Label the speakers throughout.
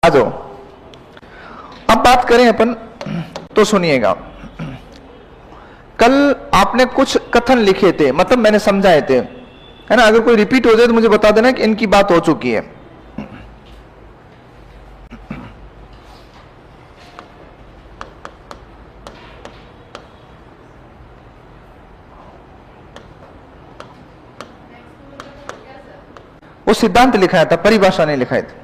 Speaker 1: आ जाओ। अब बात करें अपन, तो सुनिएगा। कल आपने कुछ कथन लिखे थे, मतलब मैंने समझाए थे, है ना। अगर कोई रिपीट हो जाए तो मुझे बता देना कि इनकी बात हो चुकी है। वो सिद्धांत लिखाया था, परिभाषा नहीं लिखाई थी।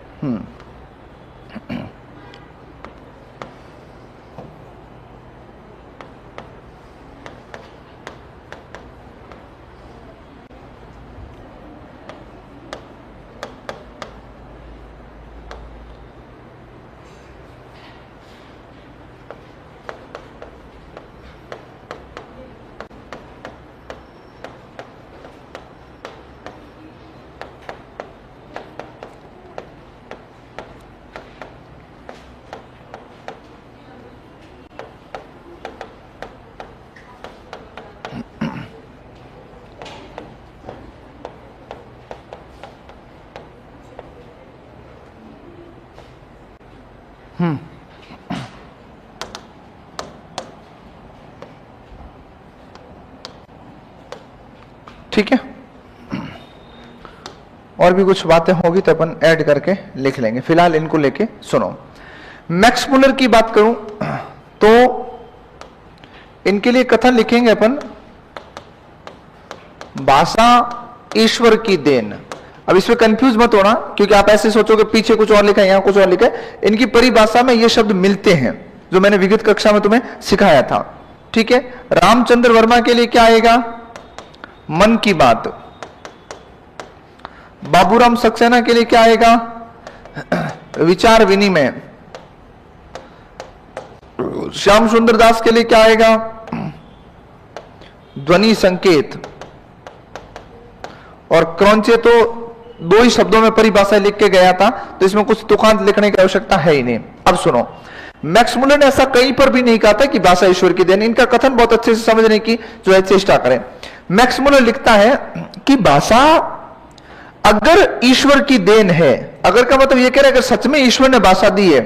Speaker 1: ठीक है, और भी कुछ बातें होगी तो अपन ऐड करके लिख लेंगे। फिलहाल इनको लेके सुनो। मैक्स मुलर की बात करूं तो इनके लिए कथन लिखेंगे अपन, भाषा ईश्वर की देन। अब इसमें कंफ्यूज मत होना, क्योंकि आप ऐसे सोचोगे पीछे कुछ और लिखा है, यहां कुछ और लिखा है। इनकी परिभाषा में ये शब्द मिलते हैं जो मैंने विगत कक्षा में तुम्हें सिखाया था। ठीक है, रामचंद्र वर्मा के लिए क्या आएगा? मन की बात। बाबूराम सक्सेना के लिए क्या आएगा? विचार विनिमय। श्याम सुंदर दास के लिए क्या आएगा? ध्वनि संकेत। और क्रॉन्चे तो दो ही शब्दों में परिभाषा लिख के गया था, तो इसमें कुछ तुकांत लिखने की आवश्यकता है ही नहीं। अब सुनो, मैक्स मुलर ने ऐसा कहीं पर भी नहीं कहा था कि भाषा ईश्वर की देन। इनका कथन बहुत अच्छे से समझने की जो है चेष्टा करें। मैक्स मुलर लिखता है कि भाषा अगर ईश्वर की देन है, अगर का मतलब यह कह रहे हैं अगर सच में ईश्वर ने भाषा दी है,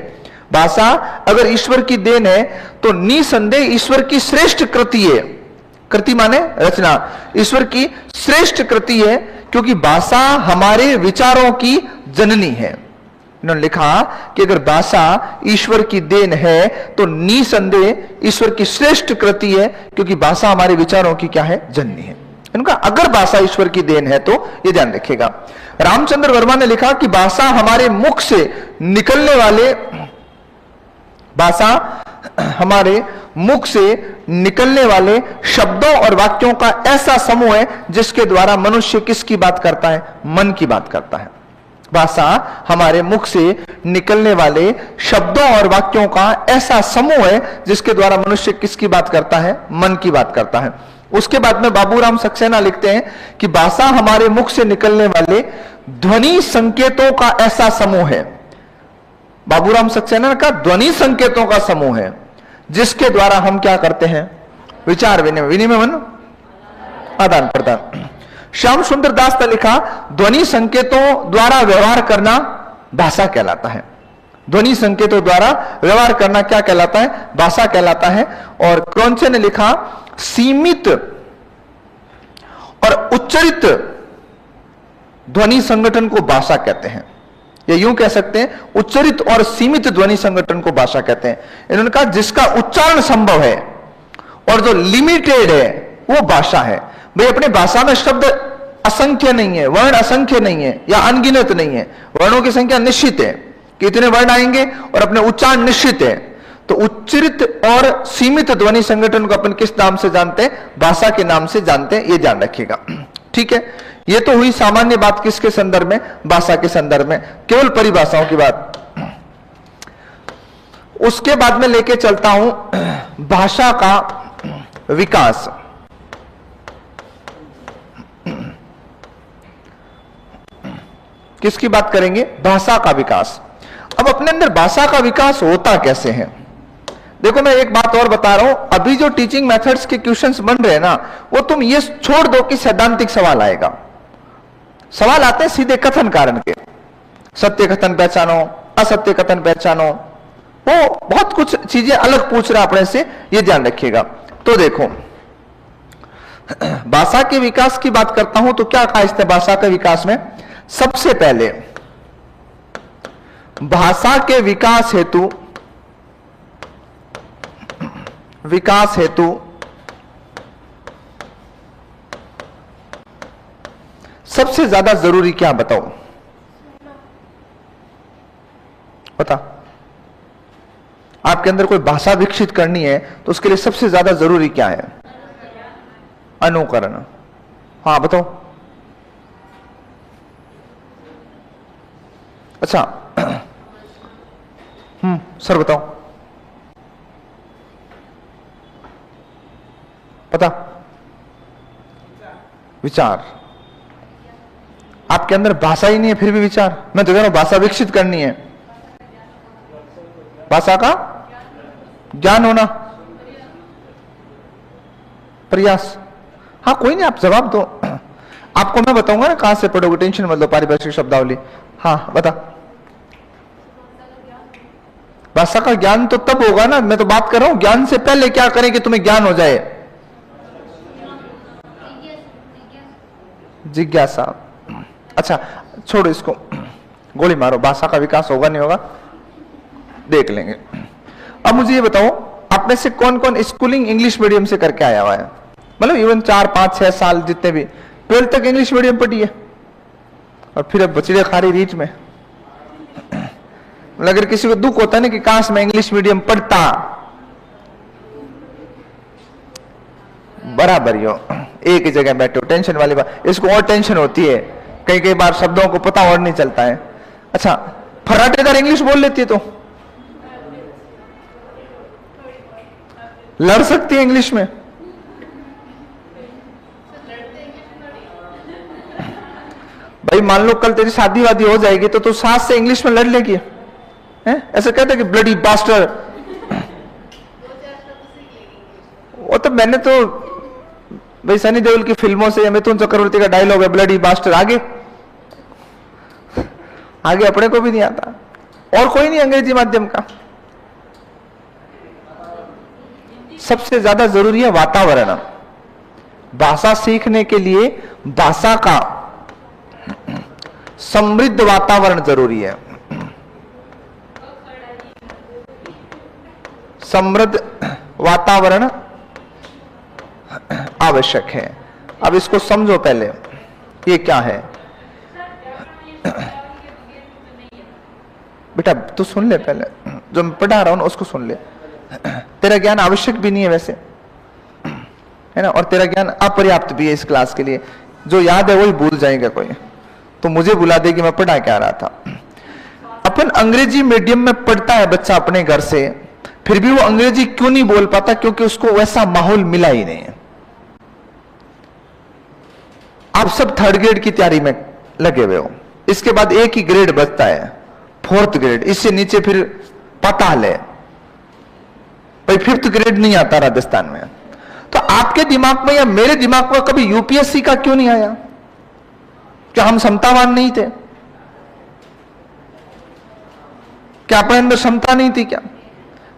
Speaker 1: भाषा अगर ईश्वर की देन है तो निसंदेह ईश्वर की श्रेष्ठ कृति है। कृति माने रचना, ईश्वर की श्रेष्ठ कृति है, क्योंकि भाषा हमारे विचारों की जननी है। इन्होंने लिखा कि अगर भाषा ईश्वर की देन है तो निसंदेह ईश्वर की श्रेष्ठ कृति है, क्योंकि भाषा हमारे विचारों की क्या है? जननी है। इनका अगर भाषा ईश्वर की देन है तो ये ध्यान रखिएगा। रामचंद्र वर्मा ने लिखा कि भाषा हमारे मुख से निकलने वाले, भाषा हमारे मुख से निकलने वाले शब्दों और वाक्यों का ऐसा समूह है जिसके द्वारा मनुष्य किसकी बात करता है? मन की बात करता है। भाषा हमारे मुख से निकलने वाले शब्दों और वाक्यों का ऐसा समूह है जिसके द्वारा मनुष्य किसकी बात करता है? मन की बात करता है। उसके बाद में बाबूराम सक्सेना लिखते हैं कि भाषा हमारे मुख से निकलने वाले ध्वनि संकेतों का ऐसा समूह है। बाबूराम सक्सेना का ध्वनि संकेतों का समूह है जिसके द्वारा हम क्या करते हैं? विचार विनिमय। विनिमय मन आदान प्रदान। श्याम सुंदर दास ने लिखा ध्वनि संकेतों द्वारा व्यवहार करना भाषा कहलाता है। ध्वनि संकेतों द्वारा व्यवहार करना क्या कहलाता है? भाषा कहलाता है। और क्रॉन्चे ने लिखा सीमित और उच्चरित ध्वनि संगठन को भाषा कहते हैं, या यूं कह सकते हैं उच्चरित और सीमित ध्वनि संगठन को भाषा कहते हैं। इन्होंने कहा जिसका उच्चारण संभव है और जो लिमिटेड है वो भाषा है। भाई अपनी भाषा में शब्द असंख्य नहीं है, वर्ण असंख्य नहीं है या अनगिनत नहीं है, वर्णों की संख्या निश्चित है कि इतने वर्ण आएंगे और अपने उच्चारण निश्चित है। तो उच्चरित और सीमित ध्वनि संगठन को अपन किस नाम से जानते हैं? भाषा के नाम से जानते हैं, ये ध्यान रखिएगा। ठीक है, ये तो हुई सामान्य बात किसके संदर्भ में? भाषा के संदर्भ में, केवल परिभाषाओं की बात। उसके बाद में लेके चलता हूं भाषा का विकास। किसकी बात करेंगे? भाषा का विकास। अब अपने अंदर भाषा का विकास होता कैसे है? देखो मैं एक बात और बता रहा हूं, अभी जो टीचिंग मेथड्स के क्वेश्चंस बन रहे हैं ना, वो तुम ये छोड़ दो कि सैद्धांतिक सवाल आएगा। सवाल आते हैं सीधे कथन कारण के। सत्य कथन पहचानो, असत्य कथन पहचानो, वो बहुत कुछ चीजें अलग पूछ रहा अपने से, ये ध्यान रखिएगा। तो देखो, भाषा के विकास की बात करता हूं तो क्या कहा इसने भाषा के विकास में? सबसे पहले भाषा के विकास हेतु सबसे ज्यादा जरूरी क्या, बताओ बता। आपके अंदर कोई भाषा विकसित करनी है तो उसके लिए सबसे ज्यादा जरूरी क्या है? अनुकरण। हाँ बताओ। अच्छा सर बताओ, पता? विचार। आपके अंदर भाषा ही नहीं है फिर भी विचार? मैं तो कह रहा हूं भाषा विकसित करनी है। भाषा का ज्ञान होना, प्रयास। हाँ कोई नहीं, आप जवाब दो, आपको मैं बताऊंगा ना कहां से पढ़ोगे, टेंशन मत लो। पारिभाषिक शब्दावली, हाँ बता। भाषा का ज्ञान तो तब होगा ना, मैं तो बात कर रहा हूं ज्ञान से पहले क्या करें कि तुम्हें ज्ञान हो जाए? जिज्ञासा। अच्छा छोड़ो इसको, गोली मारो, भाषा का विकास होगा नहीं होगा देख लेंगे। अब मुझे ये बताओ, आप में से कौन कौन स्कूलिंग इंग्लिश मीडियम से करके आया हुआ है? मतलब इवन 4, 5, 6 साल जितने भी, 12th तक इंग्लिश मीडियम पढ़ी है और फिर अब बचड़े खारी रीच में। अगर किसी को दुख होता है ना कि काश मैं इंग्लिश मीडियम पढ़ता, बराबर ही हो, एक ही जगह बैठे हो, टेंशन वाली बात। इसको और टेंशन होती है, कई कई बार शब्दों को पता और नहीं चलता है। अच्छा फर्राटेदार इंग्लिश बोल लेती है तो लड़ सकती है इंग्लिश में? भाई मान लो कल तेरी शादी वादी हो जाएगी तो तू सास से इंग्लिश में लड़ लेगी? ऐसे कहते कि ब्लडी बास्टर। वो तो मैंने तो भाई सनी देओल की फिल्मों से, मिथुन चक्रवर्ती का डायलॉग है ब्लडी बास्टर, आगे आगे अपने को भी नहीं आता। और कोई नहीं अंग्रेजी माध्यम का। सबसे ज्यादा जरूरी है वातावरण। भाषा सीखने के लिए भाषा का समृद्ध वातावरण जरूरी है। समृद्ध वातावरण आवश्यक है। अब इसको समझो पहले, ये क्या है बेटा? तू सुन ले पहले, जो मैं पढ़ा रहा हूं उसको सुन ले। तेरा ज्ञान आवश्यक भी नहीं है वैसे, है ना, और तेरा ज्ञान अपर्याप्त भी है इस क्लास के लिए। जो याद है वही भूल जाएगा कोई, तो मुझे बुला दे कि मैं पढ़ा क्या रहा था। अपन अंग्रेजी मीडियम में पढ़ता है बच्चा अपने घर से, फिर भी वो अंग्रेजी क्यों नहीं बोल पाता? क्योंकि उसको वैसा माहौल मिला ही नहीं है। आप सब 3rd ग्रेड की तैयारी में लगे हुए हो, इसके बाद एक ही ग्रेड बचता है, 4th ग्रेड। इससे नीचे फिर पाताल है भाई, 5th ग्रेड नहीं आता राजस्थान में। तो आपके दिमाग में या मेरे दिमाग में कभी यूपीएससी का क्यों नहीं आया? क्या हम क्षमतावान नहीं थे? क्या अपने अंदर क्षमता नहीं थी क्या?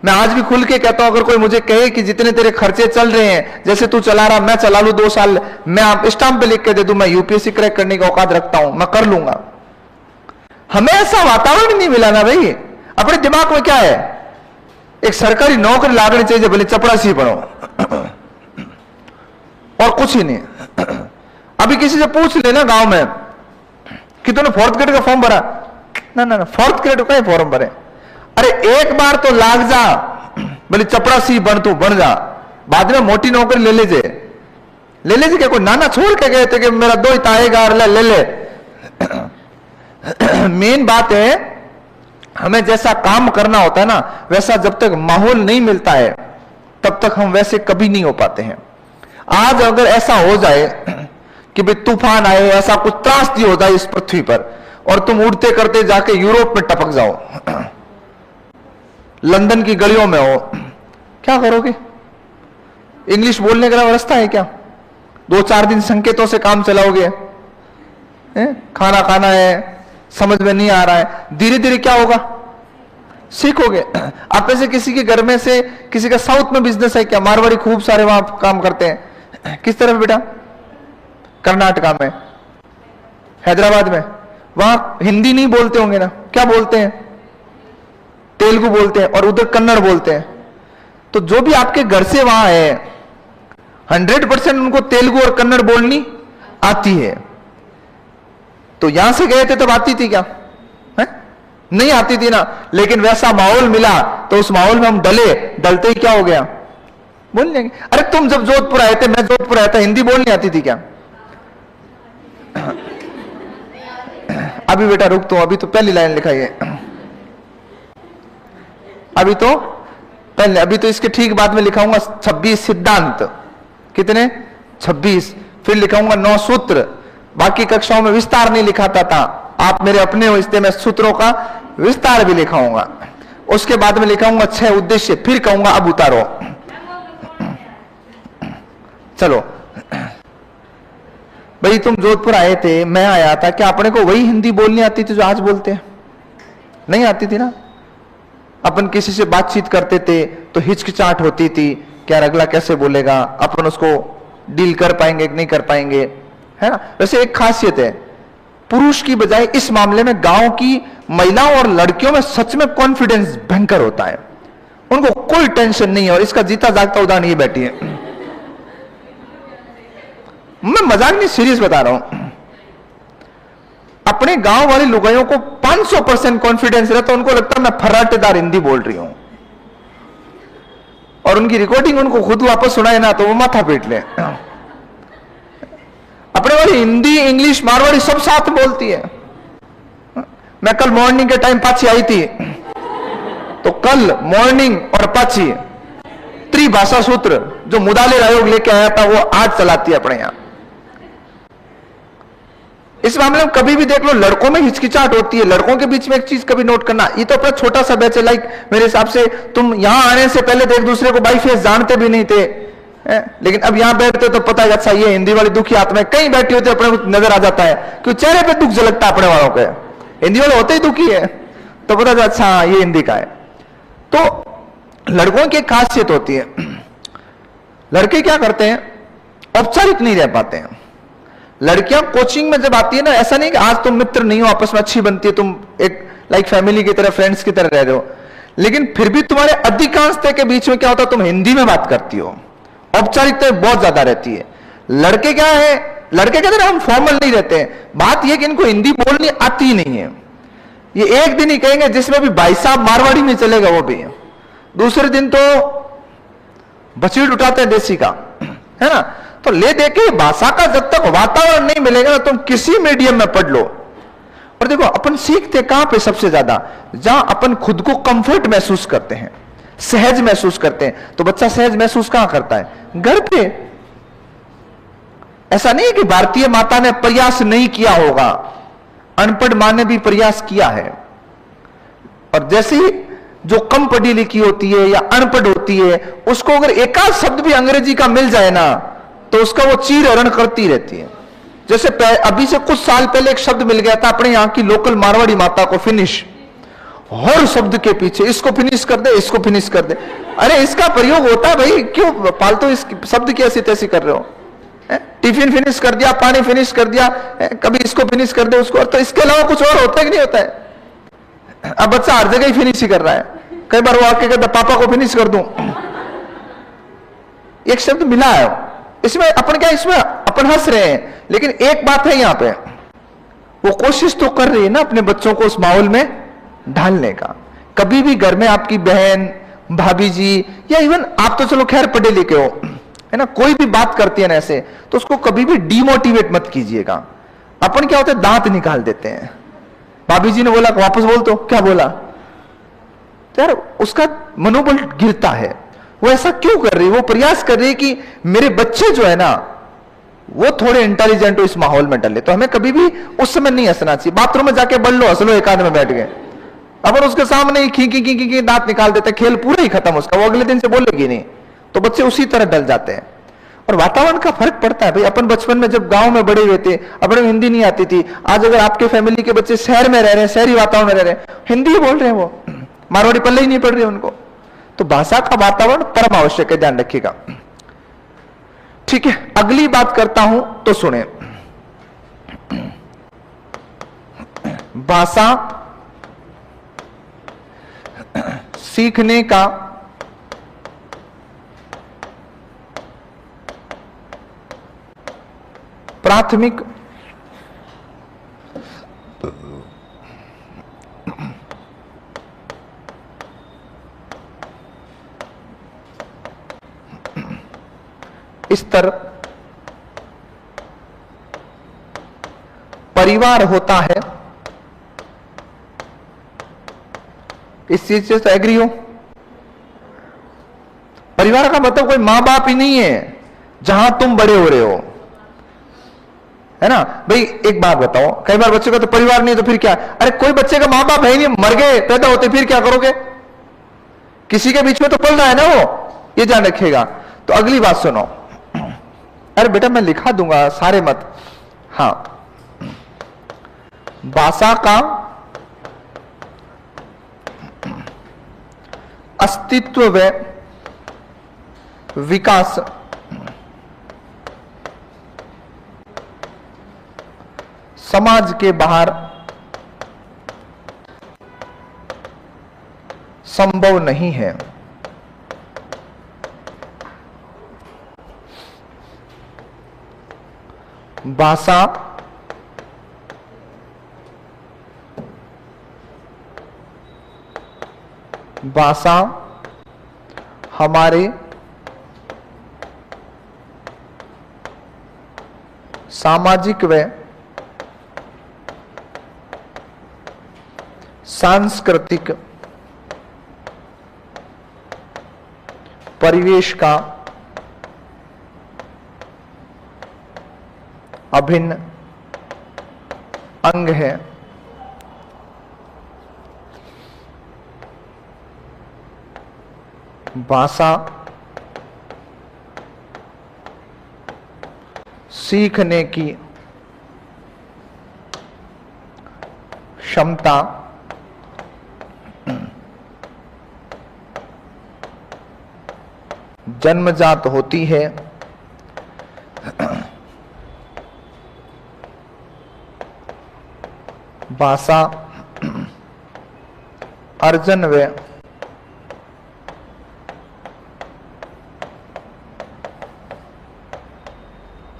Speaker 1: मैं आज भी खुल के कहता हूं, अगर कोई मुझे कहे कि जितने तेरे खर्चे चल रहे हैं, जैसे तू चला रहा, मैं चला लूं 2 साल, मैं आप स्टाम्प पे लिख के दे दूं मैं यूपीएससी क्रैक करने का औकात रखता हूं, मैं कर लूंगा। हमें ऐसा वातावरण नहीं मिला ना भाई। अपने दिमाग में क्या है, एक सरकारी नौकरी लागनी चाहिए, भले चपरासी बनो और कुछ ही नहीं। अभी किसी से पूछ लेना गांव में कि तूने 4th ग्रेड का फॉर्म भरा? ना ना ना, 4th ग्रेड का ही फॉर्म भरे। अरे एक बार तो लाग जा, बोले चपरासी बन, तू बन जा, बाद में मोटी नौकरी ले लीजिए। क्या कोई नाना छोड़ के गए थे कि मेरा 2 ही आएगा, ले ले। मेन बात है, हमें जैसा काम करना होता है ना, वैसा जब तक माहौल नहीं मिलता है तब तक हम वैसे कभी नहीं हो पाते हैं। आज अगर ऐसा हो जाए कि भाई तूफान आए, ऐसा कुछ त्रासदी हो जाए इस पृथ्वी पर, और तुम उड़ते करते जाके यूरोप में टपक जाओ, लंदन की गलियों में हो, क्या करोगे? इंग्लिश बोलने का रास्ता है क्या? 2-4 दिन संकेतों से काम चलाओगे? खाना खाना है, समझ में नहीं आ रहा है, धीरे धीरे क्या होगा? सीखोगे। आप में से किसी के घर में से किसी का साउथ में बिजनेस है क्या? मारवाड़ी खूब सारे वहां काम करते हैं। किस तरफ बेटा? कर्नाटका में, हैदराबाद में। वहां हिंदी नहीं बोलते होंगे ना, क्या बोलते हैं? तेलुगु बोलते हैं, और उधर कन्नड़ बोलते हैं। तो जो भी आपके घर से वहां है 100% उनको तेलुगु और कन्नड़ बोलनी आती है। तो यहां से गए थे तब आती थी क्या? है? नहीं आती थी ना। लेकिन वैसा माहौल मिला तो उस माहौल में हम डलते ही क्या हो गया? बोल लेंगे। अरे तुम जब जोधपुर आए थे, मैं जोधपुर आया था, हिंदी बोलनी आती थी क्या? अभी बेटा रुक, तो अभी तो पहली लाइन लिखाई है। अभी तो इसके ठीक बाद में लिखाऊंगा 26 सिद्धांत। कितने? 26। फिर लिखाऊंगा 9 सूत्र। बाकी कक्षाओं में विस्तार नहीं लिखाता था, आप मेरे अपने हो इसलिए मैं सूत्रों का विस्तार भी लिखाऊंगा। उसके बाद में लिखाऊंगा 6 उद्देश्य। फिर कहूंगा अब उतारो। चलो भाई, तुम जोधपुर आए थे, मैं आया था, क्या अपने को वही हिंदी बोलनी आती थी जो आज बोलते हैं? नहीं आती थी ना। अपन किसी से बातचीत करते थे तो हिचकिचाहट होती थी कि यार अगला कैसे बोलेगा, अपन उसको डील कर पाएंगे कि नहीं कर पाएंगे, है ना। वैसे एक खासियत है पुरुष की बजाय इस मामले में गांव की महिलाओं और लड़कियों में सच में कॉन्फिडेंस भयंकर होता है। उनको कोई टेंशन नहीं है, और इसका जीता जागता उदाहरण ये बैठी है। मैं मजाक नहीं, सीरियस बता रहा हूं। अपने गांव वाली लुगाइयों को 500% कॉन्फिडेंस रहता, उनको लगता है मैं फर्राटेदार हिंदी बोल रही हूं, और उनकी रिकॉर्डिंग उनको खुद वापस सुनाए ना तो वो माथा पीट ले। अपने वाली हिंदी, इंग्लिश, मारवाड़ी सब साथ बोलती है। मैं कल मॉर्निंग के टाइम पाची आई थी, तो कल मॉर्निंग और पाची त्रिभाषा सूत्र जो मुदालिर आयोग लेके आया था वो आज चलाती है अपने यहां। इस मामले में कभी भी देख लो, लड़कों में हिचकिचाहट होती है। लड़कों के बीच में एक चीज कभी नोट करना, ये तो अपना छोटा सा बैच है, लाइक मेरे हिसाब से तुम यहां आने से पहले तो एक दूसरे को बाई फेस जानते भी नहीं थे, लेकिन अब यहां बैठते तो पता है अच्छा ये हिंदी वाली दुखी आत्मा कहीं बैठी होती है, अपने को नजर आ जाता है कि चेहरे पे दुख झलकता है अपने वालों के। हिंदी वाले होते ही दुखी है तो पता है अच्छा ये हिंदी का है। तो लड़कों की एक खासियत होती है, लड़के क्या करते हैं, औपचारिक नहीं रह पाते हैं। लड़कियां कोचिंग में जब आती है ना, ऐसा नहीं कि आज तुम मित्र नहीं हो, आपस में अच्छी बनती है, तुम एक लाइक फैमिली की तरह, फ्रेंड्स की तरह रह रहे हो, लेकिन फिर भी तुम्हारे अधिकांशता के बीच में क्या होता है, तुम हिंदी में बात करती हो, औपचारिकता बहुत ज्यादा रहती है। लड़के क्या है, लड़के कहते हैं हम फॉर्मल नहीं रहते हैं। बात यह कि इनको हिंदी बोलनी आती ही नहीं है। ये एक दिन ही कहेंगे जिसमें भी भाई साहब मारवाड़ी में चलेगा वो भी, दूसरे दिन तो बचीट उठाते हैं देसी का, है ना। तो ले दे के भाषा का जब तक वातावरण नहीं मिलेगा ना, तुम किसी मीडियम में पढ़ लो। और देखो अपन सीखते कहां पे सबसे ज्यादा, जहां अपन खुद को कंफर्ट महसूस करते हैं, सहज महसूस करते हैं। तो बच्चा सहज महसूस कहां करता है? घर पे। ऐसा नहीं कि भारतीय माता ने प्रयास नहीं किया होगा, अनपढ़ मां ने भी प्रयास किया है। और जैसे ही जो कम पढ़ी लिखी होती है या अनपढ़ होती है, उसको अगर एकाध शब्द भी अंग्रेजी का मिल जाए ना, तो उसका वो चीर हरण करती रहती है। जैसे अभी से कुछ साल पहले एक शब्द मिल गया था अपने यहां की लोकल मारवाड़ी माता को, फिनिश। हर शब्द के पीछे इसको फिनिश कर दे, इसको फिनिश कर दे। अरे इसका प्रयोग होता है भाई, क्यों फालतू इस शब्द की ऐसी तैसी कर रहे हो? टिफिन फिनिश कर दिया, पानी फिनिश कर दिया, कभी इसको फिनिश कर दे, उसको। तो इसके अलावा कुछ और होता है कि नहीं होता है? अब बच्चा हर जगह ही फिनिश ही कर रहा है। कई बार वो आके कहता पापा को फिनिश कर दूं। एक शब्द मिला है इसमें, अपन क्या इसमें अपन हंस रहे हैं, लेकिन एक बात है यहां पे, वो कोशिश तो कर रही है ना अपने बच्चों को उस माहौल में ढालने का। कभी भी घर में आपकी बहन, भाभी जी, या इवन आप तो चलो खैर पढ़े लिखे हो, है ना, कोई भी बात करती है ना ऐसे, तो उसको कभी भी डिमोटिवेट मत कीजिएगा। अपन क्या होता है, दांत निकाल देते हैं। भाभी जी ने बोला वापस बोल, तो क्या बोला, तो यार उसका मनोबल गिरता है। वो ऐसा क्यों कर रही है? वो प्रयास कर रही है कि मेरे बच्चे जो है ना वो थोड़े इंटेलिजेंट हो, इस माहौल में डले। तो हमें कभी भी उस समय नहीं हंसना चाहिए। बाथरूम में जाके बढ़ लो, हंस लो, एक आध में बैठ गए, अपन उसके सामने ही खी दांत निकाल देते, खेल पूरा ही खत्म उसका, वो अगले दिन से बोलेगी नहीं। तो बच्चे उसी तरह डल जाते हैं। और वातावरण का फर्क पड़ता है भाई। अपन बचपन में जब गांव में बड़े हुए थे, अपने हिंदी नहीं आती थी। आज अगर आपके फैमिली के बच्चे शहर में रह रहे हैं, शहरी वातावरण में रह रहे हैं, हिंदी बोल रहे हैं वो, मारवाड़ी पल्ले ही नहीं पड़ रही उनको। तो भाषा का वातावरण परम आवश्यक है, ध्यान रखिएगा। ठीक है, अगली बात करता हूं तो सुने। भाषा सीखने का प्राथमिक स्तर परिवार होता है। इस चीज से तो एग्री हो? परिवार का मतलब कोई मां बाप ही नहीं है जहां तुम बड़े हो रहे हो, है ना भाई। एक बात बताओ, कई बार बच्चे का तो परिवार नहीं तो फिर क्या? अरे कोई बच्चे का मां बाप है ही नहीं, मर गए, पैदा होते, फिर क्या करोगे? किसी के बीच में तो पल रहा है ना वो, ये ध्यान रखिएगा। तो अगली बात सुनो। अरे बेटा मैं लिखा दूंगा, सारे मत। हाँ, भाषा का अस्तित्व व विकास समाज के बाहर संभव नहीं है। भाषा हमारे सामाजिक व सांस्कृतिक परिवेश का अभिन्न अंग है। भाषा सीखने की क्षमता जन्मजात होती है। भाषा अर्जन व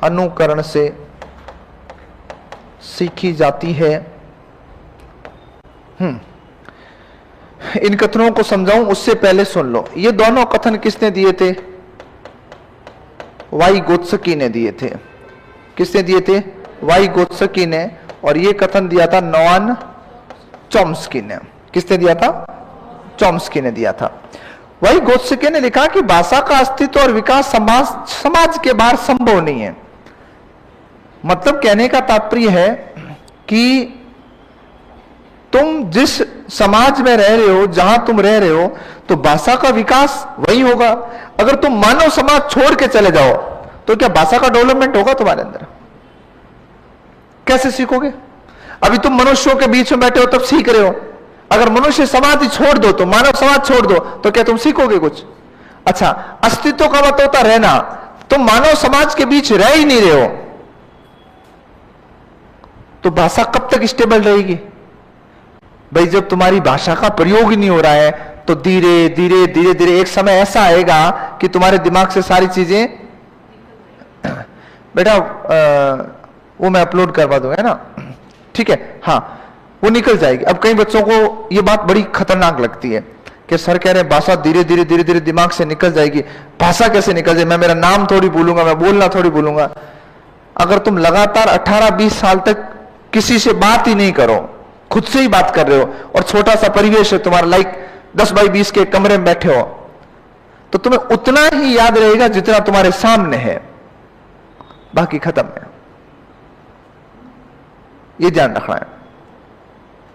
Speaker 1: अनुकरण से सीखी जाती है। इन कथनों को समझाऊं उससे पहले सुन लो, ये दोनों कथन किसने दिए थे? वाइगोत्स्की ने दिए थे। किसने दिए थे? वाइगोत्स्की ने। और ये कथन दिया था नोआम चॉम्स्की ने। किसने दिया था? चॉम्स्की ने दिया था। वाइगोत्स्की ने लिखा कि भाषा का अस्तित्व और विकास समाज के बाहर संभव नहीं है। मतलब कहने का तात्पर्य है कि तुम जिस समाज में रह रहे हो, जहां तुम रह रहे हो, तो भाषा का विकास वही होगा। अगर तुम मानव समाज छोड़ के चले जाओ तो क्या भाषा का डेवलपमेंट होगा तुम्हारे अंदर? कैसे सीखोगे? अभी तुम मनुष्यों के बीच में बैठे हो तब सीख रहे हो। अगर मनुष्य समाज ही छोड़ दो, तो मानव समाज छोड़ दो, तो क्या तुम सीखोगे कुछ? अच्छा, अस्तित्व का मतलब होता रहना। तुम मानव समाज के बीच रह ही नहीं रहे हो, तो भाषा कब तक स्टेबल रहेगी? भाई जब तुम्हारी भाषा का प्रयोग ही नहीं हो रहा है, तो धीरे धीरे धीरे धीरे एक समय ऐसा आएगा कि तुम्हारे दिमाग से सारी चीजें, बेटा वो मैं अपलोड करवा दूंगा, है ना? ठीक है, हाँ, वो निकल जाएगी। अब कई बच्चों को ये बात बड़ी खतरनाक लगती है कि सर कह रहे हैं भाषा धीरे धीरे धीरे धीरे दिमाग से निकल जाएगी। भाषा कैसे निकल जाए? मैं मेरा नाम थोड़ी भूलूंगा, मैं बोलना थोड़ी भूलूंगा। अगर तुम लगातार 18-20 साल तक किसी से बात ही नहीं करो, खुद से ही बात कर रहे हो, और छोटा सा परिवेश है तुम्हारा, लाइक 10 बाई 20 के कमरे में बैठे हो, तो तुम्हें उतना ही याद रहेगा जितना तुम्हारे सामने है, बाकी खत्म है। ये ध्यान रखना है।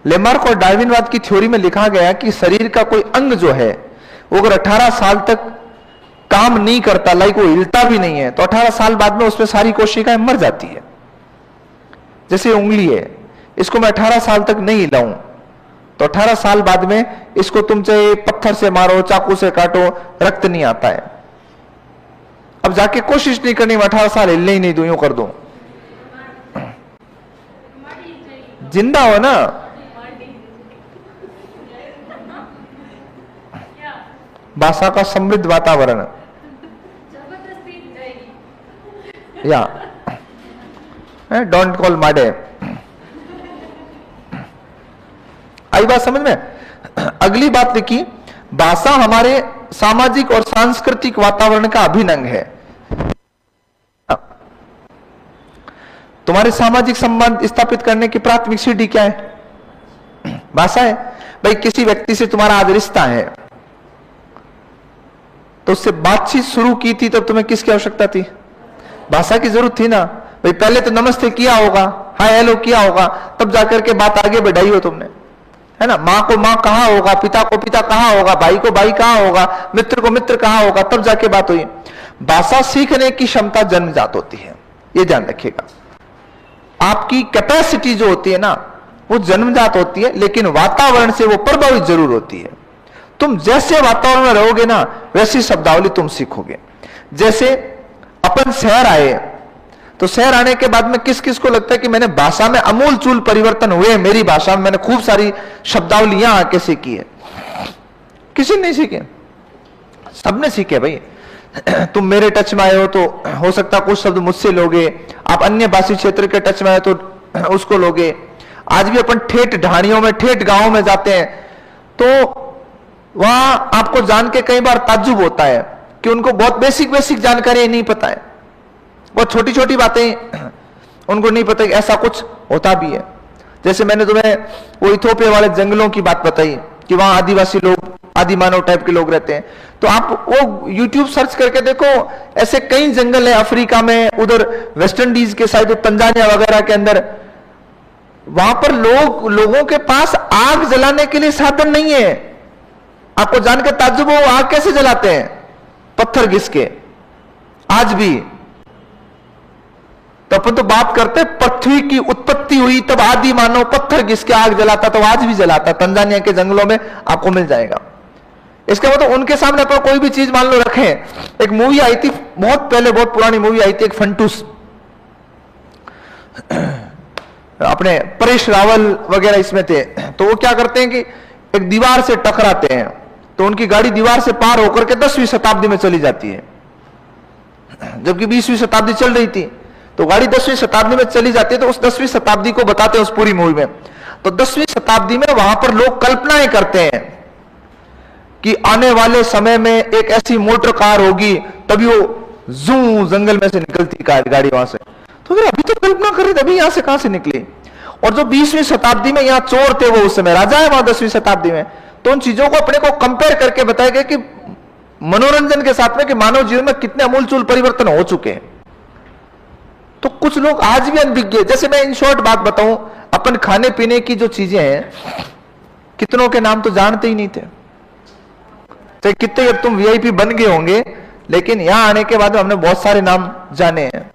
Speaker 1: लेमार्क और डार्विनवाद की थ्योरी में लिखा गया कि शरीर का कोई अंग जो है वो अगर 18 साल तक काम नहीं करता, लाइक वो हिलता भी नहीं है, तो 18 साल बाद में उसमें सारी कोशिकाएं मर जाती है। जैसे उंगली है, इसको मैं 18 साल तक नहीं हिलाऊं तो 18 साल बाद में इसको तुम चाहे पत्थर से मारो, चाकू से काटो, रक्त नहीं आता है। अब जाके कोशिश नहीं करनी, मैं 18 साल हिलने ही नहीं दूं, यूं कर दूं। जिंदा हो ना, भाषा का समृद्ध वातावरण या डोंट कॉल माडे। आई बात समझ में? अगली बात लिखी, भाषा हमारे सामाजिक और सांस्कृतिक वातावरण का अभिन्न अंग है। तुम्हारे सामाजिक संबंध स्थापित करने की प्राथमिक सीढ़ी क्या है? भाषा है। भाई किसी व्यक्ति से तुम्हारा आज रिश्ता है, तो उससे बातचीत शुरू की थी तब तुम्हें किसकी आवश्यकता थी? भाषा की जरूरत थी ना। भाई पहले तो नमस्ते किया होगा, हाय हेलो किया होगा, तब जाकर के बात आगे बढ़ाई हो तुमने, है ना। माँ को माँ कहा होगा, पिता को पिता कहा होगा, भाई को भाई कहा होगा, मित्र को मित्र कहा होगा, तब जाके बात हुई। भाषा सीखने की क्षमता जन्मजात होती है, ये ध्यान रखिएगा। आपकी कैपेसिटी जो होती है ना, वो जन्मजात होती है, लेकिन वातावरण से वो प्रभावित जरूर होती है। तुम जैसे वातावरण में रहोगे ना, वैसी शब्दावली तुम सीखोगे। जैसे अपन शहर आए, तो शहर आने के बाद में किस किस को लगता है कि मैंने भाषा में अमूलचूल परिवर्तन हुए, मेरी भाषा में मैंने खूब सारी शब्दावलियां आके सीखी है? किसी ने नहीं सीखे, सबने सीखे। भाई तुम मेरे टच में आए हो तो हो सकता कुछ शब्द मुझसे लोगे, आप अन्य भाषी क्षेत्र के टच में आए तो उसको लोगे। आज भी अपन ठेठ ढाणियों में, ठेठ गांवों में जाते हैं, तो वहां आपको जान के कई बार ताज्जुब होता है कि उनको बहुत बेसिक बेसिक जानकारी नहीं पता है, बहुत छोटी छोटी बातें उनको नहीं पता कि ऐसा कुछ होता भी है। जैसे मैंने तुम्हें वो इथोपिया वाले जंगलों की बात बताई कि वहां आदिवासी लोग, आदि मानव टाइप के लोग रहते हैं, तो आप वो YouTube सर्च करके देखो, ऐसे कई जंगल है अफ्रीका में, उधर वेस्ट इंडीज के साइड, तंजानिया वगैरह के अंदर। वहां पर लोगों के पास आग जलाने के लिए साधन नहीं है। आपको जानकर ताज्जुब हो, आग कैसे जलाते हैं? पत्थर घिस के। आज भी तो अपन तो बात करते पृथ्वी की उत्पत्ति हुई तब आदि मानव पत्थर घिस के आग जलाता, तो आज भी जलाता। तंजानिया के जंगलों में आपको मिल जाएगा। इसका मतलब उनके सामने पर कोई भी चीज मान लो रखें। एक मूवी आई थी बहुत पहले, बहुत पुरानी मूवी आई थी, एक फंटूस, अपने परेश रावल वगैरह इसमें थे। तो वो क्या करते हैं कि एक दीवार से टकराते हैं, तो उनकी गाड़ी दीवार से पार होकर के 10वीं शताब्दी में चली जाती है, जबकि 20वीं शताब्दी चल रही थी। तो गाड़ी 10वीं शताब्दी में चली जाती है, तो उस 10वीं शताब्दी को बताते हैं उस पूरी मूवी में। तो 10वीं शताब्दी में वहां पर लोग कल्पनाएं करते हैं कि आने वाले समय में एक ऐसी मोटर कार होगी, तभी वो जू जंगल में से निकलती गाड़ी वहां से। तो अभी तो कल्पना कर रहे थे, अभी यहां से कहां से निकली? और जो 20वीं शताब्दी में यहाँ चोर थे, वो उस समय राजा है वहां 10वीं शताब्दी में। तो उन चीजों को अपने को कंपेयर करके बताया गया कि मनोरंजन के साथ में कि मानव जीवन में कितने अमूलचूल परिवर्तन हो चुके हैं। तो कुछ लोग आज भी अनभिज्ञ, जैसे मैं इन शॉर्ट बात बताऊं, अपन खाने पीने की जो चीजें हैं, कितनों के नाम तो जानते ही नहीं थे। चाहे कितने अब तुम वीआईपी बन गए होंगे, लेकिन यहां आने के बाद हमने बहुत सारे नाम जाने हैं।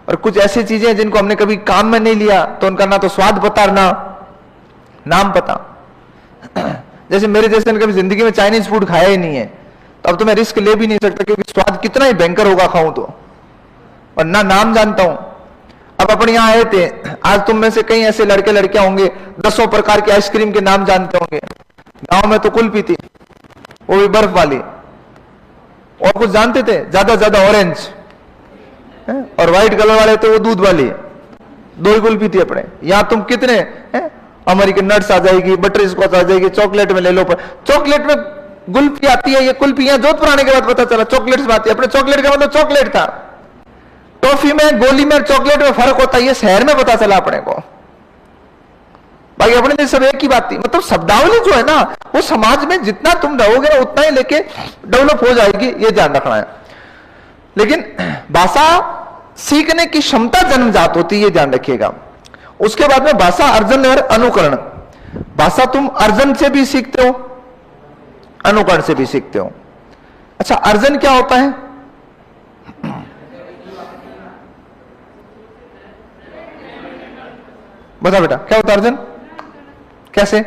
Speaker 1: और कुछ ऐसी चीजें हैं जिनको हमने कभी काम में नहीं लिया, तो उनका ना तो स्वाद पता ना नाम पता। जैसे मेरे जैसे ने कभी जिंदगी में चाइनीज फूड खाया ही नहीं है, तो अब तो मैं रिस्क ले भी नहीं सकता, क्योंकि स्वाद कितना ही भयंकर होगा खाऊं तो, और ना नाम जानता हूं। अब अपन यहां आए थे, आज तुम में से कई ऐसे लड़के लड़कियां होंगे 10 प्रकार के आइसक्रीम के नाम जानते होंगे। गांव में तो कुल्फी थी, वो भी बर्फ वाली, और कुछ जानते थे ज्यादा ऑरेंज, और व्हाइट कलर वाले थे वो दूध वाली, 2 ही कुल्फी थी अपने। यहां तुम कितने अमेरिकन नट्स आ जाएगी, बटर स्कॉच आ जाएगी, चॉकलेट में ले लो, चॉकलेट में गुल्फी आती है। ये कुल्फी यहां जोधपुर आने के बाद पता चला चॉकलेट में आती है। अपने चॉकलेट का मतलब चॉकलेट था। टॉफी में, गोली में, चॉकलेट में फर्क होता है, ये शहर में पता चला अपने को। बाकी अपने लिए सब एक ही बात थी। मतलब शब्दावली जो है ना, वो समाज में जितना तुम रहोगे ना, उतना ही लेके डेवलप हो जाएगी, ये ध्यान रखना है। लेकिन भाषा सीखने की क्षमता जन्मजात होती है, ये ध्यान रखिएगा। उसके बाद में भाषा अर्जन और अनुकरण। भाषा तुम अर्जन से भी सीखते हो, अनुकरण से भी सीखते हो। अच्छा, अर्जन क्या होता है? बता बेटा, क्या होता है अर्जन? कैसे?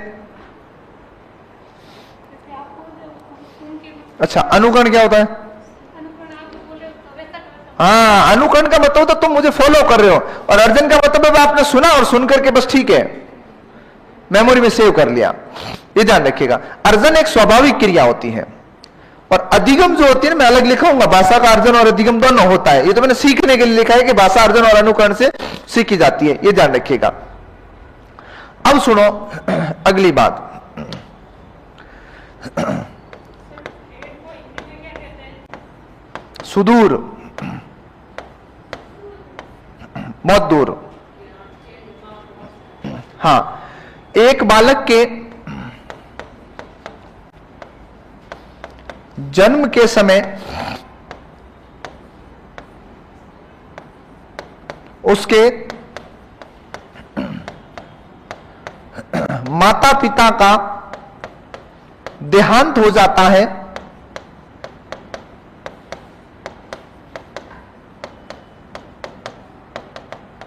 Speaker 1: अच्छा, अनुकरण क्या होता है? हाँ, अनुकरण का मतलब तो तुम मुझे फॉलो कर रहे हो, और अर्जन का मतलब है आपने सुना और सुन करके बस ठीक है मेमोरी में सेव कर लिया। ये ध्यान रखिएगा, अर्जन एक स्वाभाविक क्रिया होती है, और अधिगम जो होती है ना, मैं अलग लिखाऊंगा, भाषा का अर्जन और अधिगम दोनों होता है। ये तो मैंने सीखने के लिए लिखा है कि भाषा अर्जन और अनुकरण से सीखी जाती है, ये ध्यान रखिएगा। अब सुनो अगली बात। सुदूर, बहुत दूर। हाँ, एक बालक के जन्म के समय उसके माता पिता का देहांत हो जाता है,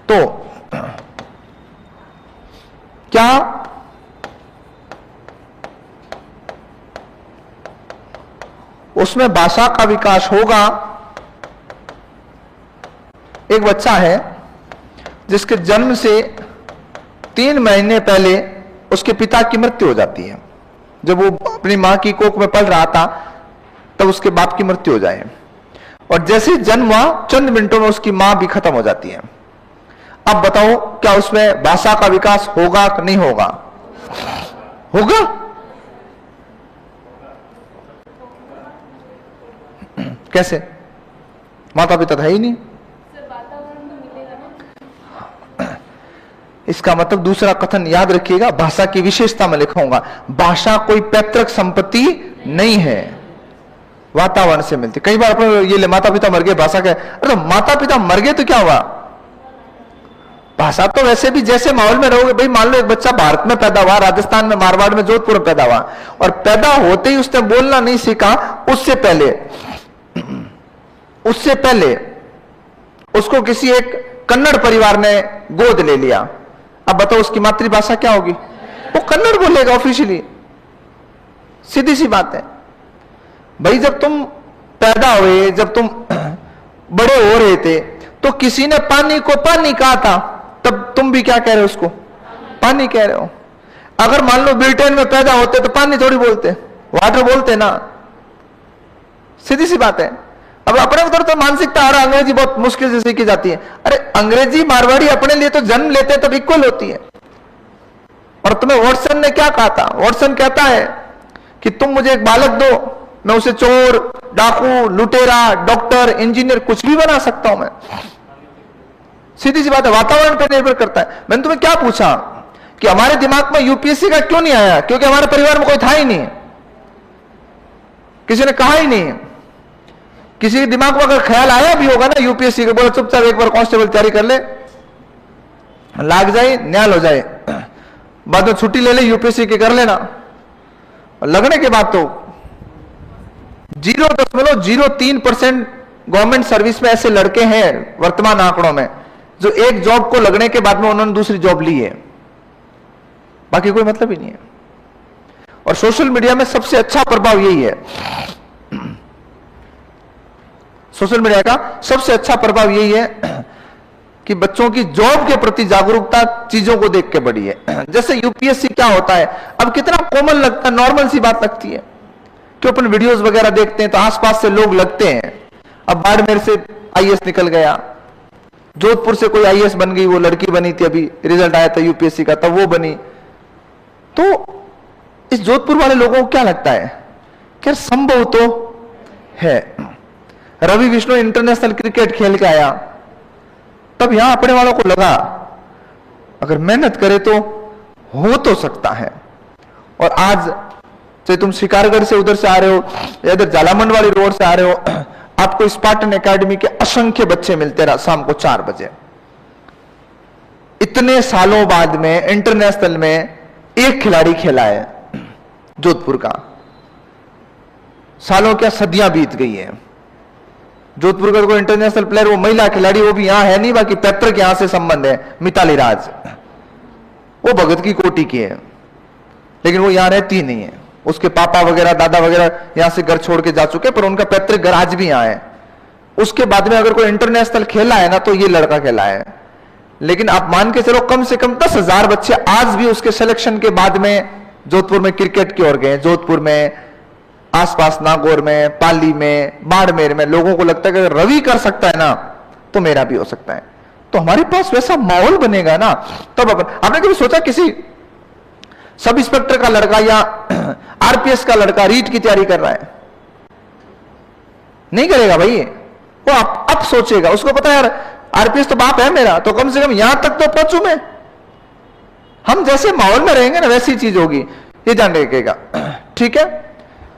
Speaker 1: तो क्या उसमें भाषा का विकास होगा? एक बच्चा है जिसके जन्म से 3 महीने पहले उसके पिता की मृत्यु हो जाती है। जब वो अपनी मां की कोख में पल रहा था तब उसके बाप की मृत्यु हो जाए, और जैसे जन्म हुआ चंद मिनटों में उसकी मां भी खत्म हो जाती है। अब बताओ, क्या उसमें भाषा का विकास होगा कि नहीं होगा? होगा। कैसे? माता पिता था ही नहीं। इसका मतलब दूसरा कथन याद रखिएगा, भाषा की विशेषता में लिखूंगा, भाषा कोई पैतृक संपत्ति नहीं है, वातावरण से मिलती। कई बार ये ले माता पिता मर गए, भाषा क्या? अरे माता पिता मर गए तो क्या हुआ? भाषा तो वैसे भी जैसे माहौल में रहोगे, भाई मान लो एक बच्चा भारत में पैदा हुआ, राजस्थान में, मारवाड़ में, जोधपुर में पैदा हुआ, और पैदा होते ही उसने बोलना नहीं सीखा, उससे पहले उसको किसी एक कन्नड़ परिवार ने गोद ले लिया। अब बताओ उसकी मातृभाषा क्या होगी? वो कन्नड़ बोलेगा ऑफिशियली, सीधी सी बात है। भाई जब तुम पैदा हुए, जब तुम बड़े हो रहे थे, तो किसी ने पानी को पानी कहा था, तब तुम भी क्या कह रहे हो? उसको पानी कह रहे हो। अगर मान लो ब्रिटेन में पैदा होते तो पानी थोड़ी बोलते, वाटर बोलते ना, सीधी सी बात है। अब अपने उधर तो मानसिकता आ रहा, अंग्रेजी बहुत मुश्किल से सीखी जाती है। अरे अंग्रेजी मारवाड़ी अपने लिए तो जन्म लेते तब इक्वल होती है। और तुम्हें वॉटसन ने क्या कहा था? वॉटसन कहता है कि तुम मुझे एक बालक दो, मैं उसे चोर, डाकू, लुटेरा, डॉक्टर, इंजीनियर कुछ भी बना सकता हूं मैं। सीधी सी बात है, वातावरण पर निर्भर करता है। मैंने तुम्हें क्या पूछा कि हमारे दिमाग में यूपीएससी का क्यों नहीं आया? क्योंकि हमारे परिवार में कोई था ही नहीं, किसी ने कहा ही नहीं। किसी के दिमाग में अगर ख्याल आया भी होगा ना यूपीएससी के, बोले चुपचाप एक बार कांस्टेबल तैयारी कर ले, लाग जाए, न्याल हो जाए, बाद में छुट्टी ले ले, यूपीएससी के कर लेना। लगने के बाद तो 0.03% गवर्नमेंट सर्विस में ऐसे लड़के हैं वर्तमान आंकड़ों में जो एक जॉब को लगने के बाद में उन्होंने दूसरी जॉब ली है, बाकी कोई मतलब ही नहीं है। और सोशल मीडिया में सबसे अच्छा प्रभाव यही है, सोशल मीडिया का सबसे अच्छा प्रभाव यही है कि बच्चों की जॉब के प्रति जागरूकता चीजों को देख के बढ़ी है। जैसे यूपीएससी क्या होता है, अब कितना कॉमन लगता है, नॉर्मल सी बात लगती है, क्यों अपन वीडियोस वगैरह देखते हैं तो आसपास से लोग लगते हैं। अब बाड़मेर से आईएएस निकल गया, जोधपुर से कोई आईएएस बन गई, वो लड़की बनी थी, अभी रिजल्ट आया था यूपीएससी का, तब वो बनी। तो इस जोधपुर वाले लोगों को क्या लगता है कि संभव तो है। रवि विष्णु इंटरनेशनल क्रिकेट खेल के आया, तब यहां अपने वालों को लगा अगर मेहनत करे तो हो तो सकता है। और आज चाहे तुम शिकारगढ़ से उधर से आ रहे हो या इधर झालामंड वाली रोड से आ रहे हो, आपको स्पार्टन एकेडमी के असंख्य बच्चे मिलते रहा शाम को 4 बजे। इतने सालों बाद में इंटरनेशनल में एक खिलाड़ी खेला है जोधपुर का। सालों क्या सदियां बीत गई है। जोधपुर का कोई इंटरनेशनल प्लेयर, वो महिला खिलाड़ी, वो भी यहां है नहीं, बाकी पैतृक यहां से संबंध है, मिताली राज, वो भगत की कोटि की है, लेकिन वो यहां रहती नहीं है। उसके पापा वगैरह दादा वगैरह यहां से घर छोड़ के जा चुके, पर उनका पैतृक घर आज भी यहाँ है। उसके बाद में अगर कोई इंटरनेशनल खेला है ना तो ये लड़का खेला है। लेकिन आप मान के चलो कम से कम 10,000 बच्चे आज भी उसके सिलेक्शन के बाद में जोधपुर में क्रिकेट की ओर गए। जोधपुर में, आसपास नागौर में, पाली में, बाड़मेर में लोगों को लगता है कि अगर रवि कर सकता है ना तो मेरा भी हो सकता है। तो हमारे पास वैसा माहौल बनेगा ना तब आपने कभी सोचा किसी सब इंस्पेक्टर का लड़का या आरपीएस का लड़का रीट की तैयारी कर रहा है? नहीं करेगा भाई, वो अब सोचेगा। उसको पता है यार आरपीएस तो बाप है मेरा, तो कम से कम यहां तक तो पहुंचू मैं। हम जैसे माहौल में रहेंगे ना वैसी चीज होगी, ये ध्यान रखिएगा। ठीक है,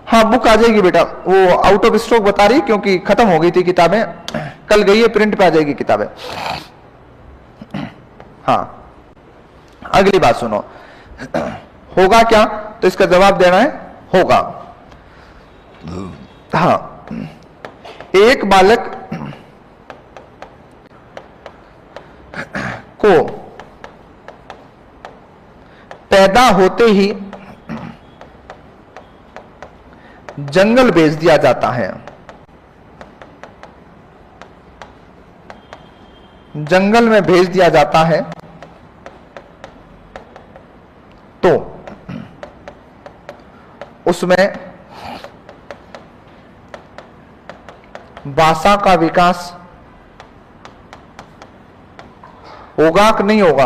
Speaker 1: हाँ बुक आ जाएगी बेटा, वो आउट ऑफ स्टॉक बता रही क्योंकि खत्म हो गई थी किताबें, कल गई है, प्रिंट पे आ जाएगी किताबें। हाँ अगली बात सुनो, होगा क्या? तो इसका जवाब देना है होगा। हाँ, एक बालक को पैदा होते ही जंगल भेज दिया जाता है। जंगल में भेज दिया जाता है तो उसमें भाषा का विकास होगा कि नहीं होगा?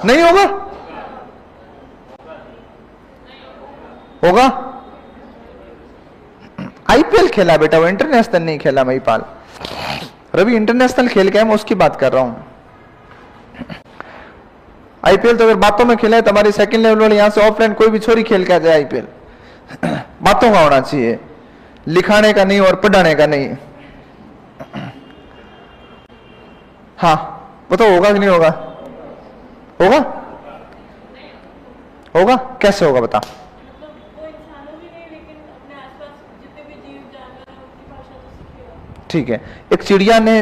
Speaker 1: नहीं होगा? होगा? आईपीएल खेला बेटा, वो इंटरनेशनल नहीं खेला। महिपाल रवि इंटरनेशनल खेल के है, मैं उसकी बात कर रहा हूं। आईपीएल तो अगर बातों में खेला है तो हमारी सेकंड लेवल वाले यहां से ऑफलाइन कोई भी छोरी खेल के आ जाए आईपीएल। बातों का होना चाहिए, लिखाने का नहीं और पढ़ाने का नहीं। हाँ बताओ होगा कि नहीं होगा? होगा? होगा? कैसे होगा बता? ठीक है, एक चिड़िया ने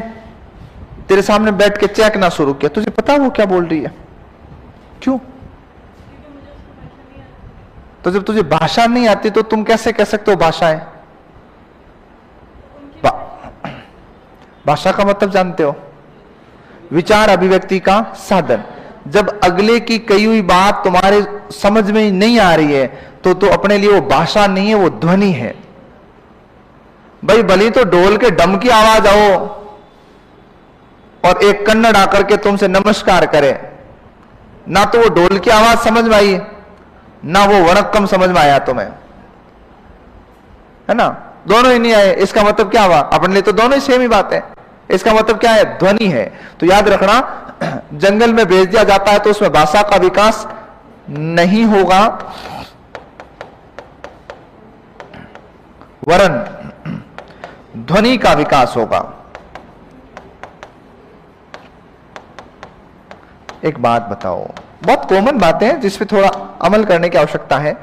Speaker 1: तेरे सामने बैठ के चहकना शुरू किया, तुझे पता वो क्या बोल रही है? क्यों? तो जब तुझे भाषा नहीं आती तो तुम कैसे कह सकते हो भाषाएं? भाषा का मतलब जानते हो? विचार अभिव्यक्ति का साधन। जब अगले की कही हुई बात तुम्हारे समझ में नहीं आ रही है तो अपने लिए वो भाषा नहीं है, वो ध्वनि है। भाई भली तो ढोल के डम की आवाज आओ और एक कन्नड़ आकर के तुमसे नमस्कार करे, ना तो वो ढोल की आवाज समझ में आई ना वो वणक्कम समझ में आया तुम्हें, है ना? दोनों ही नहीं आए, इसका मतलब क्या हुआ? अपने लिए तो दोनों ही सेम ही बात है। इसका मतलब क्या है? ध्वनि है। तो याद रखना, जंगल में भेज दिया जाता है तो उसमें भाषा का विकास नहीं होगा, वरन ध्वनि का विकास होगा। एक बात बताओ, बहुत कॉमन बातें हैं जिसपे थोड़ा अमल करने की आवश्यकता है।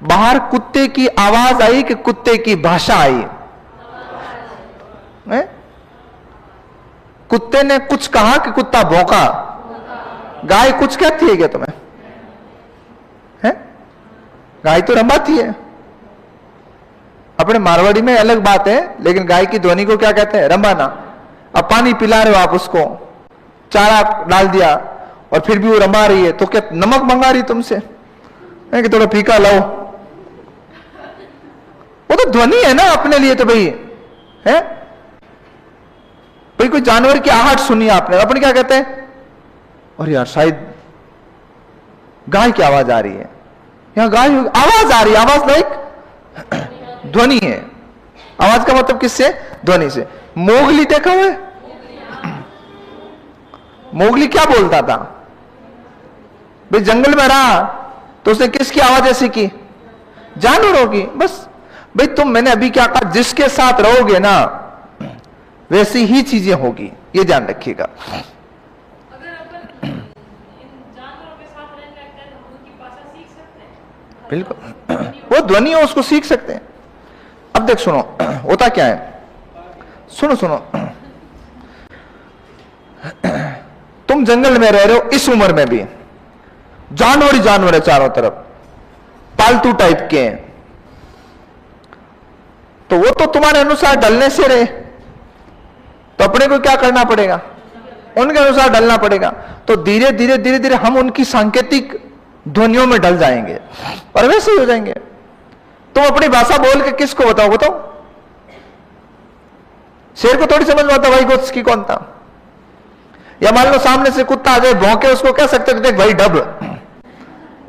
Speaker 1: बाहर कुत्ते की आवाज आई कि कुत्ते की भाषा आई? कुत्ते ने कुछ कहा कि कुत्ता भौंका? गाय कुछ कहती है क्या तुम्हें? है? गाय तो रंबाती है। अपने मारवाड़ी में अलग बात है, लेकिन गाय की ध्वनि को क्या कहते हैं? रंबाना। अब पानी पिला रहे हो आप उसको, चारा डाल दिया और फिर भी वो रंबा रही है, तो क्या नमक मंगा रही तुमसे कि थोड़ा फीका लाओ? वो तो ध्वनि है ना अपने लिए। तो भाई है भाई, कोई जानवर की आहट सुनी आपने, अपन क्या कहते हैं? और यार शायद गाय की आवाज आ रही है, यहां गाय आवाज आ रही है। आवाज लाइक ध्वनि है। आवाज का मतलब किससे? ध्वनि से। मोगली देखा हुआ है? मोगली क्या बोलता था? भाई जंगल में रहा तो उसने किसकी आवाज ऐसी की? जानवरों की। बस भाई तुम, मैंने अभी क्या कहा, जिसके साथ रहोगे ना वैसी ही चीजें होगी, ये ध्यान रखिएगा।
Speaker 2: अगर अपन इन जानवरों के साथ रहने लगते हैं तो उनकी भाषा सीख सकते हैं।
Speaker 1: बिल्कुल, वो ध्वनि हो उसको सीख सकते हैं। अब देख सुनो, होता क्या है, सुनो सुनो। तुम जंगल में रह रहे हो, इस उम्र में भी जानवर ही जानवर है चारों तरफ, पालतू टाइप के हैं, तो वो तो तुम्हारे अनुसार ढलने से रहे, तो अपने को क्या करना पड़ेगा, उनके अनुसार ढलना पड़ेगा। तो धीरे धीरे धीरे धीरे हम उनकी सांकेतिक ध्वनियों में ढल जाएंगे और वैसे ही हो जाएंगे। तुम अपनी भाषा बोल के किसको बताओ, बताओ, शेर को थोड़ी समझ में आता भाई गोश्त की कौन था। या मान लो सामने से कुत्ता आ जाए भौंके, उसको कह सकते हो देख भाई डब,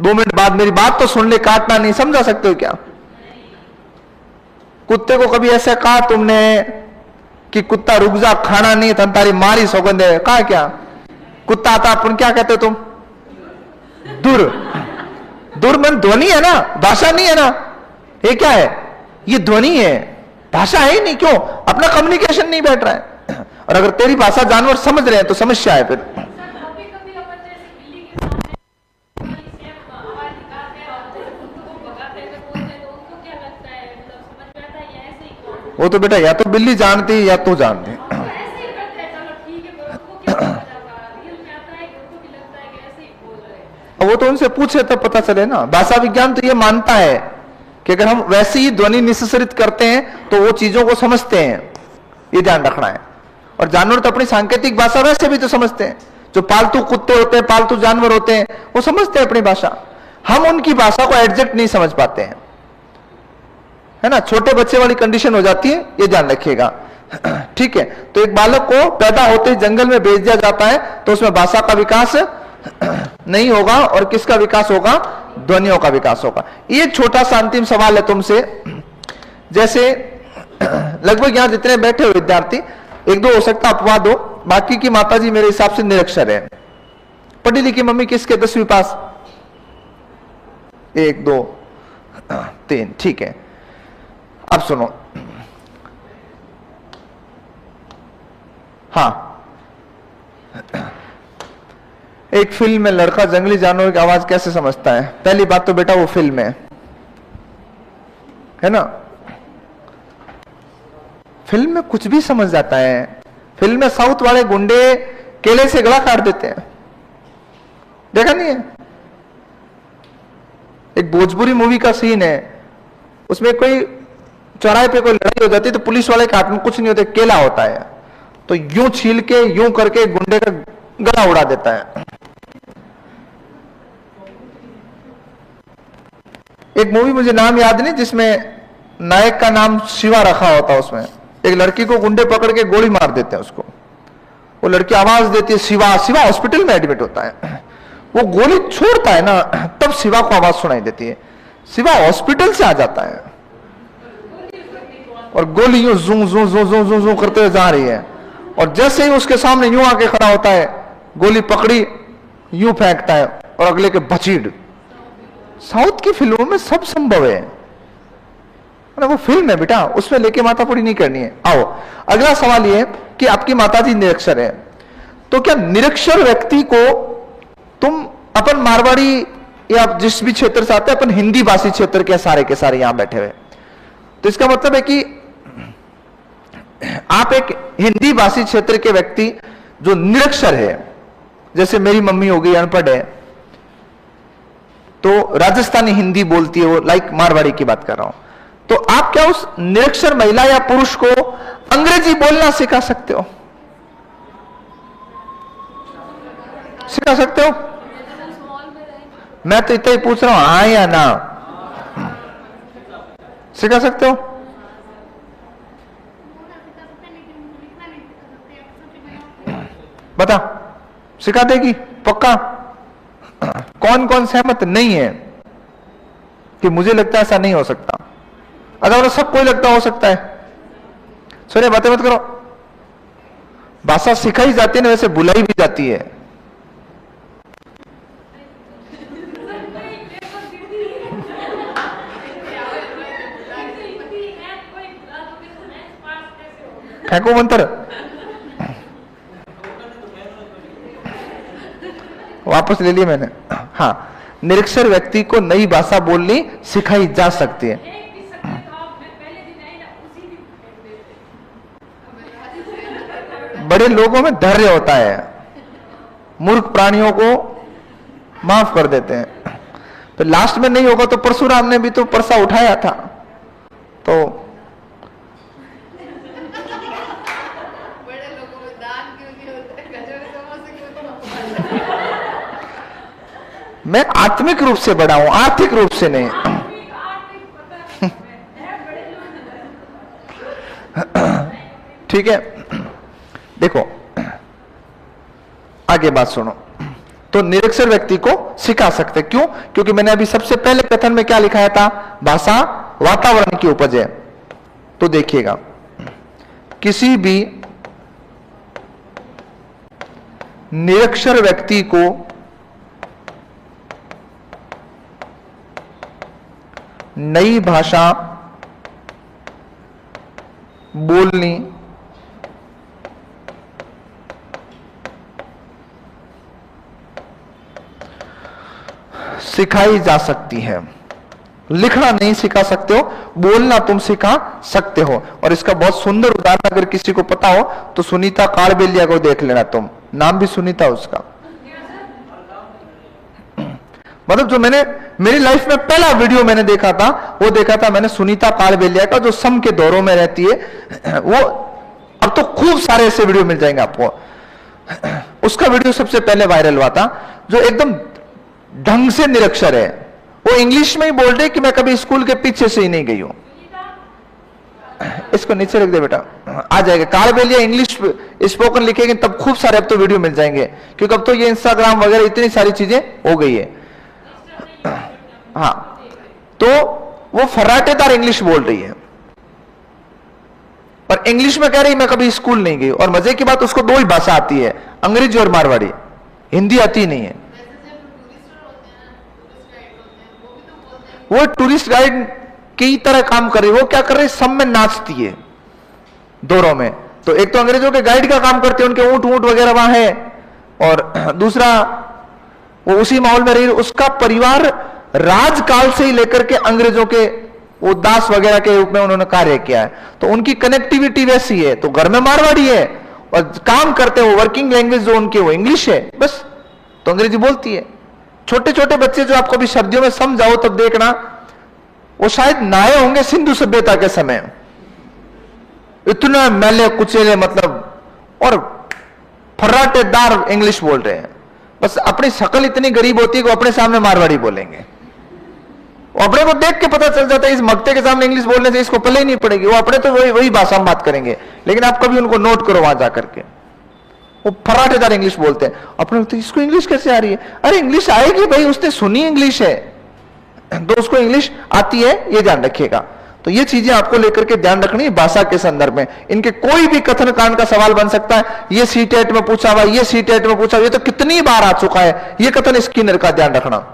Speaker 1: 2 मिनट बाद मेरी बात तो सुन ले, काटना नहीं, समझा सकते हो क्या। कुत्ते को कभी ऐसे कहा तुमने कि कुत्ता रुक जा, खाना नहीं था, तारी मारी सौगंध है, कहा क्या। कुत्ता आता अपन क्या कहते हो तुम, दूर। दूर मन ध्वनि है ना, भाषा नहीं है ना। ये क्या है, ये ध्वनि है, भाषा है ही नहीं। क्यों, अपना कम्युनिकेशन नहीं बैठ रहा है। और अगर तेरी भाषा जानवर समझ रहे हैं तो समस्या है फिर। वो तो बेटा या तो बिल्ली जानती है या तू जानती है। वो तो उनसे पूछे तब पता चले ना। भाषा विज्ञान तो ये मानता है कि अगर हम वैसी ही ध्वनि निस्सरित करते हैं तो वो चीजों को समझते हैं, ये ध्यान रखना है। और जानवर तो अपनी सांकेतिक भाषा वैसे भी तो समझते हैं। जो पालतू कुत्ते होते हैं, पालतू जानवर होते हैं, वो समझते हैं अपनी भाषा। हम उनकी भाषा को एडजस्ट नहीं समझ पाते हैं, है ना। छोटे बच्चे वाली कंडीशन हो जाती है, ये ध्यान रखिएगा। ठीक है, तो एक बालक को पैदा होते ही जंगल में भेज दिया जाता है तो उसमें भाषा का विकास नहीं होगा, और किसका विकास होगा, ध्वनियों का विकास होगा। ये छोटा सा अंतिम सवाल है तुमसे। जैसे लगभग यहां जितने बैठे हुए विद्यार्थी, 1-2 हो सकता अपवाद हो, बाकी की माताजी मेरे हिसाब से निरक्षर है। पढ़ी लिखी मम्मी किसके 10वीं पास, 1 2 3, ठीक है। अब सुनो, हाँ, एक फिल्म में लड़का जंगली जानवरों की आवाज कैसे समझता है। पहली बात तो बेटा वो फिल्म है ना। फिल्म में कुछ भी समझ जाता है। फिल्म में साउथ वाले गुंडे केले से गला काट देते हैं, देखा नहीं है। एक भोजपुरी मूवी का सीन है, उसमें कोई चौराहे पे कोई लड़ाई हो जाती है तो पुलिस वाले के हाथ में कुछ नहीं होता, केला होता है, तो यूं छील के यूं करके गुंडे का गला उड़ा देता है। एक मूवी मुझे नाम याद नहीं, जिसमें नायक का नाम शिवा रखा होता है। उसमें एक लड़की को गुंडे पकड़ के गोली मार देते हैं उसको। वो लड़की आवाज देती है शिवा शिवा, हॉस्पिटल में एडमिट होता है। वो गोली छोड़ता है ना, तब शिवा को आवाज सुनाई देती है। शिवा हॉस्पिटल से आ जाता है और गोली यूं जू जू जू जू जू जू करते हुए जा रही है, और जैसे ही उसके सामने यूं आके खड़ा होता है, गोली पकड़ी यूं फेंकता है और अगले के बचीड़। साउथ की फिल्मों में सब संभव है, वो फिल्म है बेटा, उसमें लेके माथापड़ी नहीं करनी है। आओ, अगला सवाल ये कि आपकी माताजी निरक्षर है, तो क्या निरक्षर व्यक्ति को तुम अपन मारवाड़ी या आप जिस भी क्षेत्र से आते हैं, अपन हिंदी भाषी क्षेत्र के सारे यहां बैठे हुए, तो इसका मतलब है कि आप एक हिंदी भाषी क्षेत्र के व्यक्ति जो निरक्षर है, जैसे मेरी मम्मी हो गई अनपढ़ है, तो राजस्थानी हिंदी बोलती है वो, लाइक मारवाड़ी की बात कर रहा हूं, तो आप क्या उस निरक्षर महिला या पुरुष को अंग्रेजी बोलना सिखा सकते हो? सिखा सकते हो? मैं तो इतना ही पूछ रहा हूं, हाँ या ना, सिखा सकते हो? बता, सिखा देगी पक्का? कौन कौन सहमत नहीं है कि मुझे लगता है ऐसा नहीं हो सकता? अगर सब कोई लगता हो सकता है। सुनिए, बातें मत करो। भाषा सिखाई जाती है ना, वैसे बुलाई भी जाती है। फेंको मंत्र, वापस ले लिया मैंने। हाँ, निरक्षर व्यक्ति को नई भाषा बोलनी सिखाई जा सकती है। बड़े लोगों में धैर्य होता है, मूर्ख प्राणियों को माफ कर देते हैं। तो लास्ट में नहीं होगा तो परशुराम ने भी तो परसा उठाया था। तो
Speaker 2: बड़े लोगों में दान क्यों नहीं होते, गजब समोसे क्यों नहीं होते?
Speaker 1: मैं आत्मिक रूप से बड़ा हूं, आर्थिक रूप से नहीं। ठीक है, देखो आगे बात सुनो। तो निरक्षर व्यक्ति को सिखा सकते, क्यों? क्योंकि मैंने अभी सबसे पहले कथन में क्या लिखाया था? भाषा वातावरण की उपज है। तो देखिएगा, किसी भी निरक्षर व्यक्ति को नई भाषा बोलनी सिखाई जा सकती है। लिखना नहीं सिखा सकते हो, बोलना तुम सिखा सकते हो। और इसका बहुत सुंदर उदाहरण अगर किसी को पता हो तो सुनीता कालबेलिया को देख लेना, तुम नाम भी सुनीता उसका। मतलब जो मैंने मेरी लाइफ में पहला वीडियो मैंने देखा था, वो देखा था मैंने सुनीता कालबेलिया का, जो सम के दौरों में रहती है। वो अब तो खूब सारे ऐसे वीडियो मिल जाएंगे आपको। उसका वीडियो सबसे पहले वायरल हुआ था, जो एकदम ढंग से निरक्षर है। वो इंग्लिश में ही बोल रहे कि मैं कभी स्कूल के पीछे से ही नहीं गई हूं। इसको नीचे रख दे बेटा, आ जाएगा। कालबेलिया इंग्लिश स्पोकन लिखेंगे तब खूब सारे अब तो वीडियो मिल जाएंगे, क्योंकि अब तो ये इंस्टाग्राम वगैरह इतनी सारी चीजें हो गई है। हाँ, तो वो फर्राटेदार इंग्लिश बोल रही है और इंग्लिश में कह रही मैं कभी स्कूल नहीं गई। और मजे की बात, उसको दो ही भाषा आती है, अंग्रेजी और मारवाड़ी, हिंदी आती नहीं है। वो टूरिस्ट गाइड की तरह काम कर रही है। वो क्या कर रही है? सब में नाचती है दौरों में। तो एक तो अंग्रेजों के गाइड का काम करते हैं, उनके ऊंट ऊंट वगैरह वहां है, और दूसरा वो उसी माहौल में रही। उसका परिवार राजकाल से ही लेकर के अंग्रेजों के वो दास वगैरह के रूप में उन्होंने कार्य किया है। तो उनकी कनेक्टिविटी वैसी है। तो घर में मारवाड़ी है और काम करते हो, वर्किंग लैंग्वेज जो उनकी वो इंग्लिश है बस। तो अंग्रेजी बोलती है। छोटे छोटे बच्चे जो आपको भी सर्दियों में समझाओ तब देखना, वो शायद नहाए होंगे सिंधु सभ्यता के समय, इतने मैले कुचेले मतलब, और फर्राटेदार इंग्लिश बोल रहे हैं। बस अपनी शक्ल इतनी गरीब होती है कि अपने सामने मारवाड़ी बोलेंगे। वो अपने को देख के पता चल जाता है इस मगते के सामने इंग्लिश बोलने से इसको पले ही नहीं पड़ेगी। वो अपने तो वही भाषा में बात करेंगे, लेकिन आप कभी उनको नोट करो वहां जाकर के, वो फर्राटेदार इंग्लिश बोलते हैं। अपने तो इसको इंग्लिश कैसे आ रही है? अरे इंग्लिश आएगी भाई, उसने सुनी इंग्लिश है तो उसको इंग्लिश आती है, ये ध्यान रखिएगा। तो ये चीजें आपको लेकर के ध्यान रखनी है भाषा के संदर्भ में। इनके कोई भी कथन कांड का सवाल बन सकता है। ये सीटेट में पूछा हुआ, ये सीटेट में पूछा, ये तो कितनी बार आ चुका है। ये कथन स्किनर का, ध्यान रखना।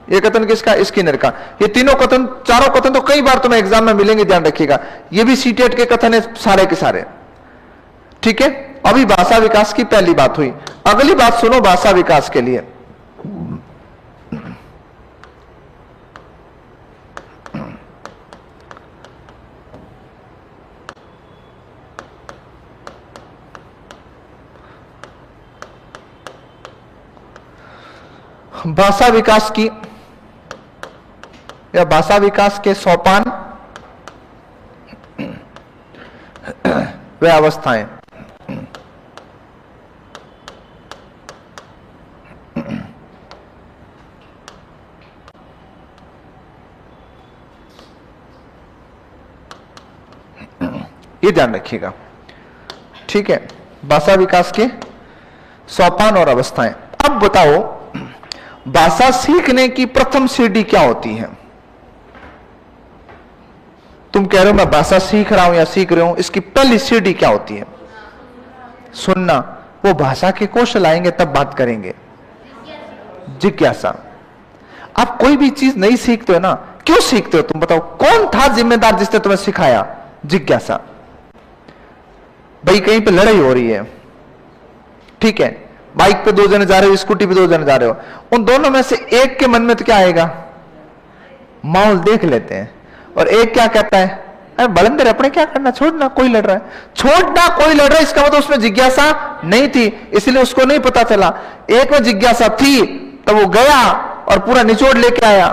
Speaker 1: ये कथन किसका? स्किनर का। ये तीनों कथन, चारों कथन तो कई बार तुम्हें एग्जाम में मिलेंगे, ध्यान रखिएगा। ये भी सीटेट के कथन है सारे के सारे। ठीक है, अभी भाषा विकास की पहली बात हुई। अगली बात सुनो भाषा विकास के लिए। भाषा विकास की या भाषा विकास के सोपान व अवस्थाएं। ये ध्यान रखिएगा। ठीक है, भाषा विकास के सोपान और अवस्थाएं। अब बताओ, भाषा सीखने की प्रथम सीढ़ी क्या होती है? तुम कह रहे हो मैं भाषा सीख रहा हूं या सीख रहे हूं, इसकी पहली सीढ़ी क्या होती है? सुनना। वो भाषा के कौशल आएंगे तब बात करेंगे। जिज्ञासा। आप कोई भी चीज नहीं सीखते हो ना, क्यों सीखते हो? तुम बताओ, कौन था जिम्मेदार जिसने तुम्हें सिखाया? जिज्ञासा। भाई कहीं पे लड़ाई हो रही है, ठीक है, बाइक पे दो जने जा रहे हो, स्कूटी पे दो जने जा रहे हो, उन दोनों में से एक के मन में तो क्या आएगा? माहौल देख लेते हैं। और एक क्या कहता है? अरे बलंदर, अपने क्या करना, छोड़ना, कोई लड़ रहा है। छोड़ना, कोई लड़ रहा है, इसका मतलब उसमें जिज्ञासा नहीं थी, इसलिए उसको नहीं पता चला। एक में जिज्ञासा थी, तब वो गया और पूरा निचोड़ लेके आया।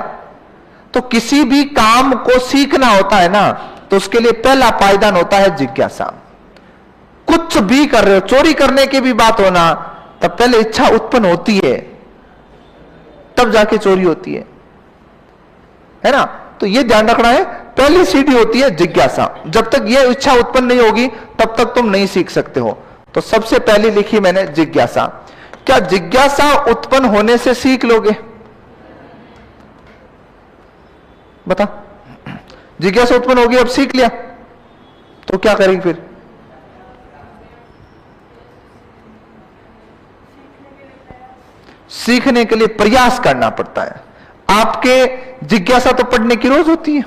Speaker 1: तो किसी भी काम को सीखना होता है ना, तो उसके लिए पहला पायदान होता है जिज्ञासा। कुछ भी कर रहे हो, चोरी करने की भी बात होना, तब पहले इच्छा उत्पन्न होती है, तब जाके चोरी होती है ना। तो ये ध्यान रखना है, पहली सीढ़ी होती है जिज्ञासा। जब तक ये इच्छा उत्पन्न नहीं होगी तब तक तुम नहीं सीख सकते हो। तो सबसे पहली लिखी मैंने जिज्ञासा। क्या जिज्ञासा उत्पन्न होने से सीख लोगे? बता, जिज्ञासा उत्पन्न होगी, अब सीख लिया तो क्या करेंगे फिर? सीखने के लिए प्रयास करना पड़ता है। आपके जिज्ञासा तो पढ़ने की रोज होती है।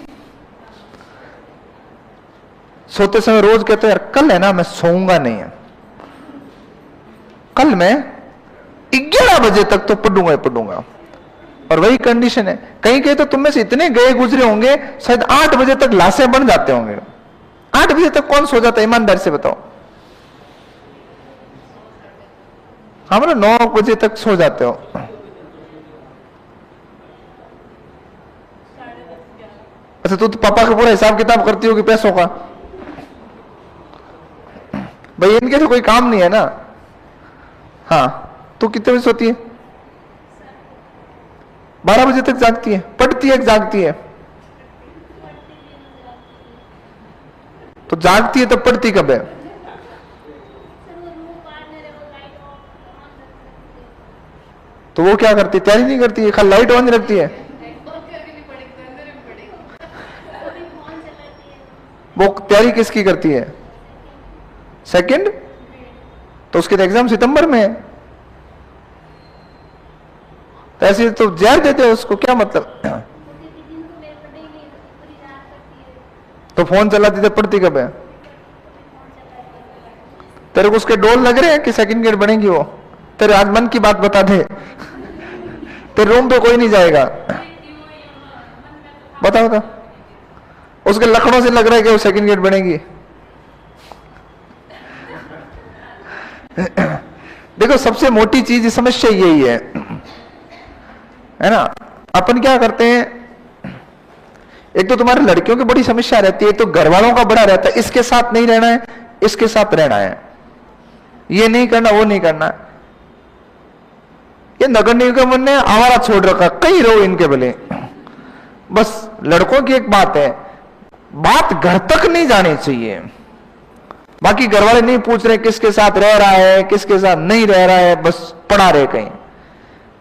Speaker 1: सोते समय रोज कहते हैं यार कल है ना मैं सोऊंगा नहीं है, कल मैं 11 बजे तक तो पढ़ूंगा। और वही कंडीशन है। कहीं कहीं तो तुम में से इतने गए गुजरे होंगे, शायद 8 बजे तक लाशें बन जाते होंगे। 8 बजे तक कौन सो जाता है, ईमानदार से बताओ? हम 9 बजे तक सो जाते हो। अच्छा, तू तो पापा का पूरा हिसाब किताब करती होगी पैसों का। भाई इनके तो कोई काम नहीं है ना। हाँ, तू कितने बजे सोती है? 12 बजे तक जागती है? पढ़ती है, जागती है? तो जागती है तो पढ़ती कब है? तो वो क्या करती है? तैयारी नहीं करती है, खाली लाइट ऑन रखती है। वो तैयारी किसकी करती है? सेकंड? तो उसके तो एग्जाम सितंबर में है। तो ऐसे तो जहर देते हो उसको, क्या मतलब? तो फोन चलाती तो पढ़ती कब है? तेरे को उसके डोल लग रहे हैं कि सेकंड ग्रेड बनेगी वो? तेरे आज मन की बात बता दे, तेरे रूम पे कोई नहीं जाएगा। बता उसके लखनऊ से लग रहा है कि वो सेकंड ग्रेड बनेगी। देखो, सबसे मोटी चीज समस्या यही है ना। अपन क्या करते हैं, एक तो तुम्हारे लड़कियों की बड़ी समस्या रहती है, तो घर वालों का बड़ा रहता है, इसके साथ नहीं रहना है, इसके साथ रहना है, ये नहीं करना, वो नहीं करना। ये नगर निगम ने आवारा छोड़ रखा, कहीं रहो इनके भले। बस लड़कों की एक बात है, बात घर तक नहीं जानी चाहिए। बाकी घर वाले नहीं पूछ रहे किसके साथ रह रहा है, किसके साथ नहीं रह रहा है, बस पड़ा रहे कहीं।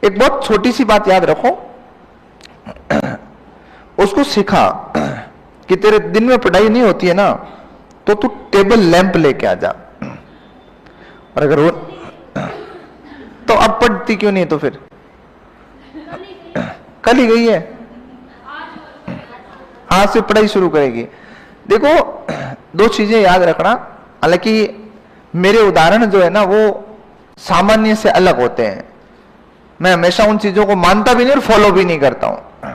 Speaker 1: एक बहुत छोटी सी बात याद रखो, उसको सिखा कि तेरे दिन में पढ़ाई नहीं होती है ना, तो तू टेबल लैंप लेके आ जा। और अगर वो तो अब पढ़ती क्यों नहीं? तो फिर कल ही गई है, आज से पढ़ाई शुरू करेगी। देखो, 2 चीजें याद रखना। हालांकि मेरे उदाहरण जो है ना वो सामान्य से अलग होते हैं। मैं हमेशा उन चीजों को मानता भी नहीं और फॉलो भी नहीं करता हूं।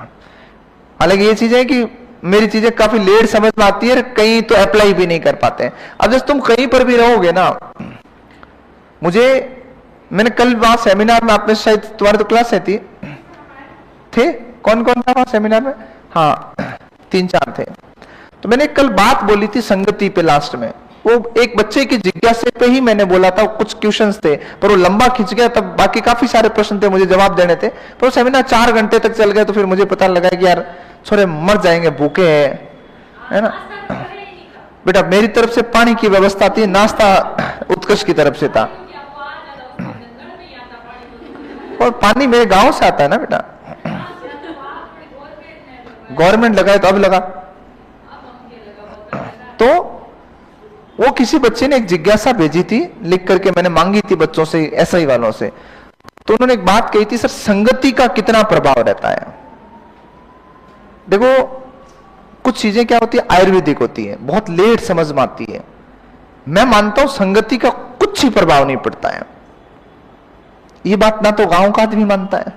Speaker 1: हालांकि ये चीजें कि मेरी चीजें काफी लेट समझ में आती है, कहीं तो अप्लाई भी नहीं कर पाते हैं। अब जैसे तुम कहीं पर भी रहोगे ना, मैंने कल वहां सेमिनार में, आपने शायद, तुम्हारी तो क्लास है थी, थे? कौन कौन था वहां सेमिनार में? हाँ, 3-4 थे। तो मैंने कल बात बोली थी संगति पे, लास्ट में वो एक बच्चे की जिज्ञासा पे ही मैंने बोला था। कुछ क्वेश्चंस थे पर वो लंबा खिंच गया, तब बाकी काफी सारे प्रश्न थे मुझे जवाब देने थे, पर वो सेमिनार 4 घंटे तक चल गया। तो फिर मुझे पता लगा कि यार छोरे मर जाएंगे, भूखे है ना। बेटा, मेरी तरफ से पानी की व्यवस्था थी, नाश्ता उत्कर्ष की तरफ से था, और पानी मेरे गांव से आता है ना बेटा। गवर्नमेंट लगाए तो अब लगा। तो वो किसी बच्चे ने एक जिज्ञासा भेजी थी, लिख करके मैंने मांगी थी बच्चों से, एसआई वालों से। तो उन्होंने एक बात कही थी, सर संगति का कितना प्रभाव रहता है। देखो, कुछ चीजें क्या होती है, आयुर्वेदिक होती है, बहुत लेट समझ में आती है। मैं मानता हूं संगति का कुछ ही प्रभाव नहीं पड़ता है। ये बात ना तो गांव का आदमी मानता है,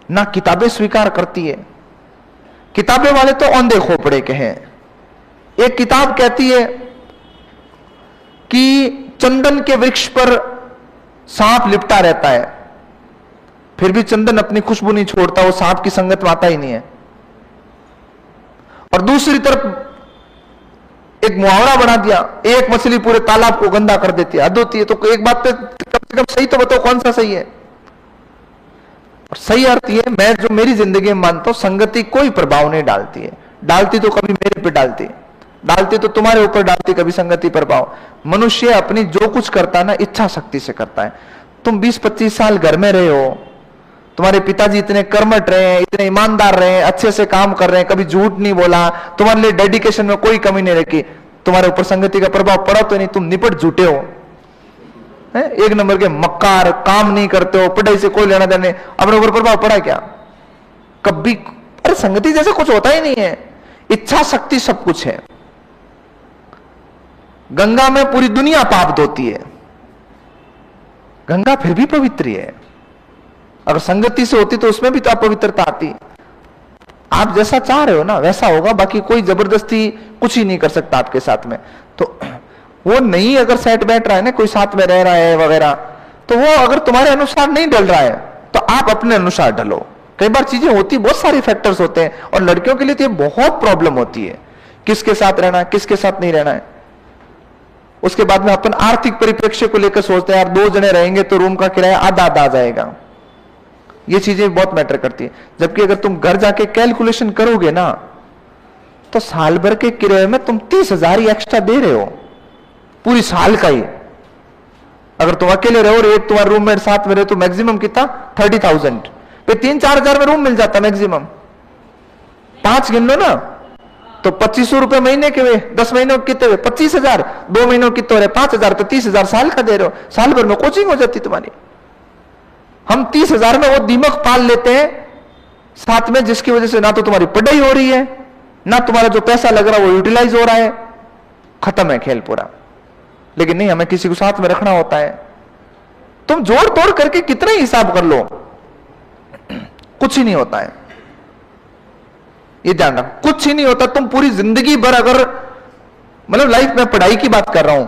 Speaker 1: ना किताबें स्वीकार करती है। किताबें वाले तो औंधे खोपड़े के हैं। एक किताब कहती है कि चंदन के वृक्ष पर सांप लिपटा रहता है, फिर भी चंदन अपनी खुशबू नहीं छोड़ता, वो सांप की संगत में आता ही नहीं है। और दूसरी तरफ एक मुहावरा बना दिया, एक मछली पूरे तालाब को गंदा कर देती है, हद होती है। तो एक बात पे कम से कम सही तो बताओ, कौन सा सही है? और सही अर्थ ये, मैं जो मेरी जिंदगी में मानता हूं, संगति कोई प्रभाव नहीं डालती है। डालती तो कभी मेरे पे डालती, डालती तो तुम्हारे ऊपर डालती, कभी संगति प्रभाव। मनुष्य अपनी जो कुछ करता है ना, इच्छा शक्ति से करता है। तुम 20-25 साल घर में रहे हो, तुम्हारे पिताजी इतने कर्मठ रहे हैं, इतने ईमानदार रहे हैं, अच्छे से काम कर रहे हैं, कभी झूठ नहीं बोला, तुम्हारे लिए डेडिकेशन में कोई कमी नहीं रखी, तुम्हारे ऊपर संगति का प्रभाव पड़ा तो नहीं? तुम निपट झूठे हो, एक नंबर के मक्कार, काम नहीं करते हो, पढ़ाई से कोई लेना देना, अपने ऊपर प्रभाव पड़ा क्या कभी? अरे संगति जैसे कुछ होता ही नहीं है, इच्छा शक्ति सब कुछ है। गंगा में पूरी दुनिया पाप धोती है, गंगा फिर भी पवित्र है। अगर संगति से होती तो उसमें भी तो अपवित्रता आती। आप जैसा चाह रहे हो ना वैसा होगा, बाकी कोई जबरदस्ती कुछ ही नहीं कर सकता आपके साथ में। तो वो नहीं अगर सेट बैठ रहा है ना, कोई साथ में रह रहा है वगैरह, तो वो अगर तुम्हारे अनुसार नहीं डल रहा है तो आप अपने अनुसार ढलो। कई बार चीजें होती, बहुत सारे फैक्टर्स होते हैं, और लड़कियों के लिए तो ये बहुत प्रॉब्लम होती है, किसके साथ रहना है, किसके साथ नहीं रहना है। उसके बाद में अपन आर्थिक परिप्रेक्ष्य को लेकर सोचते हैं, यार 2 जने रहेंगे तो रूम का किराया आधा आ जाएगा। ये चीजें बहुत मैटर करती है। जबकि अगर तुम घर जाके कैलकुलेशन करोगे ना, तो साल भर के किराए में तुम 30,000 ही एक्स्ट्रा दे रहे हो, पूरी साल का ही। अगर तुम अकेले रहो और एक तुम्हारा रूममेट साथ में रहे तो मैक्सिमम कितना? 30,000 पे 3-4 हजार में रूम मिल जाता मैक्सिमम। 5 गिन लो ना, तो 2500 रुपए महीने के हुए, 10 महीनों के कितने हुए? 25,000। 2 महीनों कितने हो रहे? 5,000। तो 30,000 साल का दे रहे हो, साल भर में कोचिंग हो जाती तुम्हारी। हम 30,000 में वो दीमक पाल लेते हैं साथ में, जिसकी वजह से ना तो तुम्हारी पढ़ाई हो रही है, ना तुम्हारा जो पैसा लग रहा है वो यूटिलाइज हो रहा है, खत्म है खेल पूरा। लेकिन नहीं, हमें किसी को साथ में रखना होता है। तुम जोड़ तोड़ करके कितना ही हिसाब कर लो, कुछ ही नहीं होता है। ये ध्यान रखो, कुछ ही नहीं होता। तुम पूरी जिंदगी भर अगर, मतलब लाइफ में पढ़ाई की बात कर रहा हूं,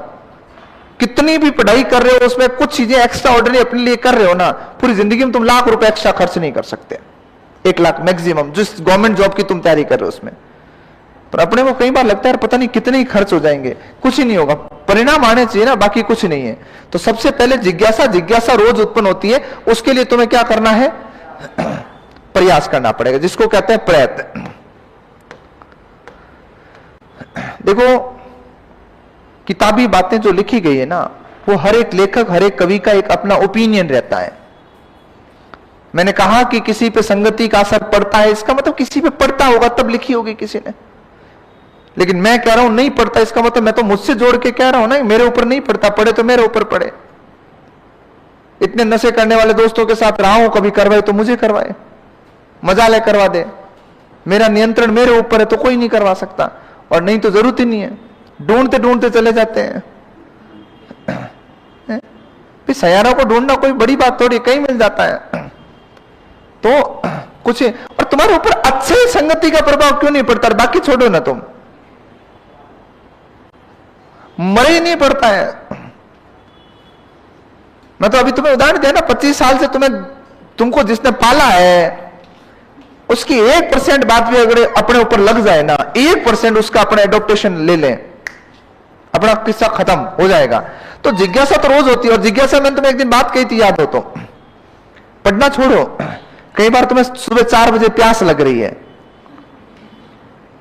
Speaker 1: कितनी भी पढ़ाई कर रहे हो उसमें कुछ चीजें एक्स्ट्रा ऑर्डिनरी अपने लिए कर रहे हो ना, पूरी जिंदगी में तुम लाख रुपए एक्स्ट्रा खर्च नहीं कर सकते। 1 लाख मैक्सिमम, जिस गवर्नमेंट जॉब की तुम तैयारी कर रहे हो उसमें। पर अपने को कई बार लगता है पता नहीं कितने ही खर्च हो जाएंगे, कुछ ही नहीं होगा। परिणाम आने चाहिए ना, बाकी कुछ नहीं है। तो सबसे पहले जिज्ञासा रोज उत्पन्न होती है। उसके लिए तुम्हें क्या करना है? प्रयास करना पड़ेगा, जिसको कहते हैं प्रयत्न। देखो, किताबी बातें जो लिखी गई है ना, वो हर एक लेखक, हर एक कवि का एक अपना ओपिनियन रहता है। मैंने कहा कि किसी पे संगति का असर पड़ता है, इसका मतलब किसी पे पड़ता होगा तब लिखी होगी किसी ने। लेकिन मैं कह रहा हूं नहीं पड़ता, इसका मतलब मैं तो मुझसे जोड़ के कह रहा हूं ना, मेरे ऊपर नहीं पड़ता, पड़े तो मेरे ऊपर पड़े। इतने नशे करने वाले दोस्तों के साथ रहा हूं, कभी करवाए तो मुझे करवाए, मजा ले करवा दे। मेरा नियंत्रण मेरे ऊपर है तो कोई नहीं करवा सकता, और नहीं तो जरूरत ही नहीं है। ढूंढते ढूंढते चले जाते हैं। सयारों को ढूंढना कोई बड़ी बात थोड़ी, कहीं मिल जाता है। तो कुछ, और तुम्हारे ऊपर अच्छे संगति का प्रभाव क्यों नहीं पड़ता? बाकी छोड़ो ना, तुम मरे ही नहीं पड़ता है। मैं तो अभी तुम्हें उदाहरण दिया ना, 25 साल से तुमको जिसने पाला है, उसकी 1% बात भी अगर अपने ऊपर लग जाए ना, 1% उसका अपना एडॉप्टेशन ले लें, अपना किस्सा खत्म हो जाएगा। तो जिज्ञासा तो रोज होती है। और जिज्ञासा, मैंने तुम्हें एक दिन बात कही थी, याद हो तो, पढ़ना छोड़ो। कई बार तुम्हें सुबह 4 बजे प्यास लग रही है,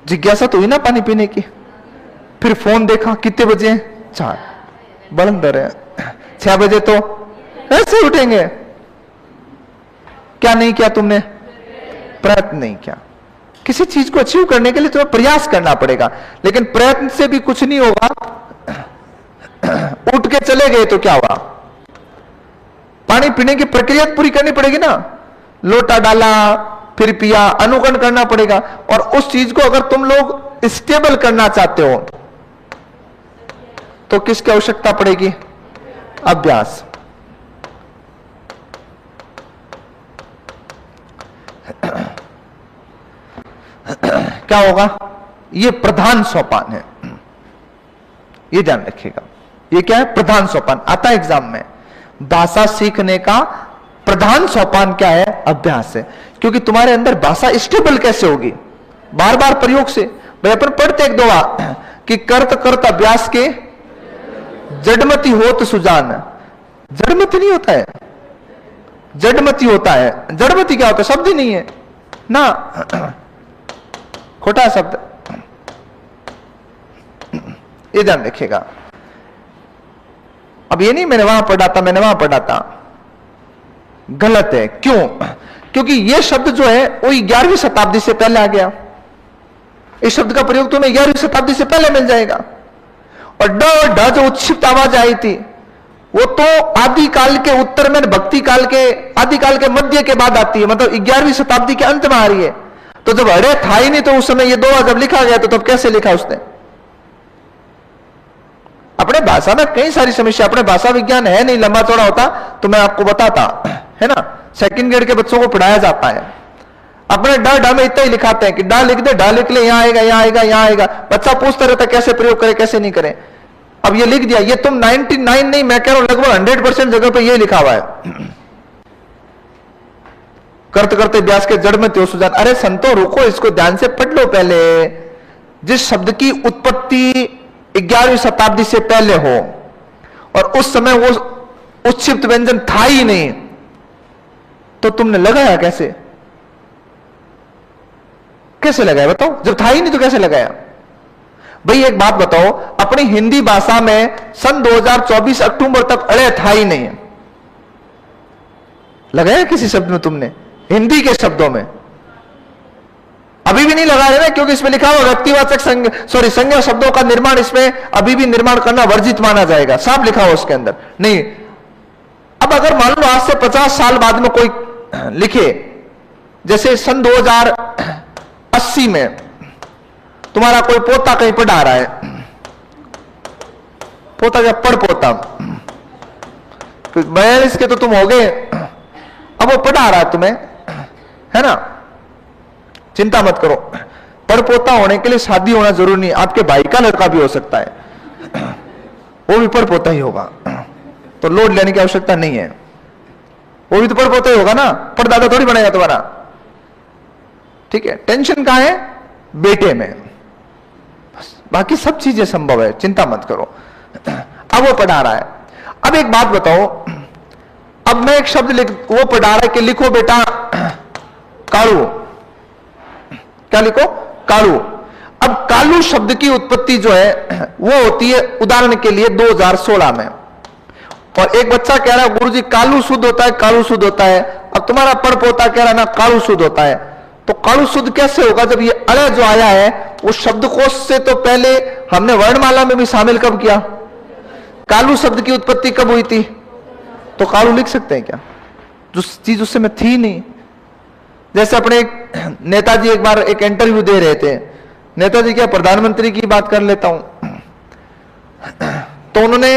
Speaker 1: जिज्ञासा तो हुई ना पानी पीने की। फिर फोन देखा, कितने बजे? 4, बलंदर है। 6 बजे तो ऐसे उठेंगे। क्या नहीं किया तुमने? प्रयत्न नहीं किया। किसी चीज को अचीव करने के लिए तुम्हें प्रयास करना पड़ेगा, लेकिन प्रयत्न से भी कुछ नहीं होगा। उठ के चले गए तो क्या हुआ? पानी पीने की प्रक्रिया पूरी करनी पड़ेगी ना, लोटा डाला, फिर पिया, अनुकरण करना पड़ेगा। और उस चीज को अगर तुम लोग स्टेबल करना चाहते हो तो किसकी आवश्यकता पड़ेगी? अभ्यास। क्या होगा? ये प्रधान सोपान है, ये ध्यान रखिएगा। ये क्या है? प्रधान सोपान आता है एग्जाम में। भाषा सीखने का प्रधान सोपान क्या है? अभ्यास है। क्योंकि तुम्हारे अंदर भाषा स्टेबल कैसे होगी? बार बार प्रयोग से। भाई अपन पढ़ते एक दो कि करत करत अभ्यास के जड़मती होत सुजान। जड़मती नहीं होता है, जड़मती होता है। जड़मती क्या होता है? शब्द ही नहीं है ना, खोटा शब्द। ये ध्यान रखिएगा। अब ये नहीं मैंने वहां पढ़ा था, मैंने वहां पढ़ा था, गलत है। क्यों? क्योंकि ये शब्द जो है वो 11वीं शताब्दी से पहले आ गया। इस शब्द का प्रयोग तुम्हें 11वीं शताब्दी से पहले मिल जाएगा। और ड और ढ जो उत्क्षिप्त आवाज आई थी वो तो आदि काल के उत्तर में, भक्ति काल के, आदि काल के मध्य के बाद आती है, मतलब 11वीं शताब्दी के अंत में आ रही है। तो जब अड़े था ही नहीं तो उस समय ये दो जब लिखा गया तो तब कैसे लिखा उसने? अपने भाषा में कई सारी समस्या, अपने भाषा विज्ञान है नहीं, लंबा चौड़ा होता तो मैं आपको बताता, है ना। सेकंड ग्रेड के बच्चों को पढ़ाया जाता है। अपने डा में इतना ही लिखाते हैं कि डा लिख दे, डा लिख ले, यहां आएगा, यहां आएगा, यहां आएगा। बच्चा पूछता रहता है कैसे प्रयोग करे, कैसे नहीं करे। अब ये लिख दिया, ये तुम 99 नहीं, मैं कह रहा हूं लगभग 100% जगह पे ये लिखा हुआ है, करते करते व्यास के जड़ में त्यो सुजान। अरे संतो रुको, इसको ध्यान से पढ़ लो पहले। जिस शब्द की उत्पत्ति 11वीं शताब्दी से पहले हो और उस समय वो उत्क्षिप्त व्यंजन था ही नहीं, तो तुमने लगाया कैसे? कैसे लगाया बताओ? जब था ही नहीं तो कैसे लगाया? भाई एक बात बताओ, अपनी हिंदी भाषा में सन 2024 अक्टूबर तक अड़े था ही नहीं, लगाया किसी शब्द में तुमने? हिंदी के शब्दों में अभी भी नहीं लगा रहे ना, क्योंकि इसमें लिखा हुआ व्यक्तिवाचक संज्ञा शब्दों का निर्माण इसमें अभी भी निर्माण करना वर्जित माना जाएगा, साफ लिखा हुआ उसके अंदर नहीं। अब अगर मान लो आज से 50 साल बाद में कोई लिखे, जैसे सन 2080 में तुम्हारा कोई पोता कहीं पढ़ा रहा है, पोता क्या पढ़ पोता, 42 के तो तुम हो गए, अब वो पढ़ा रहा है तुम्हें, है ना। चिंता मत करो, पर पोता होने के लिए शादी होना जरूरी नहीं, आपके भाई का लड़का भी हो सकता है, वो भी पर पोता ही होगा, तो लोड लेने की आवश्यकता नहीं है। वो भी तो पर पोता ही होगा ना, पर दादा थोड़ी बनेगा तुम्हारा। ठीक है, टेंशन कहां है? बेटे में, बस बाकी सब चीजें संभव है, चिंता मत करो। अब वो पढ़ा रहा है। अब एक बात बताओ, अब मैं एक शब्द वो पढ़ा रहा है कि लिखो बेटा कालू, क्या लिखो? कालू। अब कालू शब्द की उत्पत्ति जो है वो होती है उदाहरण के लिए 2016 में, और एक बच्चा कह रहा है गुरुजी कालू शुद्ध होता है, कालू शुद्ध होता है। अब तुम्हारा पड़पोता कह रहा है ना कालू शुद्ध होता है, तो कालू शुद्ध कैसे होगा? जब ये अड़ जो आया है उस शब्दकोश से तो पहले हमने वर्णमाला में भी शामिल कब किया? कालू शब्द की उत्पत्ति कब हुई थी? तो कालू लिख सकते हैं क्या? जो चीज उस समय थी नहीं। जैसे अपने एक नेताजी एक बार एक इंटरव्यू दे रहे थे, नेताजी क्या प्रधानमंत्री की बात कर लेता हूं, तो उन्होंने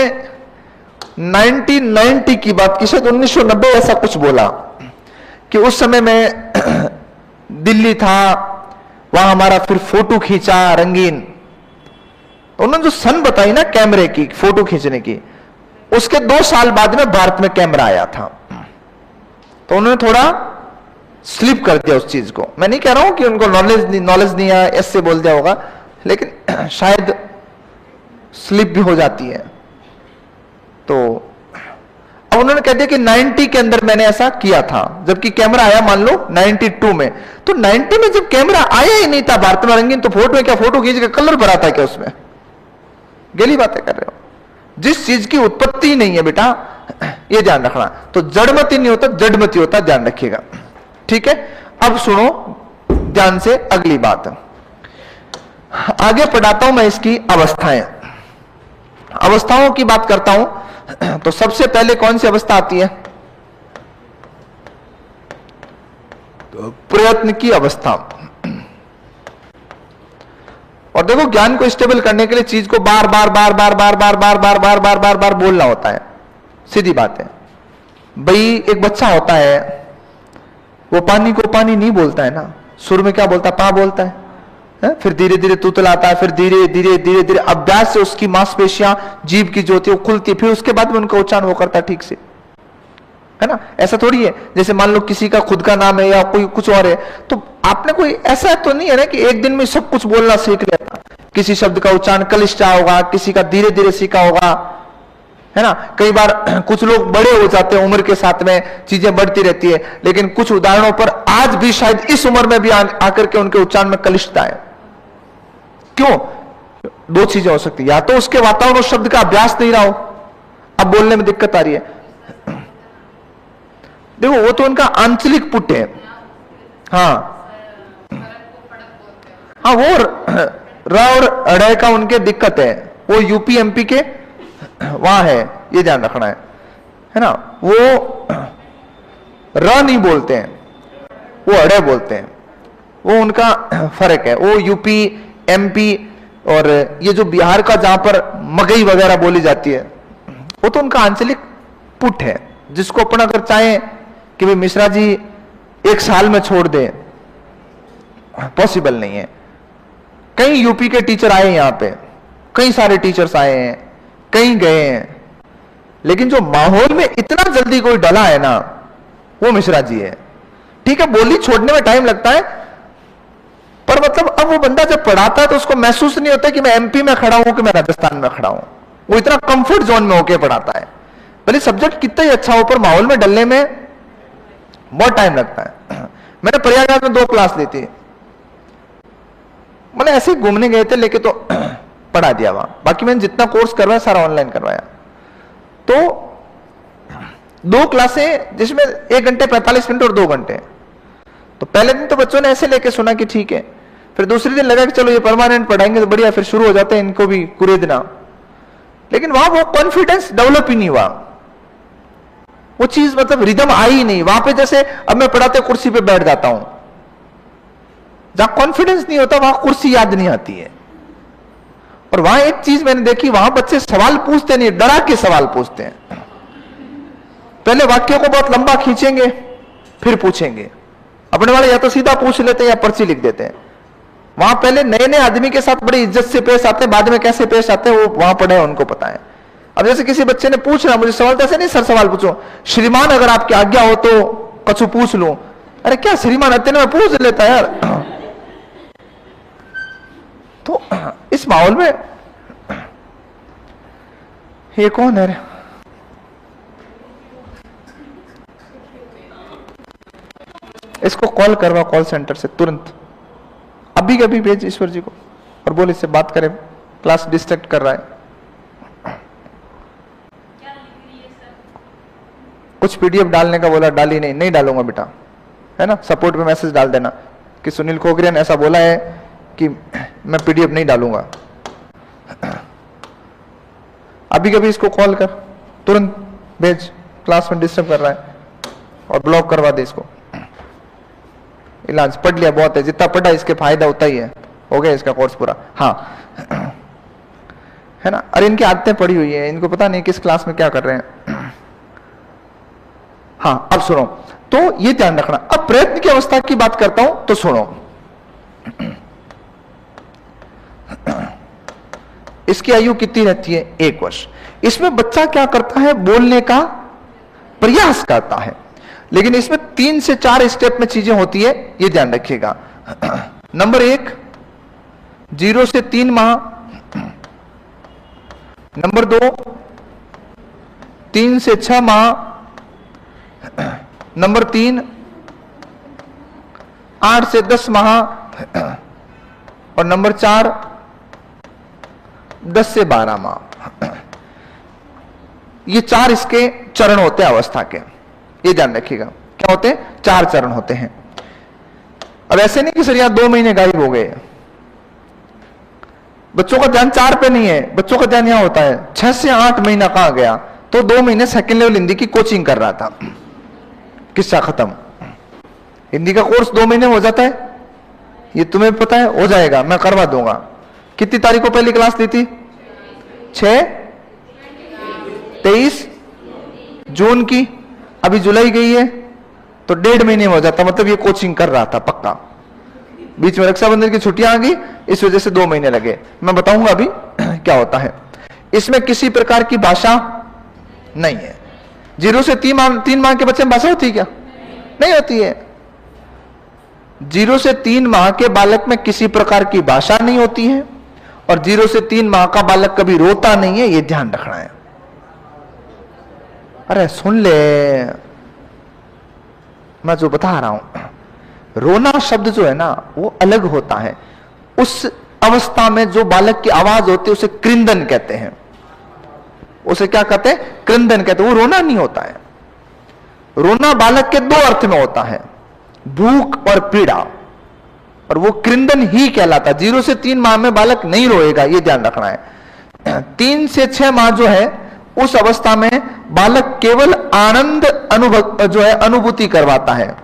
Speaker 1: 1990 की बात की, शायद 1990 ऐसा कुछ बोला कि उस समय में दिल्ली था, वहां हमारा फिर फोटो खींचा रंगीन। उन्होंने जो सन बताई ना कैमरे की, फोटो खींचने की, उसके 2 साल बाद में भारत में कैमरा आया था, तो उन्होंने थोड़ा स्लिप कर दिया उस चीज को। मैं नहीं कह रहा हूं कि उनको नॉलेज नहीं है, ऐसे बोल दिया होगा, लेकिन शायद स्लिप भी हो जाती है। तो अब उन्होंने कह दिया कि 90 के अंदर मैंने ऐसा किया था, जबकि कैमरा आया मान लो 92 में। तो 90 में जब कैमरा आया ही नहीं था भारत में रंगीन, तो फोटो में क्या फोटो खींच के कलर भरा था क्या उसमें? गली बातें कर रहे हो। जिस चीज की उत्पत्ति नहीं है बेटा, ये ध्यान रखना। तो जड़मती नहीं होता, जड़मती होता, ध्यान रखिएगा। ठीक है, अब सुनो ध्यान से अगली बात, आगे पढ़ाता हूं मैं इसकी अवस्थाएं। अवस्थाओं की बात करता हूं, तो सबसे पहले कौन सी अवस्था आती है? तो प्रयत्न की अवस्था। और देखो ज्ञान को स्टेबल करने के लिए चीज को बार बार बार बार बार बार बार बार बार बार बार बार बोलना होता है, सीधी बात है। भाई एक बच्चा होता है, वो पानी को पानी नहीं बोलता है ना, सुर में क्या बोलता है? पा बोलता है, फिर धीरे धीरे तुतलाता है, फिर धीरे धीरे धीरे धीरे अभ्यास से उसकी मांसपेशियां जीभ की जो होती है वो खुलती है, फिर उसके बाद में उनका उच्चारण वो करता है ठीक से। है ना। ऐसा थोड़ी है जैसे मान लो किसी का खुद का नाम है या कोई कुछ और है, तो आपने कोई ऐसा तो नहीं है ना कि एक दिन में सब कुछ बोलना सीख लेता। किसी शब्द का उच्चारण कलिष्ठ होगा, किसी का धीरे धीरे सीखा होगा, है ना। कई बार कुछ लोग बड़े हो जाते हैं, उम्र के साथ में चीजें बढ़ती रहती है, लेकिन कुछ उदाहरणों पर आज भी शायद इस उम्र में भी आकर के उनके उच्चारण में कलिष्ठता है। क्यों? दो चीजें हो सकती है, या तो उसके वातावरण उस शब्द का अभ्यास नहीं रहा हो, अब बोलने में दिक्कत आ रही है। देखो वो तो उनका आंचलिक पुट है। हाँ हाँ, वो र और अड़े का उनके दिक्कत है, वो यूपी एमपी के वहां है, ये ध्यान रखना है ना। वो र नहीं बोलते हैं, वो अड़े बोलते हैं, वो उनका फर्क है। वो यूपी एमपी और ये जो बिहार का जहां पर मगई वगैरह बोली जाती है, वो तो उनका आंचलिक पुट है, जिसको अपन अगर चाहे कि भाई मिश्रा जी एक साल में छोड़ दे, पॉसिबल नहीं है। कई यूपी के टीचर आए यहां पे, कई सारे टीचर्स आए हैं, कहीं गए हैं, लेकिन जो माहौल में इतना जल्दी कोई डला है ना, वो मिश्रा जी है। ठीक है, बोली छोड़ने में टाइम लगता है, पर मतलब अब वो बंदा जब पढ़ाता है तो उसको महसूस नहीं होता कि मैं एमपी में खड़ा हूं कि मैं राजस्थान में खड़ा हूं। वो इतना कंफर्ट जोन में होकर पढ़ाता है, भले सब्जेक्ट कितना ही अच्छा हो, पर माहौल में डलने में बहुत टाइम लगता है। मैंने प्रयागराज में 2 क्लास ली थी, मैंने ऐसे ही घूमने गए थे, लेके तो पढ़ा दिया वहां। बाकी मैंने जितना कोर्स करवाया सारा ऑनलाइन करवाया। तो 2 क्लासें जिसमें 1 घंटे 45 मिनट और 2 घंटे। तो पहले दिन तो बच्चों ने ऐसे लेके सुना कि ठीक है, फिर दूसरे दिन लगा कि चलो ये परमानेंट पढ़ाएंगे तो बढ़िया, फिर शुरू हो जाते हैं इनको भी कुरेदना। लेकिन वहां वो कॉन्फिडेंस डेवलप ही नहीं हुआ, वो चीज मतलब रिदम आई ही नहीं वहां पे। जैसे अब मैं पढ़ाते कुर्सी पे बैठ जाता हूं, जहां कॉन्फिडेंस नहीं होता वहां कुर्सी याद नहीं आती है। और वहां एक चीज मैंने देखी, वहां बच्चे सवाल पूछते नहीं, डरा के सवाल पूछते हैं। पहले वाक्यों को बहुत लंबा खींचेंगे, फिर पूछेंगे। अपने वाले या तो सीधा पूछ लेते हैं या पर्ची लिख देते हैं। वहां पहले नए नए आदमी के साथ बड़ी इज्जत से पेश आते हैं, बाद में कैसे पेश आते हैं वो वहां पढ़े हैं उनको पता है। अब जैसे किसी बच्चे ने पूछना मुझे सवाल, तो ऐसे नहीं सर सवाल पूछो, श्रीमान अगर आपकी आज्ञा हो तो कछु पूछ लूं। अरे क्या श्रीमान आते ना, पूछ लेता यार। तो इस माहौल में ये कौन है? इसको कॉल करवा कॉल सेंटर से तुरंत, अभी कभी भेज ईश्वर जी को और बोल इससे बात करें, क्लास डिस्ट्रैक्ट कर रहा है। कुछ पीडीएफ डालने का बोला, डाली नहीं, नहीं डालूंगा बेटा, है ना। सपोर्ट पे मैसेज डाल देना कि सुनील खोगरिया ने ऐसा बोला है कि मैं पीडीएफ नहीं डालूंगा। अभी कभी इसको कॉल कर, तुरंत भेज, क्लास में डिस्टर्ब कर रहा है, और ब्लॉक करवा दे इसको। इलाज पढ़ लिया बहुत है, जितना पढ़ा इसके फायदा होता ही है, हो गया इसका कोर्स पूरा। हाँ है ना। अरे इनकी आदतें पड़ी हुई है, इनको पता नहीं किस क्लास में क्या कर रहे हैं। हाँ अब सुनो, तो ये ध्यान रखना। अब प्रयत्न की अवस्था की बात करता हूं तो सुनो। इसकी आयु कितनी रहती है? 1 वर्ष। इसमें बच्चा क्या करता है? बोलने का प्रयास करता है, लेकिन इसमें 3 से 4 स्टेप में चीजें होती है, ये ध्यान रखिएगा। नंबर 1 0 से 3 माह, नंबर 2 3 से 6 माह, नंबर 3 8 से 10 माह, और नंबर 4 10 से 12 माह। ये 4 इसके चरण होते हैं अवस्था के, ये ध्यान रखिएगा। क्या होते हैं? 4 चरण होते हैं। अब ऐसे नहीं कि सर यहां 2 महीने गायब हो गए, बच्चों का ध्यान 4 पे नहीं है, बच्चों का ध्यान यहां होता है 6 से 8 महीना कहां गया? तो 2 महीने सेकंड लेवल हिंदी की कोचिंग कर रहा था, किस्सा खत्म। हिंदी का कोर्स 2 महीने में हो जाता है, ये तुम्हें पता है, हो जाएगा, मैं करवा दूंगा। कितनी तारीख को पहली क्लास ली थी? 23 जून की, अभी जुलाई गई है, तो 1.5 महीने में हो जाता। मतलब ये कोचिंग कर रहा था पक्का। बीच में रक्षाबंधन की छुट्टियां आ गई, इस वजह से 2 महीने लगे। मैं बताऊंगा अभी क्या होता है। इसमें किसी प्रकार की भाषा नहीं है, 0 से 3 माह के बच्चे में भाषा होती है क्या? नहीं होती है। 0 से 3 माह के बालक में किसी प्रकार की भाषा नहीं होती है, और 0 से 3 माह का बालक कभी रोता नहीं है, यह ध्यान रखना है। अरे सुन ले, मैं जो बता रहा हूं, रोना शब्द जो है ना वो अलग होता है। उस अवस्था में जो बालक की आवाज होती है उसे कृंदन कहते हैं। उसे क्या कहते हैं? कृंदन कहते हैं। वो रोना नहीं होता है। रोना बालक के 2 अर्थ में होता है, भूख और पीड़ा, और वो कृंदन ही कहलाता है। 0 से 3 माह में बालक नहीं रोएगा, ये ध्यान रखना है। 3 से 6 माह जो है उस अवस्था में बालक केवल आनंद अनुभव जो है अनुभूति करवाता है,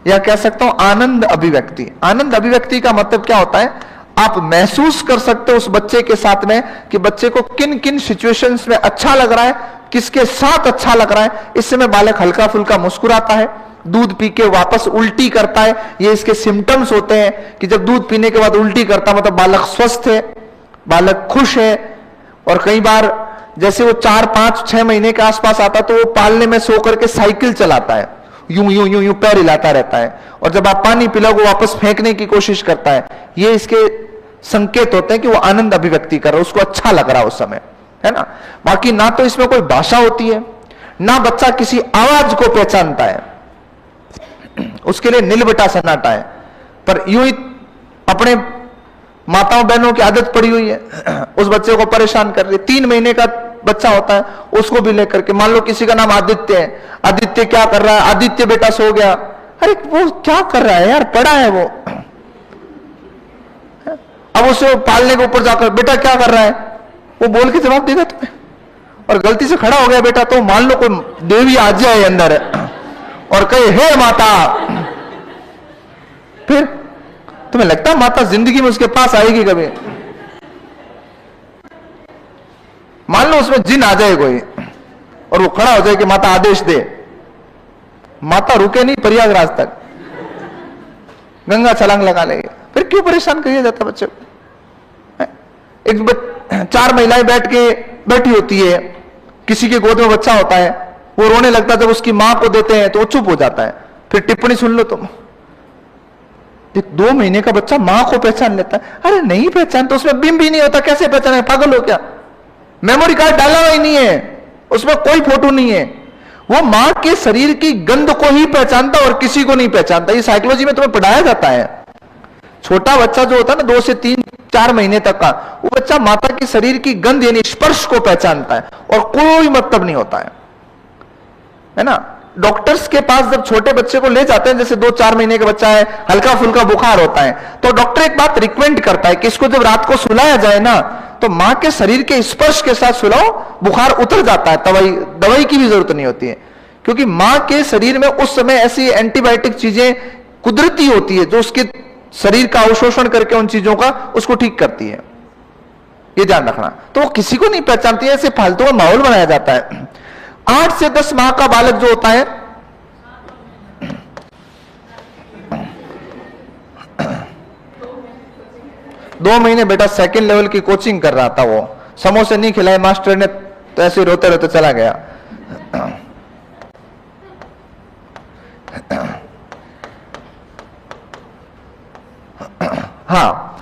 Speaker 1: या कह सकता हूं आनंद अभिव्यक्ति। आनंद अभिव्यक्ति का मतलब क्या होता है? आप महसूस कर सकते हो उस बच्चे के साथ में कि बच्चे को किन किन सिचुएशंस में अच्छा लग रहा है, किसके साथ अच्छा लग रहा है। इस समय बालक हल्का फुल्का मुस्कुराता है, दूध पी के वापस उल्टी करता है, ये इसके सिम्टम्स होते हैं कि जब दूध पीने के बाद उल्टी करता मतलब बालक स्वस्थ है, बालक खुश है। और कई बार जैसे वो 4, 5, 6 महीने के आसपास आता तो वो पालने में सो करके साइकिल चलाता है, यूं यूं यूं यूं पैर हिलाता रहता है, और जब आप पानी पिलाओगे वापस फेंकने की कोशिश करता है। ये इसके संकेत होते हैं कि वो आनंद अभिव्यक्ति कर रहा है, उसको अच्छा लग रहा है उस समय, है ना। बाकी ना तो इसमें कोई भाषा होती है, ना बच्चा किसी आवाज को पहचानता है, उसके लिए नीलबटा सन्नाटा है। पर यूं ही अपने माताओं बहनों की आदत पड़ी हुई है, उस बच्चे को परेशान कर रही है। 3 महीने का बच्चा होता है, उसको भी लेकर के, मान लो किसी का नाम आदित्य है, आदित्य क्या कर रहा है? आदित्य बेटा सो गया। अरे वो क्या कर रहा है यार, पड़ा है वो। अब उसे पालने के ऊपर जाकर बेटा क्या कर रहा है, वो बोल के जवाब देगा तुम्हें। और गलती से खड़ा हो गया बेटा तो मान लो कोई देवी आ जाए अंदर और कहे हे माता, फिर तुम्हें लगता है माता जिंदगी में उसके पास आएगी कभी? मान लो उसमें जिन आ जाए कोई और वो खड़ा हो जाए कि माता आदेश दे, माता रुके नहीं प्रयागराज तक, गंगा छलांग लगा लेगी। फिर क्यों परेशान किया जाता बच्चे को? 4 महिलाएं बैठी होती है, किसी के गोद में बच्चा होता है, वो रोने लगता है, जब उसकी मां को देते हैं तो वो चुप हो जाता है। फिर टिप्पणी सुन लो तुम, 2 महीने का बच्चा मां को पहचान लेता है। अरे नहीं पहचान तो उसमें बिंब भी नहीं होता, कैसे पहचाने? पागल हो क्या? मेमोरी कार्ड डाला हुआ ही नहीं है, उसमें कोई फोटो नहीं है। वो मां के शरीर की गंध को ही पहचानता और किसी को नहीं पहचानता। ये साइकोलॉजी में तुम्हें पढ़ाया जाता है। छोटा बच्चा जो होता है ना 2 से 3, 4 महीने तक का, वो बच्चा माता के शरीर की गंध यानी स्पर्श को पहचानता है और कोई मतलब नहीं होता है ना। डॉक्टर्स के पास जब छोटे बच्चे को ले जाते हैं, जैसे 2-4 महीने का बच्चा है, हल्का फुल्का बुखार होता है, तो डॉक्टर एक बात रिकमेंड करता है कि इसको जब रात को सुलाया जाए ना तो मां के शरीर के स्पर्श के साथ सुलाओ, बुखार उतर जाता है। दवाई की भी जरूरत नहीं होती है, क्योंकि मां के शरीर में उस समय ऐसी एंटीबायोटिक चीजें कुदरती होती है जो उसके शरीर का अवशोषण करके उन चीजों का उसको ठीक करती है। ये ध्यान रखना। तो वो किसी को नहीं पहचानती है, ऐसे फालतू का माहौल बनाया जाता है। 8 से 10 माह का बालक जो होता है, दो महीने बेटा सेकंड लेवल की कोचिंग कर रहा था, वो समोसे नहीं खिलाए मास्टर ने तो ऐसे रोते रोते चला गया। हाँ,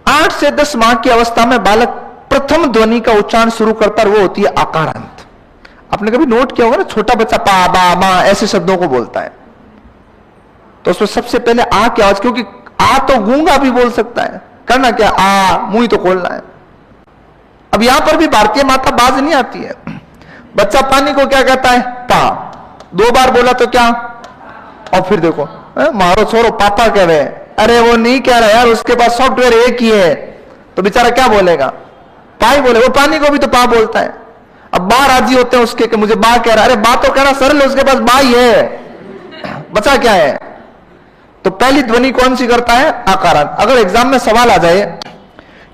Speaker 1: 8 से 10 माह की अवस्था में बालक प्रथम ध्वनि का उच्चारण शुरू करता है, वो होती है आकारांत। आपने कभी नोट किया होगा ना, छोटा बच्चा पा बा मा ऐसे शब्दों को बोलता है, तो उसमें सबसे पहले आ की आवाज, क्योंकि आ तो गूंगा भी बोल सकता है, करना क्या, आ मुंह तो खोलना है। अब यहां पर भी भारतीय माता बाज नहीं आती है। बच्चा पानी को क्या कहता है, पा, 2 बार बोला तो क्या, और फिर देखो मारो छोरो पापा कह रहे हैं। अरे वो नहीं कह रहा यार, उसके पास सॉफ्टवेयर एक ही है, तो बेचारा क्या बोलेगा, पा ही बोले। वो पानी को भी तो पा बोलता है। अब बा राजी होते हैं उसके कि मुझे बा कह रहा है। अरे बा तो कहना सरल है, उसके पास बा ही है, बचा क्या है। तो पहली ध्वनि कौन सी करता है, आकारांत। अगर एग्जाम में सवाल आ जाए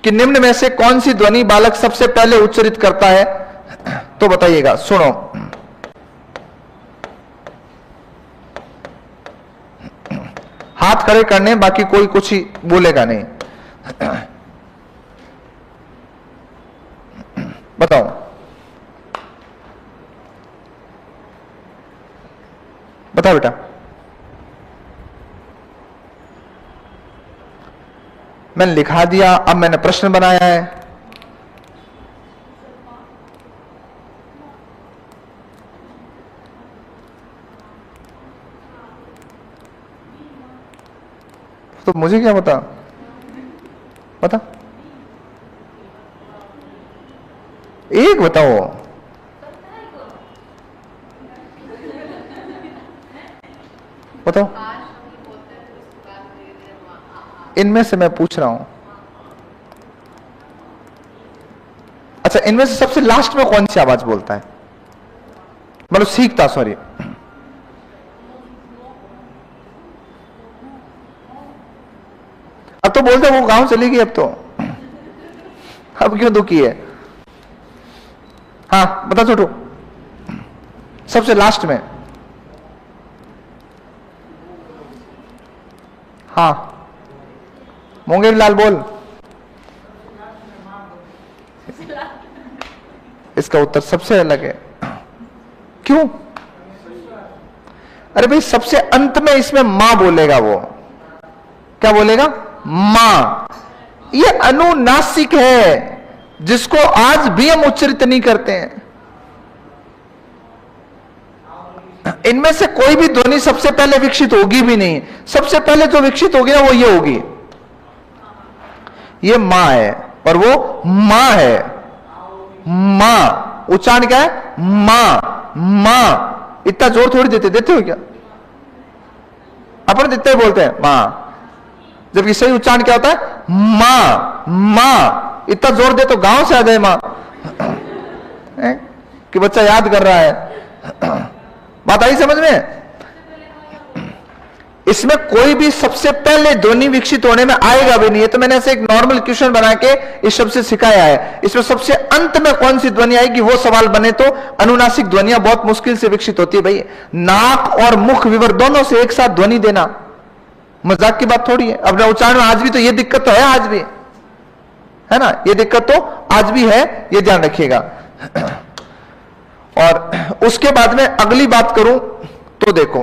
Speaker 1: कि निम्न में से कौन सी ध्वनि बालक सबसे पहले उच्चारित करता है, तो बताइएगा। सुनो, हाथ खड़े करने, बाकी कोई कुछ ही बोलेगा नहीं। बताओ, क्या बेटा? मैंने लिखा दिया, अब मैंने प्रश्न बनाया है। तो मुझे क्या बता एक बताओ। बताओ, इनमें से मैं पूछ रहा हूं। अच्छा, इनमें से सबसे लास्ट में कौन सी आवाज बोलता है, मतलब सीखता, सॉरी। अब तो बोलते वो गांव चली गई, अब क्यों दुखी है? हाँ बता छोटू, सबसे लास्ट में। हाँ मोंगेर लाल बोल। इसका उत्तर सबसे अलग है। क्यों? अरे भाई, सबसे अंत में इसमें मां बोलेगा। वो क्या बोलेगा? मां। ये अनुनासिक है, जिसको आज भी हम उच्चरित नहीं करते हैं। इनमें से कोई भी ध्वनि सबसे पहले विकसित होगी भी नहीं। सबसे पहले जो विकसित होगी ना, वो ये होगी, ये मां है, और वो मां है। मां उच्चारण क्या है? मां। इतना जोर थोड़ी देते हो क्या? अपन इतना ही बोलते हैं मां, जबकि सही उच्चारण क्या होता है? मां। इतना जोर दे तो गांव से आ जाए मां कि बच्चा याद कर रहा है। बात आई समझ में? इसमें कोई भी सबसे पहले ध्वनि विकसित होने में आएगा भी नहीं है। तो मैंने ऐसे एक नॉर्मल क्वेश्चन बना के इस शब्द से सिखाया है। इसमें सबसे अंत में कौन सी ध्वनि आएगी, वो सवाल बने तो अनुनासिक ध्वनियां बहुत मुश्किल से विकसित होती है। भाई, नाक और मुख विवर दोनों से एक साथ ध्वनि देना मजाक की बात थोड़ी है। अपने उच्चारण में आज भी तो ये दिक्कत तो है, आज भी है ना, ये दिक्कत तो आज भी है, ये ध्यान रखिएगा। और उसके बाद में अगली बात करूं तो देखो,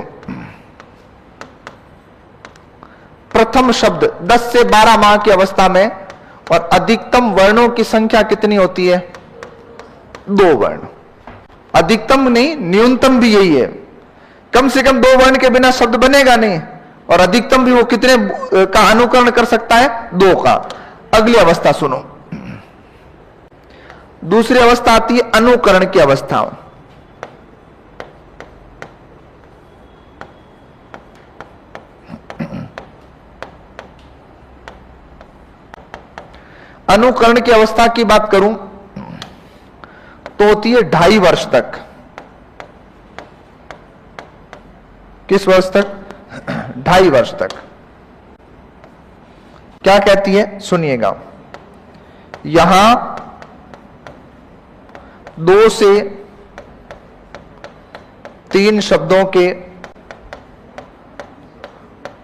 Speaker 1: प्रथम शब्द 10 से 12 माह की अवस्था में, और अधिकतम वर्णों की संख्या कितनी होती है? 2 वर्ण। अधिकतम नहीं, न्यूनतम भी यही है। कम से कम 2 वर्ण के बिना शब्द बनेगा नहीं, और अधिकतम भी वो कितने का अनुकरण कर सकता है? 2 का। अगली अवस्था सुनो, दूसरी अवस्था आती है अनुकरण की अवस्था। अनुकरण की अवस्था की बात करूं तो होती है 2.5 वर्ष तक। किस वर्ष तक? 2.5 वर्ष तक। क्या कहती है सुनिएगा, यहां 2 से 3 शब्दों के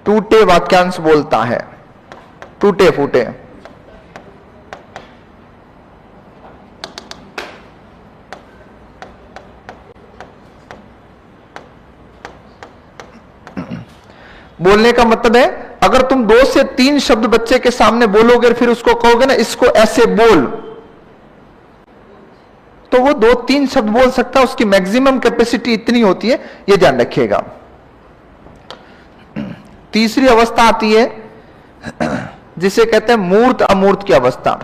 Speaker 1: टूटे वाक्यांश बोलता है, टूटे फूटे। बोलने का मतलब है, अगर तुम 2 से 3 शब्द बच्चे के सामने बोलोगे, फिर उसको कहोगे ना इसको ऐसे बोल, तो वो 2-3 शब्द बोल सकता है। उसकी मैक्सिमम कैपेसिटी इतनी होती है, ये ध्यान रखिएगा। तीसरी अवस्था आती है जिसे कहते हैं मूर्त अमूर्त की अवस्था।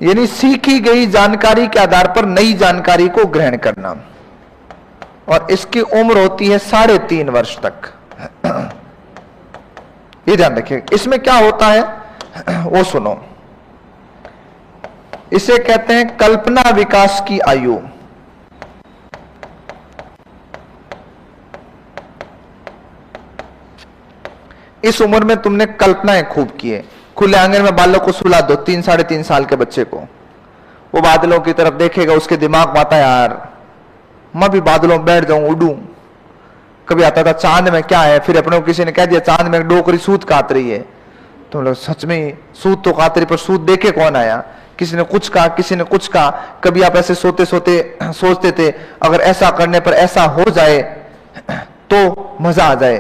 Speaker 1: यानी सीखी गई जानकारी के आधार पर नई जानकारी को ग्रहण करना, और इसकी उम्र होती है 3.5 वर्ष तक। ये ध्यान रखिए। इसमें क्या होता है वो सुनो, इसे कहते हैं कल्पना विकास की आयु। इस उम्र में तुमने कल्पनाएं खूब की है। खुले आंगन में बालक को सुला दो, 3-3.5 साल के बच्चे को, वो बादलों की तरफ देखेगा, उसके दिमाग में आता है यार मैं भी बादलों में बैठ जाऊं, उड़ूं। कभी आता था चांद में क्या है, फिर अपने को किसी ने कह दिया चांद में डोकरी सूत काट रही है, तो लोग सच में सूत तो काट रही, पर सूत देखे कौन आया? किसी ने कुछ कहा, किसी ने कुछ कहा। कभी आप ऐसे सोते सोते सोचते थे अगर ऐसा करने पर ऐसा हो जाए तो मजा आ जाए,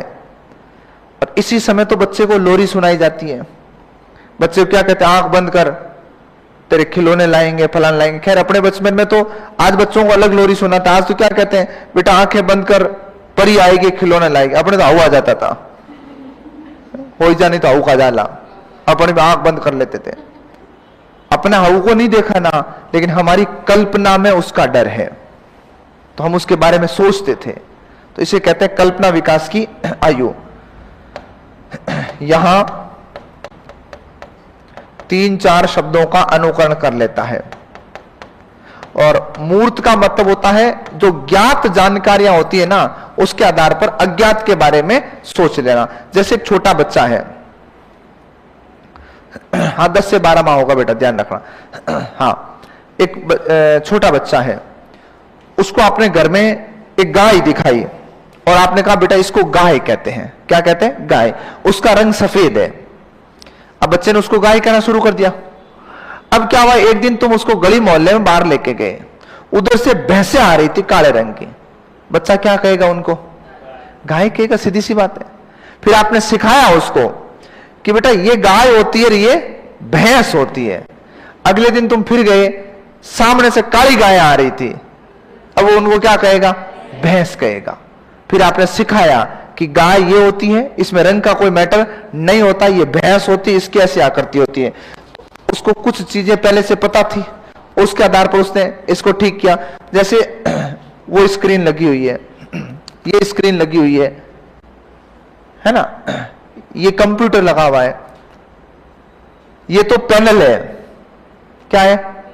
Speaker 1: और इसी समय तो बच्चे को लोरी सुनाई जाती है। बच्चे को क्या कहते हैं, आंख बंद कर, तेरे खिलौने लाएंगे, फलान लाएंगे। खैर अपने बचपन में तो आज बच्चों को अलग लोरी सुनाता, आज तो क्या कहते हैं, बेटा आंखें बंद कर, परी आएगी, खिलौने लाएगी। अपने तो हाउ आ जाता था, हो जा नहीं तो हाउ का जाला, अपने आंख बंद कर लेते थे। अपने हाउ को नहीं देखा ना, लेकिन हमारी कल्पना में उसका डर है, तो हम उसके बारे में सोचते थे। तो इसे कहते हैं कल्पना विकास की आयु। यहां 3-4 शब्दों का अनुकरण कर लेता है। और मूर्त का मतलब होता है जो ज्ञात जानकारियां होती है ना, उसके आधार पर अज्ञात के बारे में सोच लेना। जैसे एक छोटा बच्चा है, हाँ 10 से 12 माह होगा बेटा, ध्यान रखना। हाँ, एक छोटा बच्चा है, उसको आपने घर में एक गाय दिखाई और आपने कहा बेटा इसको गाय कहते हैं। क्या कहते हैं? गाय। उसका रंग सफेद है। अब बच्चे ने उसको गाय कहना शुरू कर दिया। अब क्या हुआ, एक दिन तुम उसको गली मोहल्ले में बाहर लेके गए, उधर से भैंसें आ रही थी काले रंग की। बच्चा क्या कहेगा उनको? गाय कहेगा, सीधी सी बात है। फिर आपने सिखाया उसको कि बेटा ये गाय होती है, ये भैंस होती है। अगले दिन तुम फिर गए, सामने से काली गाय आ रही थी, अब वो उनको क्या कहेगा? भैंस कहेगा। फिर आपने सिखाया कि गाय ये होती है, इसमें रंग का कोई मैटर नहीं होता, ये भैंस होती है, इसकी ऐसी आकृति होती है। उसको कुछ चीजें पहले से पता थी, उसके आधार पर उसने इसको ठीक किया। जैसे वो स्क्रीन लगी हुई है, ये स्क्रीन लगी हुई है ना, ये कंप्यूटर लगा हुआ है, ये तो पैनल है, क्या है?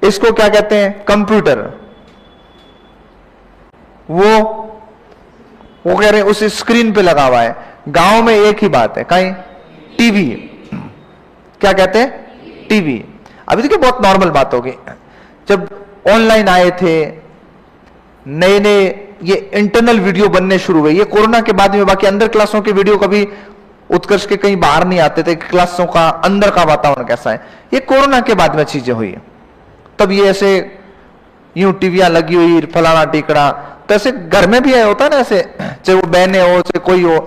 Speaker 1: इसको क्या कहते हैं? कंप्यूटर। वो कह रहे हैं उस स्क्रीन पे लगा हुआ है। गांव में एक ही बात है, कहीं टीवी। क्या कहते हैं? टीवी। अभी देखिए बहुत नॉर्मल बात होगी। जब ऑनलाइन आए थे, नए नए ये इंटरनल वीडियो बनने शुरू हुए, ये कोरोना के बाद में। बाकी अंदर क्लासों के वीडियो कभी उत्कर्ष के कहीं बाहर नहीं आते थे, क्लासों का अंदर का वातावरण कैसा है, ये कोरोना के बाद में चीजें हुई। तब ये ऐसे यूं टीवियां लगी हुई, फलाना टिकड़ा, तो ऐसे घर में भी है, होता है ना ऐसे, चाहे वो बहने हो चाहे कोई हो,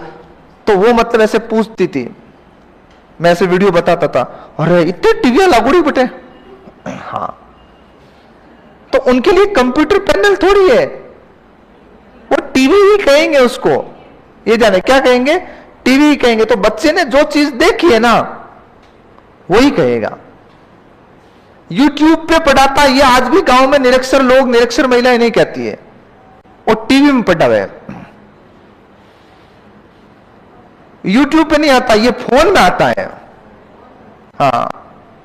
Speaker 1: तो वो मतलब ऐसे पूछती थी, मैं ऐसे वीडियो बताता था, अरे इतने टीवियां लागूड़ी बेटे। हाँ, तो उनके लिए कंप्यूटर पैनल थोड़ी है, वो टीवी ही कहेंगे उसको। ये जाने क्या कहेंगे? टीवी ही कहेंगे। तो बच्चे ने जो चीज देखी है ना, वही कहेगा। यूट्यूब पे पढ़ाता, ये आज भी गांव में निरक्षर लोग, निरक्षर महिलाएं नहीं कहती है, वो टीवी में पढ़ा हुआ है। यूट्यूब पे नहीं आता, ये फोन में आता है। हाँ,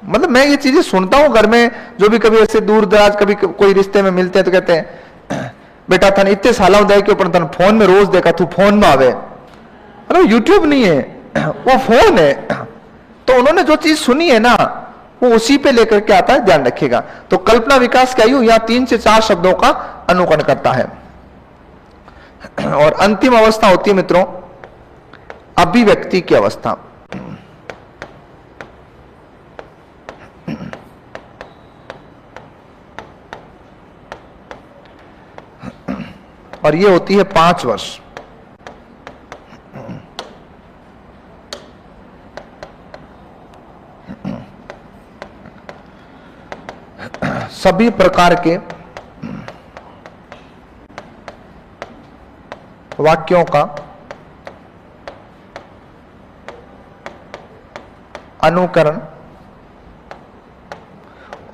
Speaker 1: मतलब मैं ये चीजें सुनता हूं घर में, जो भी कभी ऐसे दूर दराज कभी कोई रिश्ते में मिलते हैं तो कहते हैं बेटा था इतने साल के ऊपर तन फोन में रोज देखा, तू फोन में आवे। अरे यूट्यूब नहीं है, वो फोन है। तो उन्होंने जो चीज सुनी है ना, वो उसी पे लेकर के आता है, ध्यान रखिएगा। तो कल्पना विकास की आयु यहां 3 से 4 शब्दों का अनुकरण करता है। और अंतिम अवस्था होती है मित्रों अभिव्यक्ति की अवस्था। और ये होती है 5 वर्ष। सभी प्रकार के वाक्यों का अनुकरण,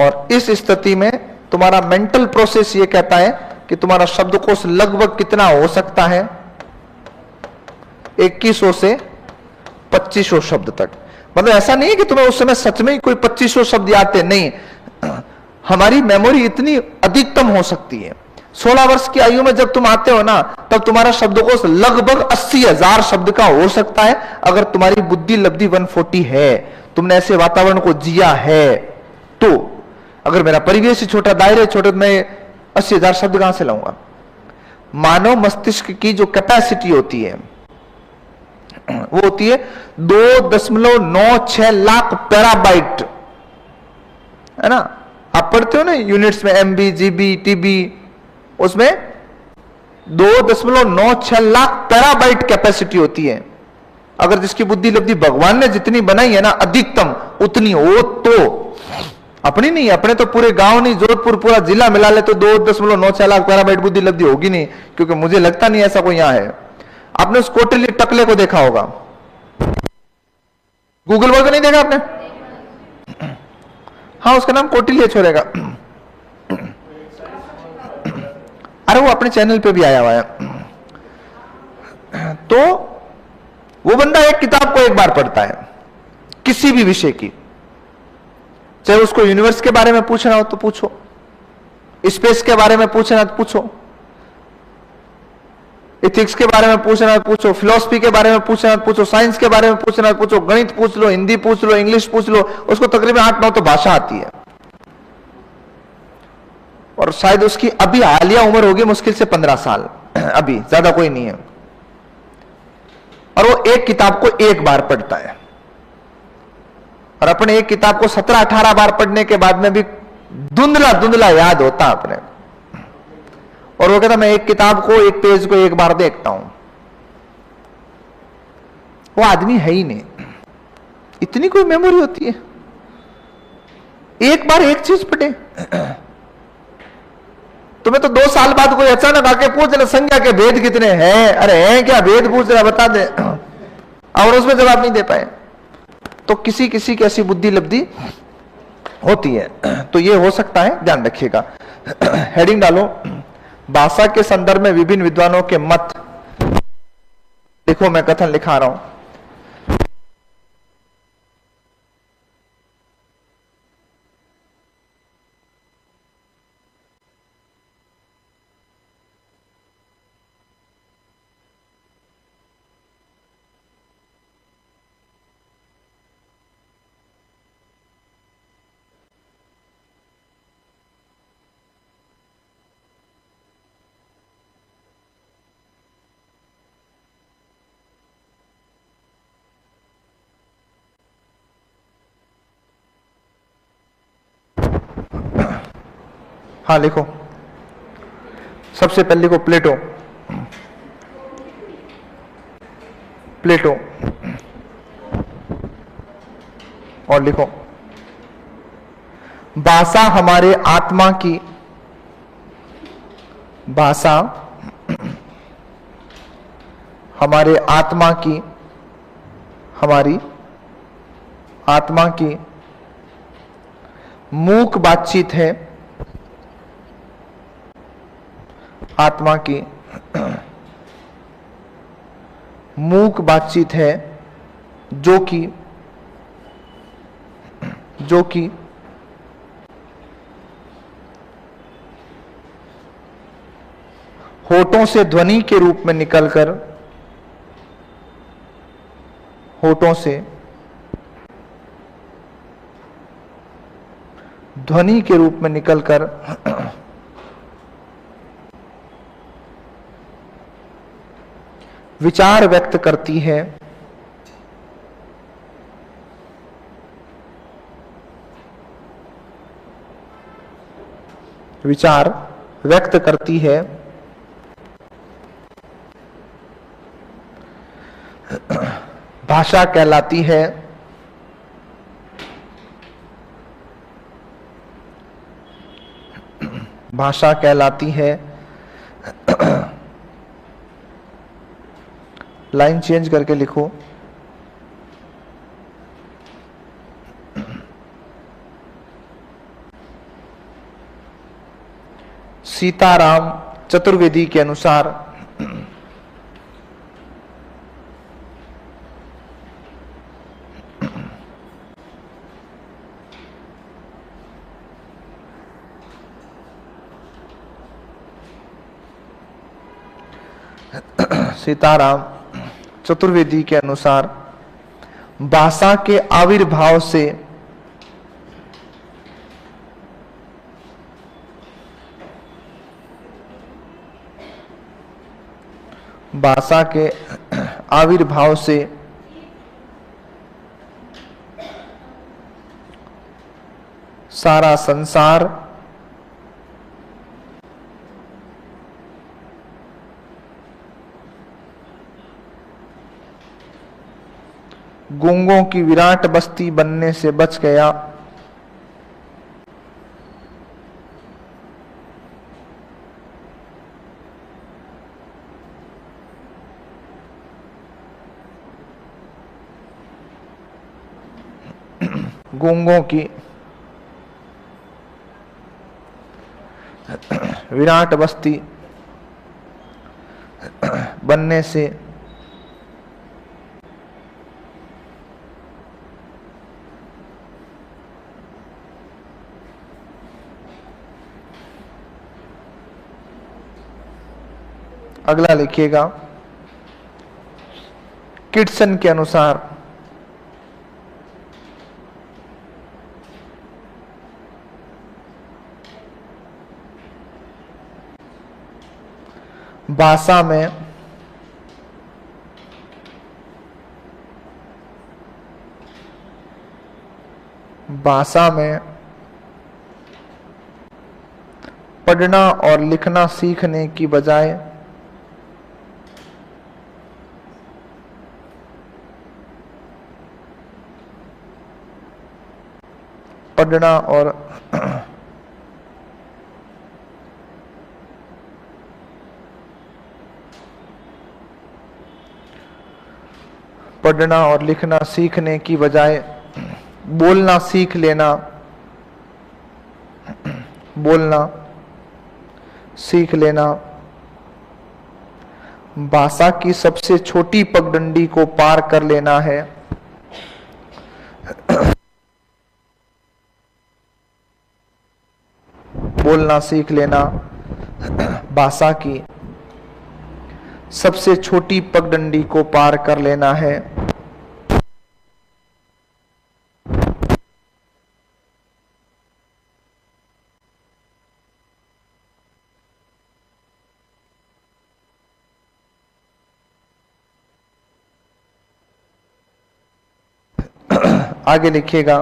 Speaker 1: और इस स्थिति में तुम्हारा मेंटल प्रोसेस ये कहता है कि तुम्हारा शब्दकोश लगभग कितना हो सकता है, 2100 से 2500 शब्द तक। मतलब ऐसा नहीं है कि तुम्हें उस समय सच में ही कोई 2500 शब्द याद थे, नहीं। हमारी मेमोरी इतनी अधिकतम हो सकती है। 16 वर्ष की आयु में जब तुम आते हो ना, तब तुम्हारा शब्दकोश लगभग 80,000 शब्द का हो सकता है, अगर तुम्हारी बुद्धि लब्धि 140 है, तुमने ऐसे वातावरण को जिया है। तो अगर मेरा परिवेश ही छोटा, दायरे छोटे, तो मैं 80,000 शब्द कहां से लाऊंगा? मानव मस्तिष्क की जो कैपेसिटी होती है वो होती है 2.96 लाख पैराबाइट। है ना। आप पढ़ते हो ना यूनिट्स में, MB, GB, TB, उसमें 2.96 लाख टेराबाइट कैपेसिटी होती है। अगर जिसकी बुद्धि लब्धि भगवान ने जितनी बनाई है ना अधिकतम उतनी हो तो, अपनी नहीं, अपने तो पूरे गांव नहीं, जोधपुर पूरा जिला मिला ले तो 2.96 लाख टेराबाइट बुद्धि लब्धि होगी नहीं, क्योंकि मुझे लगता नहीं ऐसा कोई यहां है। आपने उस कोटिली टकले को देखा होगा, गूगल पर तो नहीं देखा आपने? हाँ, उसका नाम कोटिली है छोरे का। अरे वो अपने चैनल पे भी आया हुआ है। तो वो बंदा एक किताब को एक बार पढ़ता है, किसी भी विषय की, चाहे उसको यूनिवर्स के बारे में पूछना हो तो पूछो, स्पेस के बारे में पूछना हो तो पूछो, इथिक्स के बारे में पूछना है पूछो, फिलोसफी के बारे में पूछना है पूछो, साइंस के बारे में पूछना है पूछो, गणित पूछ लो, हिंदी पूछ लो, इंग्लिश पूछ लो, उसको तकरीबन 8-9 तो भाषा आती है। और शायद उसकी अभी हालिया उम्र होगी मुश्किल से 15 साल, अभी ज्यादा कोई नहीं है। और वो एक किताब को एक बार पढ़ता है, और अपने एक किताब को 17-18 बार पढ़ने के बाद में भी धुंधला धुंधला याद होता अपने। और वो कहता मैं एक किताब को, एक पेज को एक बार देखता हूं। वो आदमी है ही नहीं, इतनी कोई मेमोरी होती है? एक बार एक चीज पढ़े। तुम्हें तो 2 साल बाद कोई अचानक आके पूछ ले संज्ञा के भेद कितने हैं, अरे हैं क्या भेद पूछ रहा बता दे, और उसमें जवाब नहीं दे पाए। तो किसी किसी की ऐसी बुद्धि लब्धि होती है, तो ये हो सकता है, ध्यान रखिएगा। हेडिंग डालो, भाषा के संदर्भ में विभिन्न विद्वानों के मत। देखो मैं कथन लिखा रहा हूं। हाँ लिखो, सबसे पहले लिखो प्लेटो। प्लेटो और लिखो भाषा हमारे आत्मा की, भाषा हमारे आत्मा की, हमारी आत्मा की मूक बातचीत है, आत्मा की मूक बातचीत है, जो कि होठों से ध्वनि के रूप में निकलकर, होठों से ध्वनि के रूप में निकलकर विचार व्यक्त करती है, विचार व्यक्त करती है, भाषा कहलाती है, भाषा कहलाती है। लाइन चेंज करके लिखो, सीताराम चतुर्वेदी के अनुसार सीताराम चतुर्वेदी के अनुसार भाषा के आविर्भाव से भाषा के आविर्भाव से सारा संसार गूंगों की विराट बस्ती बनने से बच गया। गूंगों की विराट बस्ती बनने से अगला लिखिएगा, किटसन के अनुसार भाषा में पढ़ना और लिखना सीखने की बजाय पढ़ना और पढ़ना और लिखना सीखने की बजाय बोलना सीख लेना, बोलना सीख लेना भाषा की सबसे छोटी पगडंडी को पार कर लेना है। बोलना सीख लेना भाषा की सबसे छोटी पगडंडी को पार कर लेना है। आगे लिखिएगा,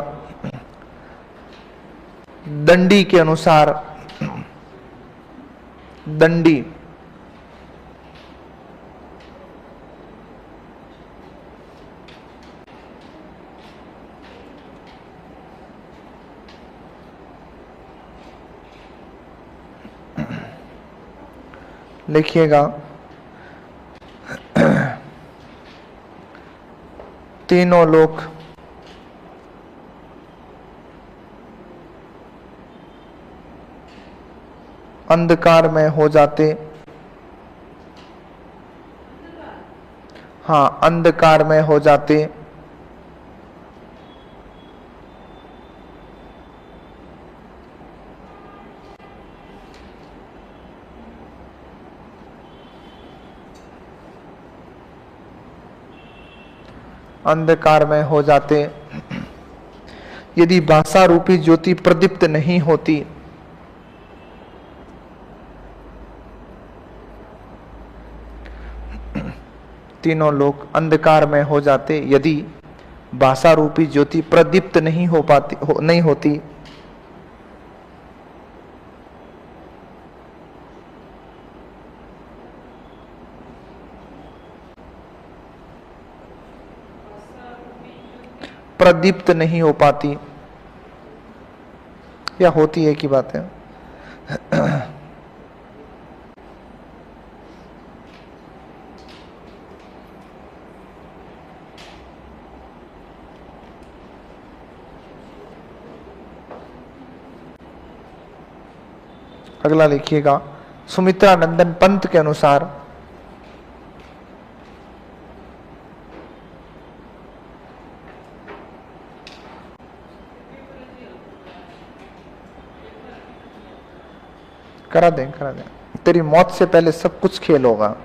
Speaker 1: दंडी के अनुसार दंडी लिखिएगा, तीनों लोग अंधकार में हो जाते। हाँ, अंधकार में हो जाते। अंधकार में हो जाते यदि भाषा रूपी ज्योति प्रदीप्त नहीं होती। तीनों लोग अंधकार में हो जाते यदि भाषा रूपी ज्योति प्रदीप्त नहीं हो पाती नहीं होती। प्रदीप्त नहीं हो पाती या होती है की बात है। अगला लिखिएगा, सुमित्रा नंदन पंत के अनुसार करा दें तेरी मौत से पहले सब कुछ खेल होगा।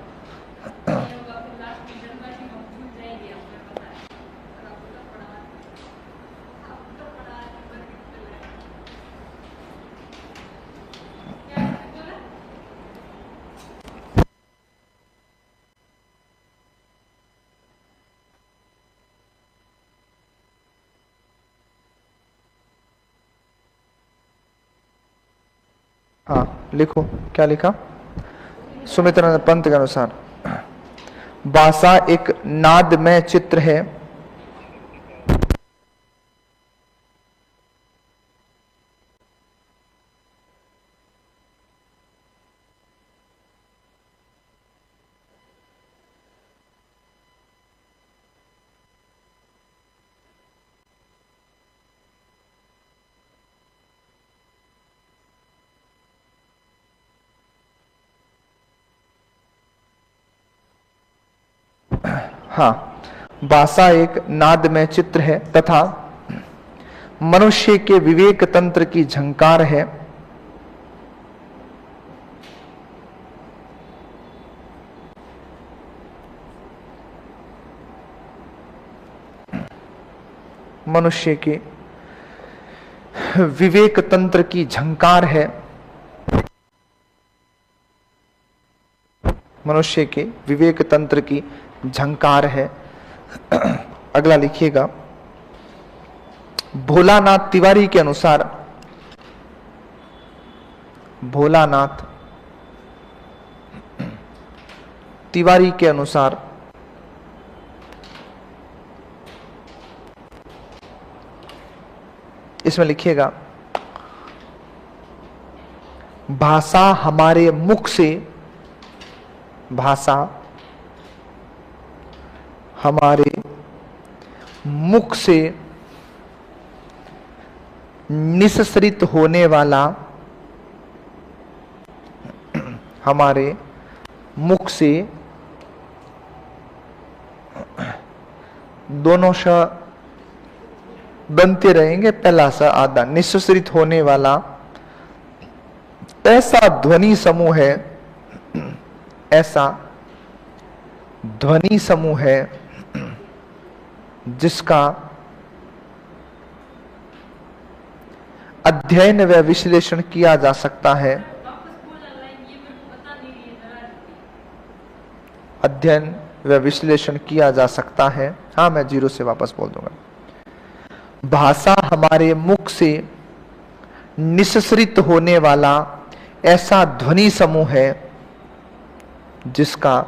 Speaker 1: हाँ लिखो, क्या लिखा? सुमित्रानंद पंत के अनुसार भाषा एक नादमय चित्र है हाँ, भाषा एक नादमय चित्र है तथा मनुष्य के विवेक तंत्र की झंकार है। मनुष्य के विवेक तंत्र की झंकार है। मनुष्य के विवेक तंत्र की झंकार है। अगला लिखिएगा, भोलानाथ तिवारी के अनुसार, भोलानाथ तिवारी के अनुसार इसमें लिखिएगा, भाषा हमारे मुख से, भाषा हमारे मुख से निःसृत होने वाला, हमारे मुख से दोनों श बनते रहेंगे, पहला सा आधा, निःसृत होने वाला ऐसा ध्वनि समूह है, ऐसा ध्वनि समूह है जिसका अध्ययन व विश्लेषण किया जा सकता है।
Speaker 2: वापस बोलना लाइन, ये मेरे को पता नहीं है जरा।
Speaker 1: अध्ययन व विश्लेषण किया जा सकता है। हाँ, मैं जीरो से वापस बोल दूंगा। भाषा हमारे मुख से निःसृत होने वाला ऐसा ध्वनि समूह है जिसका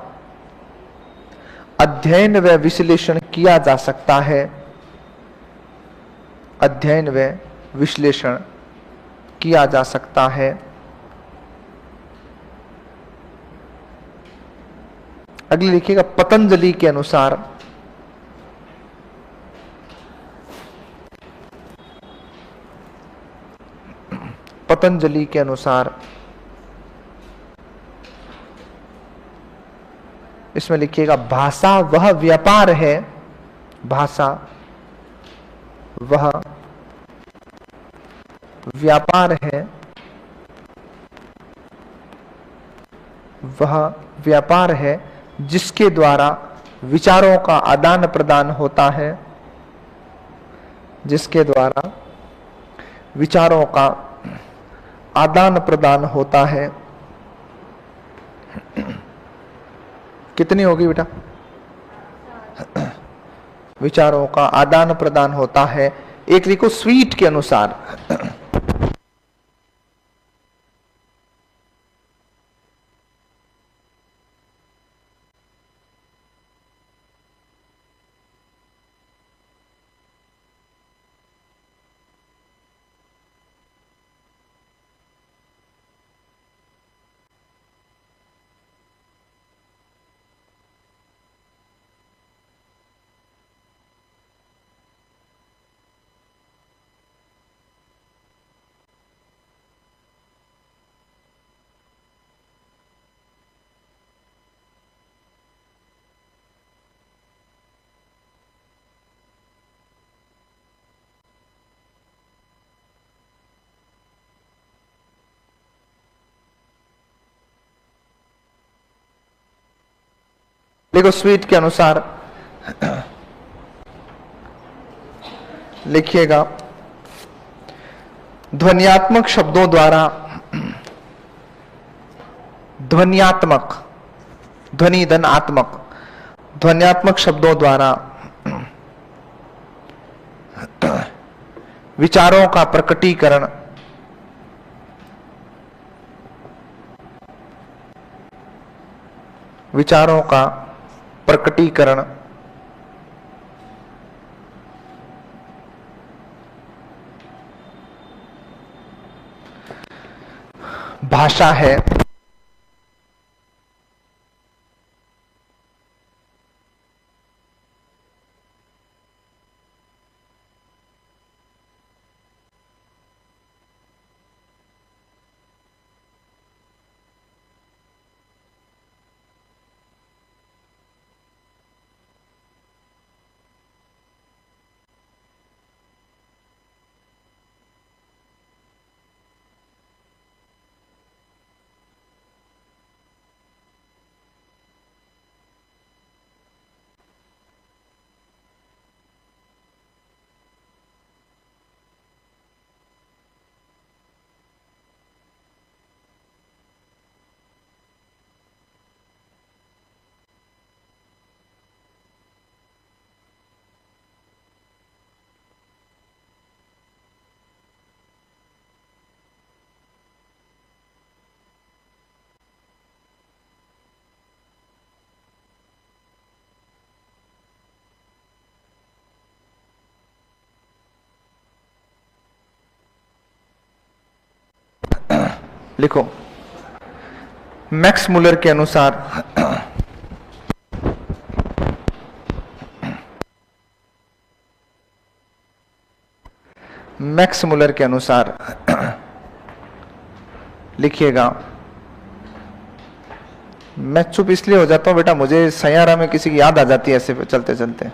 Speaker 1: अध्ययन व विश्लेषण किया जा सकता है। अध्ययन व विश्लेषण किया जा सकता है। अगली लिखिएगा, पतंजलि के अनुसार, पतंजलि के अनुसार इसमें लिखिएगा, भाषा वह व्यापार है, भाषा वह व्यापार है, वह व्यापार है जिसके द्वारा विचारों का आदान प्रदान होता है, जिसके द्वारा विचारों का आदान प्रदान होता है। कितनी होगी बेटा? विचारों का आदान प्रदान होता है। एक लिखो, स्वीट के अनुसार, देखो स्वीट के अनुसार लिखिएगा, ध्वन्यात्मक शब्दों द्वारा, ध्वन्यात्मक, ध्वनि धन आत्मक, ध्वन्यात्मक शब्दों द्वारा विचारों का प्रकटीकरण, विचारों का प्रकटीकरण भाषा है। लिखो, मैक्स मुलर के अनुसार मैक्स मुलर के अनुसार लिखिएगा। मैं चुप इसलिए हो जाता हूं बेटा, मुझे सैयारा में किसी की याद आ जाती है ऐसे चलते चलते,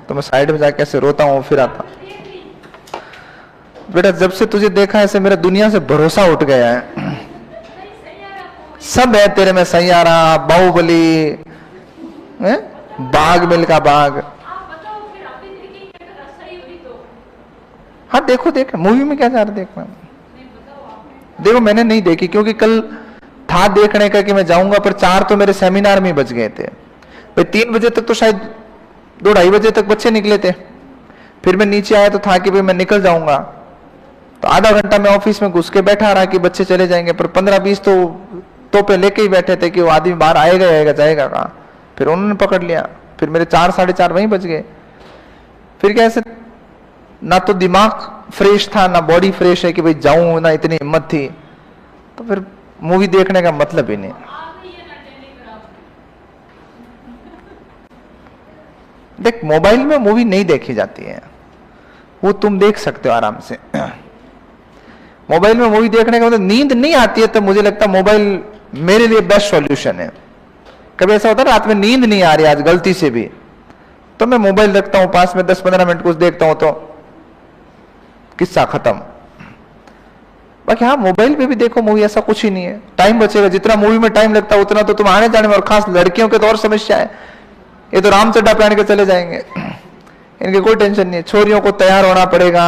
Speaker 1: तो मैं साइड में जाके ऐसे रोता हूं, फिर आता। बेटा जब से तुझे देखा ऐसे मेरा दुनिया से भरोसा उठ गया है। सब है तेरे में, सैयारा, बाहुबली, बाग मिल्खा बाग। हाँ देखो देखो मूवी में क्या जा रहा देखना। देखो मैंने नहीं देखी क्योंकि कल था देखने का कि मैं जाऊंगा, पर 4 तो मेरे सेमिनार में बज गए थे भाई। 3 बजे तक तो शायद 2-2:30 बजे तक बच्चे निकले थे। फिर मैं नीचे आया तो था कि भाई मैं निकल जाऊंगा, तो आधा घंटा मैं ऑफिस में घुस के बैठा रहा कि बच्चे चले जाएंगे, पर 15-20 तो पे लेके ही बैठे थे कि वो आदमी बाहर आएगा आएगा जाएगा कहाँ। फिर उन्होंने पकड़ लिया, फिर मेरे 4-4:30 वहीं बज गए। फिर कैसे ना तो दिमाग फ्रेश था ना बॉडी फ्रेश है कि भाई जाऊं, ना इतनी हिम्मत थी, तो फिर मूवी देखने का मतलब ही नहीं। देख मोबाइल में मूवी नहीं देखी जाती है, वो तुम देख सकते हो आराम से। मोबाइल में मूवी देखने का मतलब नींद नहीं आती है, तो मुझे लगता है मोबाइल मेरे लिए बेस्ट सॉल्यूशन है। कभी ऐसा होता है रात में नींद नहीं आ रही आज गलती से भी, तो मैं मोबाइल रखता हूं पास में, 10-15 मिनट कुछ देखता हूं तो किस्सा खत्म। बाकी हाँ मोबाइल पे भी देखो मूवी, ऐसा कुछ ही नहीं है, टाइम बचेगा। जितना मूवी में टाइम लगता है उतना तो तुम आने जाने में, और खास लड़कियों के तो और समस्या है, ये तो राम चड्डा पहन के चले जाएंगे, इनकी कोई टेंशन नहीं है। छोरियों को तैयार होना पड़ेगा,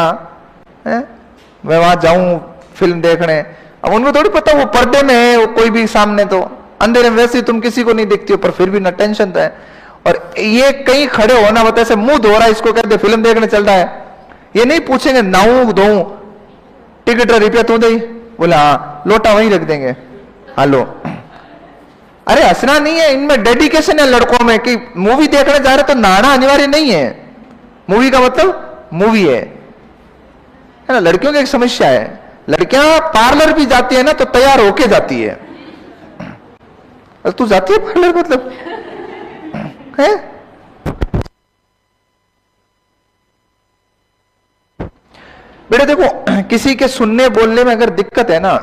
Speaker 1: मैं वहां जाऊं फिल्म देखने, अब उनको थोड़ी पता वो पर्दे में है, वो कोई भी सामने, तो अंधेरे में वैसे ही तुम किसी को नहीं दिखती हो, पर फिर भी ना टेंशन तो है। और ये कहीं खड़े होना होता है, ऐसे मुंह धो रहा है इसको कहते फिल्म देखने चल रहा है, ये नहीं पूछेंगे नाऊ धोऊं, टिकट रुपया तू दे, बोला हाँ, लोटा वहीं रख देंगे, हेलो। अरे हंसना नहीं है, इनमें डेडिकेशन है लड़कों में कि मूवी देखने जा रहे तो नहाना अनिवार्य नहीं है, मूवी का मतलब मूवी है ना। लड़कियों की एक समस्या है, लड़कियां पार्लर भी जाती है ना तो तैयार होके जाती है। तू जाती है पार्लर मतलब है? बेटा देखो किसी के सुनने बोलने में अगर दिक्कत है ना,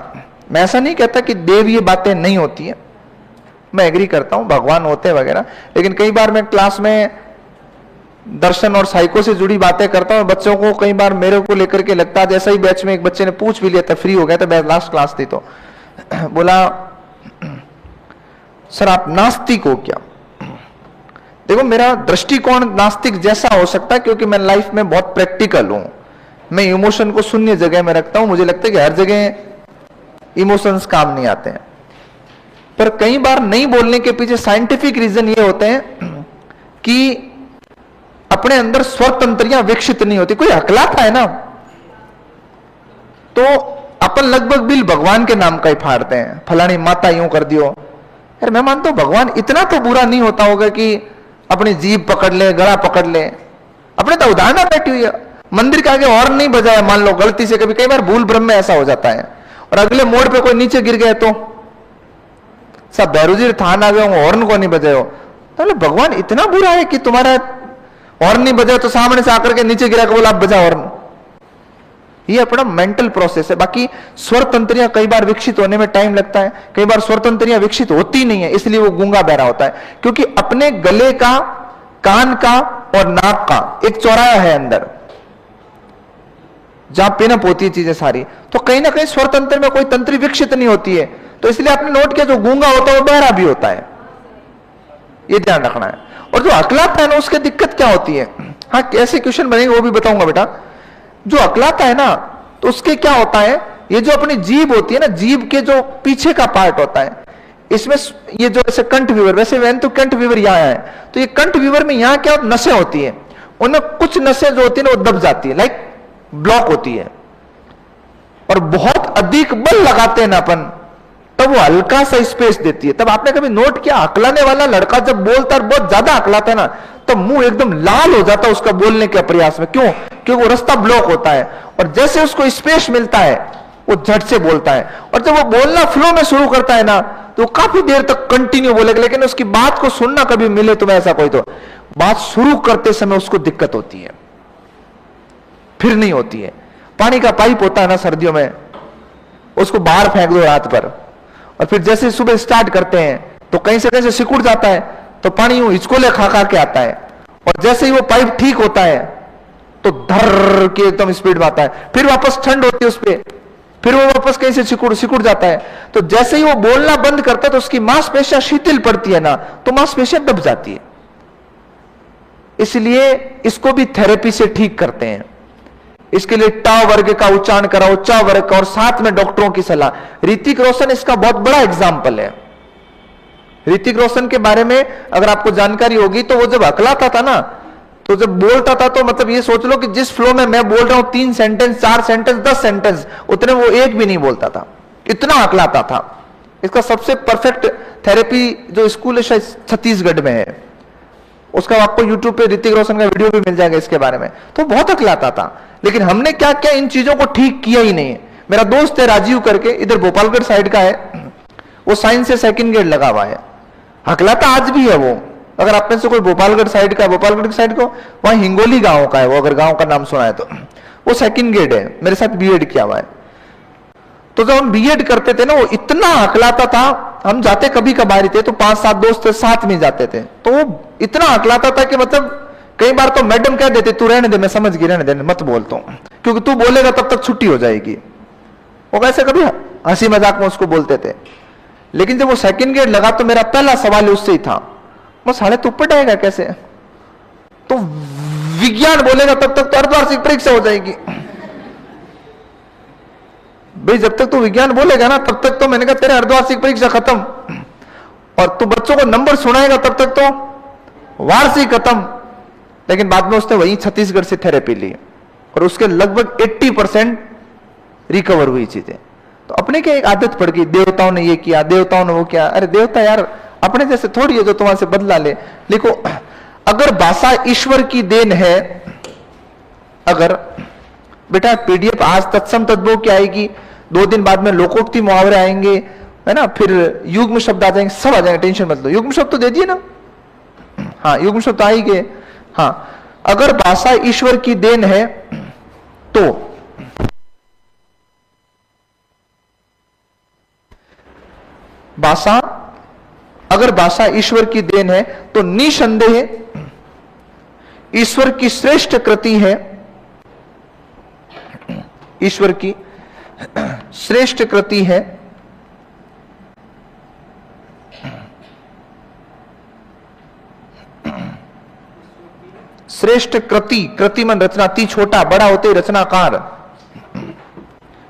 Speaker 1: मैं ऐसा नहीं कहता कि देव ये बातें नहीं होती है, मैं एग्री करता हूं भगवान होते हैं वगैरह, लेकिन कई बार मैं क्लास में दर्शन और साइको से जुड़ी बातें करता हूं बच्चों को, कई बार मेरे को लेकर के लगता है। जैसा ही बैच में एक बच्चे ने पूछ भी लिया था, फ्री हो गया था, लास्ट क्लास थी, तो बोला सर आप नास्तिक हो क्या? देखो मेरा दृष्टिकोण नास्तिक जैसा हो सकता है क्योंकि मैं लाइफ में बहुत प्रैक्टिकल हूं, मैं इमोशन को शून्य जगह में रखता हूं। मुझे लगता है कि हर जगह इमोशंस काम नहीं आते हैं, पर कई बार नहीं बोलने के पीछे साइंटिफिक रीजन ये होते हैं कि अपने अंदर स्वतंत्रियां विकसित नहीं होती। कोई हकलाता है ना तो अपन लगभग बिल भगवान के नाम का ही फाड़ते हैं, फलानी माता यूं कर दियो, यार मैं मानता हूं भगवान इतना तो बुरा नहीं होता होगा कि अपनी जीभ पकड़ ले, गला पकड़ ले। अपने तो उदाहरण बैठी हुई है, मंदिर के आगे हॉर्न नहीं बजाया, मान लो गलती से, कभी कई बार भूल भ्रम में ऐसा हो जाता है, और अगले मोड़ पे कोई नीचे गिर गए तो सब बैरूजी थान आ गए, हॉर्न को नहीं बजाए हो, तो भगवान इतना बुरा है कि तुम्हारा हॉर्न नहीं बजाए तो सामने से आकर के नीचे गिरा के बोला आप बजा हॉर्न। ये अपना मेंटल प्रोसेस है। बाकी स्वर तंत्रियां कई बार विकसित होने में टाइम लगता है, कई बार स्वर तंत्रियां विकसित होती नहीं है, इसलिए वो गूंगा बहरा होता है, क्योंकि अपने गले का, कान का और नाक का एक चौराया है अंदर जहां पिनअप होती है चीजें सारी, तो कहीं ना कहीं स्वर तंत्र में कोई तंत्री विकसित नहीं होती है, तो इसलिए आपने नोट किया जो गूंगा होता है वो बहरा भी होता है, ये ध्यान रखना है। और जो अकलाता है ना उसकी दिक्कत क्या होती है, हाँ कैसे क्वेश्चन बनेंगे वो भी बताऊंगा बेटा। जो अकलाता है ना तो उसके क्या होता है, ये जो अपनी जीभ होती है ना, जीभ के जो पीछे का पार्ट होता है, इसमें ये जो ऐसे कंठ विवर, वैसे वैन तो कंठ विवर यहां है, तो ये कंठ विवर में यहां क्या नसें होती है, उनमें कुछ नसें जो होती है ना वो दब जाती है, लाइक ब्लॉक होती है, और बहुत अधिक बल लगाते हैं ना अपन, तब वो हल्का सा स्पेस देती है। तब आपने कभी नोट किया अकलाने वाला लड़का जब बोलता है बहुत ज्यादा अकलाता है ना, तब मुंह एकदम लाल हो जाता है उसका बोलने के प्रयास में, क्यों? क्योंकि वो रास्ता ब्लॉक होता है, और जैसे उसको स्पेस मिलता है वो झट से बोलता है, और जब वो बोलना फ्लो में शुरू करता है ना तो काफी देर तक कंटिन्यू बोलेगा, लेकिन उसकी बात को सुनना कभी मिले तुम्हें ऐसा कोई, तो बात शुरू करते समय उसको दिक्कत होती है, फिर नहीं होती है। पानी का पाइप होता है ना सर्दियों में, उसको बाहर फेंक दो रात भर, और फिर जैसे सुबह स्टार्ट करते हैं तो कहीं से कैसे सिकुड़ जाता है, तो पानी यूं हिचकोले खा खा के आता है, और जैसे ही वो पाइप ठीक होता है तो धर के एकदम स्पीड में आता है, फिर वापस ठंड होती है उस पर, फिर वो वापस कहीं से सिकुड़ जाता है। तो जैसे ही वो बोलना बंद करता है तो उसकी मांसपेशियां शिथिल पड़ती है ना, तो मांसपेशियां दब जाती है, इसलिए इसको भी थेरेपी से ठीक करते हैं। इसके लिए टा वर्ग का उच्चारण कराओ, चा वर्ग का, और साथ में डॉक्टरों की सलाह। ऋतिक रोशन इसका बहुत बड़ा एग्जाम्पल है। ऋतिक रोशन के बारे में अगर आपको जानकारी होगी तो वो जब अकलाता था ना, तो जब बोलता था तो मतलब ये सोच लो कि जिस फ्लो में मैं बोल रहा हूं 3 सेंटेंस 4 सेंटेंस 10 सेंटेंस, उतने वो एक भी नहीं बोलता था, इतना अकलाता था। इसका सबसे परफेक्ट थेरेपी जो स्कूल है शायद छत्तीसगढ़ में है, उसका आपको यूट्यूब पे ऋतिक रोशन का वीडियो भी मिल जाएगा इसके बारे में। तो बहुत अकलाता था, लेकिन हमने क्या किया, इन चीजों को ठीक किया ही नहीं है। मेरा दोस्त है राजीव करके, इधर भोपालगढ़ साइड का है, वो साइंस से सेकंड ग्रेड लगा हुआ है, अकलाता आज भी है वो। अगर आप में से कोई भोपालगढ़ साइड का, भोपालगढ़ साइड को वहां हिंगोली गांव का है वो, अगर गांव का नाम सुना है तो, वो सेकंड ग्रेड है, मेरे साथ बीएड किया हुआ है। तो जब हम बीएड करते थे ना वो इतना अकलाता था, हम जाते कभी कभार थे तो 5-7 दोस्त साथ में जाते थे, तो वो इतना अकलाता था कि मतलब कई बार तो मैडम कह देते तू रहने दे, मैं समझ गई, रहने दे, मत बोलता हूं, क्योंकि तू बोलेगा तब तक छुट्टी हो जाएगी। वो वैसे कभी हंसी मजाक में उसको बोलते थे। लेकिन जब वो सेकंड ग्रेड लगा तो मेरा पहला सवाल उससे ही था, वो साढ़े तो ऊपर आएगा कैसे, तो विज्ञान बोलेगा तब तक तो अर्धवार्षिक परीक्षा हो जाएगी भाई, जब तक तू विज्ञान बोलेगा ना तब तक तो, मैंने कहा तेरे अर्धवार्षिक परीक्षा खत्म, और तू बच्चों को नंबर सुनाएगा तब तक तो वार्षिक खत्म। लेकिन बाद में उसने वही छत्तीसगढ़ से थेरेपी ली और उसके लगभग 80% रिकवर हुई चीजें। तो अपने क्या एक आदत पड़ गई, देवताओं ने ये किया, देवताओं ने वो किया। अरे देवता यार अपने जैसे थोड़ी है जो तुम्हारे से बदला ले। देखो अगर भाषा ईश्वर की देन है, अगर बेटा पीडीएफ आज तत्सम तद्भव की आएगी, 2 दिन बाद में लोकोक्ति मुहावरे आएंगे, है ना, फिर युग्म शब्द आ जाएंगे, सब आ जाएंगे, टेंशन मत लो। युग्म शब्द तो दे दिए ना, हाँ युग्म शब्द आ ही गए। हाँ अगर भाषा ईश्वर की देन है तो भाषा, अगर भाषा ईश्वर की देन है तो निसंदेह ईश्वर की श्रेष्ठ कृति है, ईश्वर की श्रेष्ठ कृति है। श्रेष्ठ कृति, कृति मन रचना, ती छोटा बड़ा होते रचनाकार,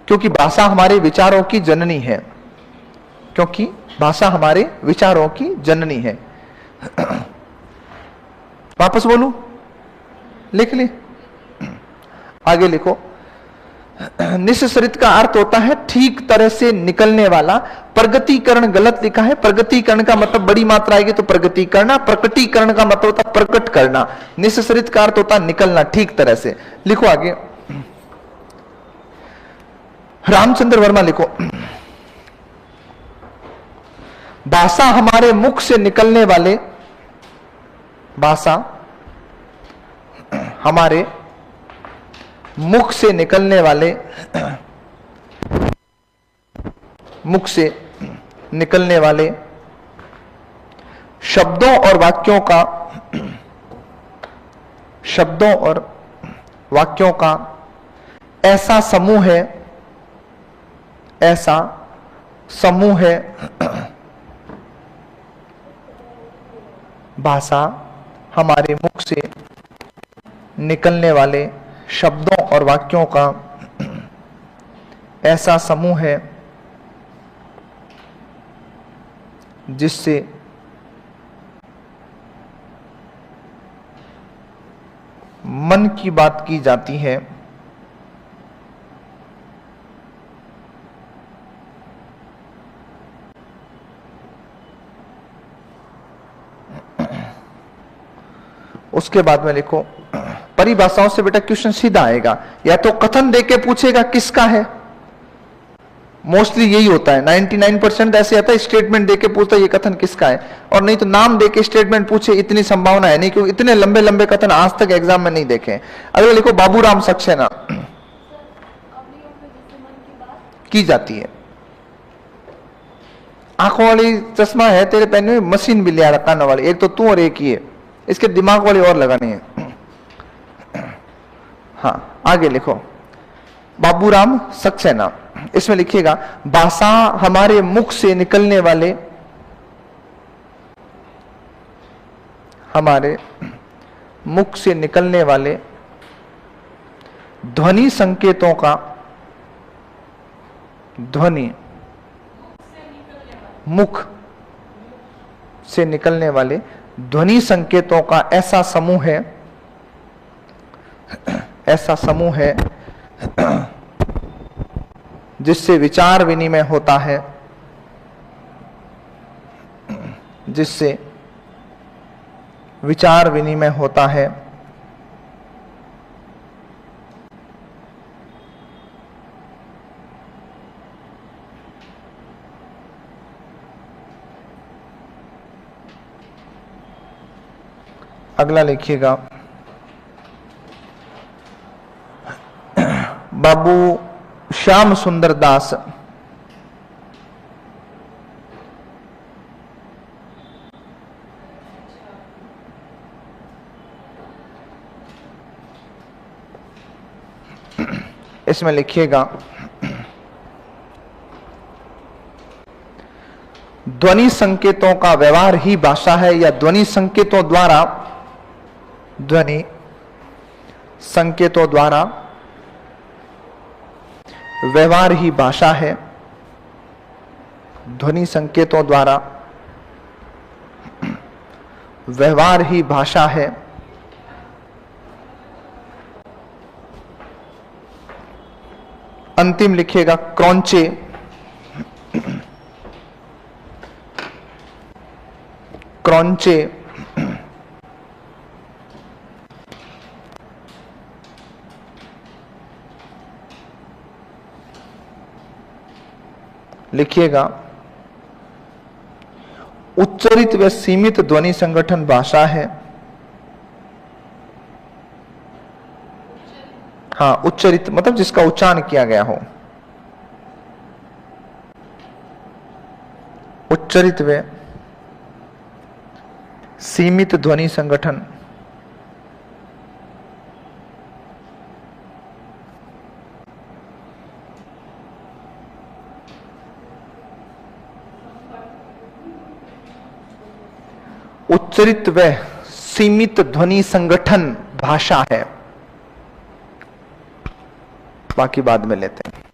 Speaker 1: क्योंकि भाषा हमारे विचारों की जननी है, क्योंकि भाषा हमारे विचारों की जननी है। वापस बोलूं, लिख ली, आगे लिखो। निःसरित का अर्थ होता है ठीक तरह से निकलने वाला। प्रगतीकरण गलत लिखा है। प्रगतीकरण का मतलब बड़ी मात्रा आएगी तो प्रगति करना। प्रकटीकरण का मतलब होता है प्रकट करना। निःसरित का अर्थ होता है निकलना ठीक तरह से। लिखो आगे, रामचंद्र वर्मा लिखो, भाषा हमारे मुख से निकलने वाले, भाषा हमारे मुख से निकलने वाले, मुख से निकलने वाले शब्दों और वाक्यों का, शब्दों और वाक्यों का ऐसा समूह है, ऐसा समूह है, भाषा हमारे मुख से निकलने वाले शब्दों और वाक्यों का ऐसा समूह है जिससे मन की बात की जाती है, उसके बाद में लिखो, परिभाषाओं से बेटा क्वेश्चन सीधा आएगा। या तो कथन देके पूछेगा किसका है, मोस्टली यही होता है, 99% ऐसे आता है स्टेटमेंट देके पूछता है ये कथन किसका है, और नहीं तो नाम देके स्टेटमेंट पूछे, इतनी संभावना है नहीं, क्योंकि इतने लंबे लंबे कथन आज तक एग्जाम में नहीं देखे। अगर लिखो बाबूराम सक्सेना की जाती है। आंखों वाली चश्मा है तेरे पहने में, मशीन भी लिया रखा वाली, एक तो तू और एक ही है, इसके दिमाग वाली और लगानी है। हाँ आगे लिखो, बाबूराम सक्सेना, इसमें लिखिएगा भाषा हमारे मुख से निकलने वाले, हमारे मुख से निकलने वाले ध्वनि संकेतों का, ध्वनि मुख से निकलने वाले ध्वनि संकेतों का ऐसा समूह है, ऐसा समूह है जिससे विचार विनिमय होता है, जिससे विचार विनिमय होता है। अगला लिखिएगा, बाबू श्याम सुंदर दास, इसमें लिखिएगा ध्वनि संकेतों का व्यवहार ही भाषा है, या ध्वनि संकेतों द्वारा, ध्वनि संकेतों द्वारा व्यवहार ही भाषा है, ध्वनि संकेतों द्वारा व्यवहार ही भाषा है। अंतिम लिखिएगा क्रॉन्चे, क्रॉन्चे लिखिएगा उच्चरित व सीमित ध्वनि संगठन भाषा है। हाँ, उच्चरित मतलब जिसका उच्चारण किया गया हो, उच्चरित व सीमित ध्वनि संगठन उच्चरित व सीमित ध्वनि संगठन भाषा है। बाकी बाद में लेते हैं।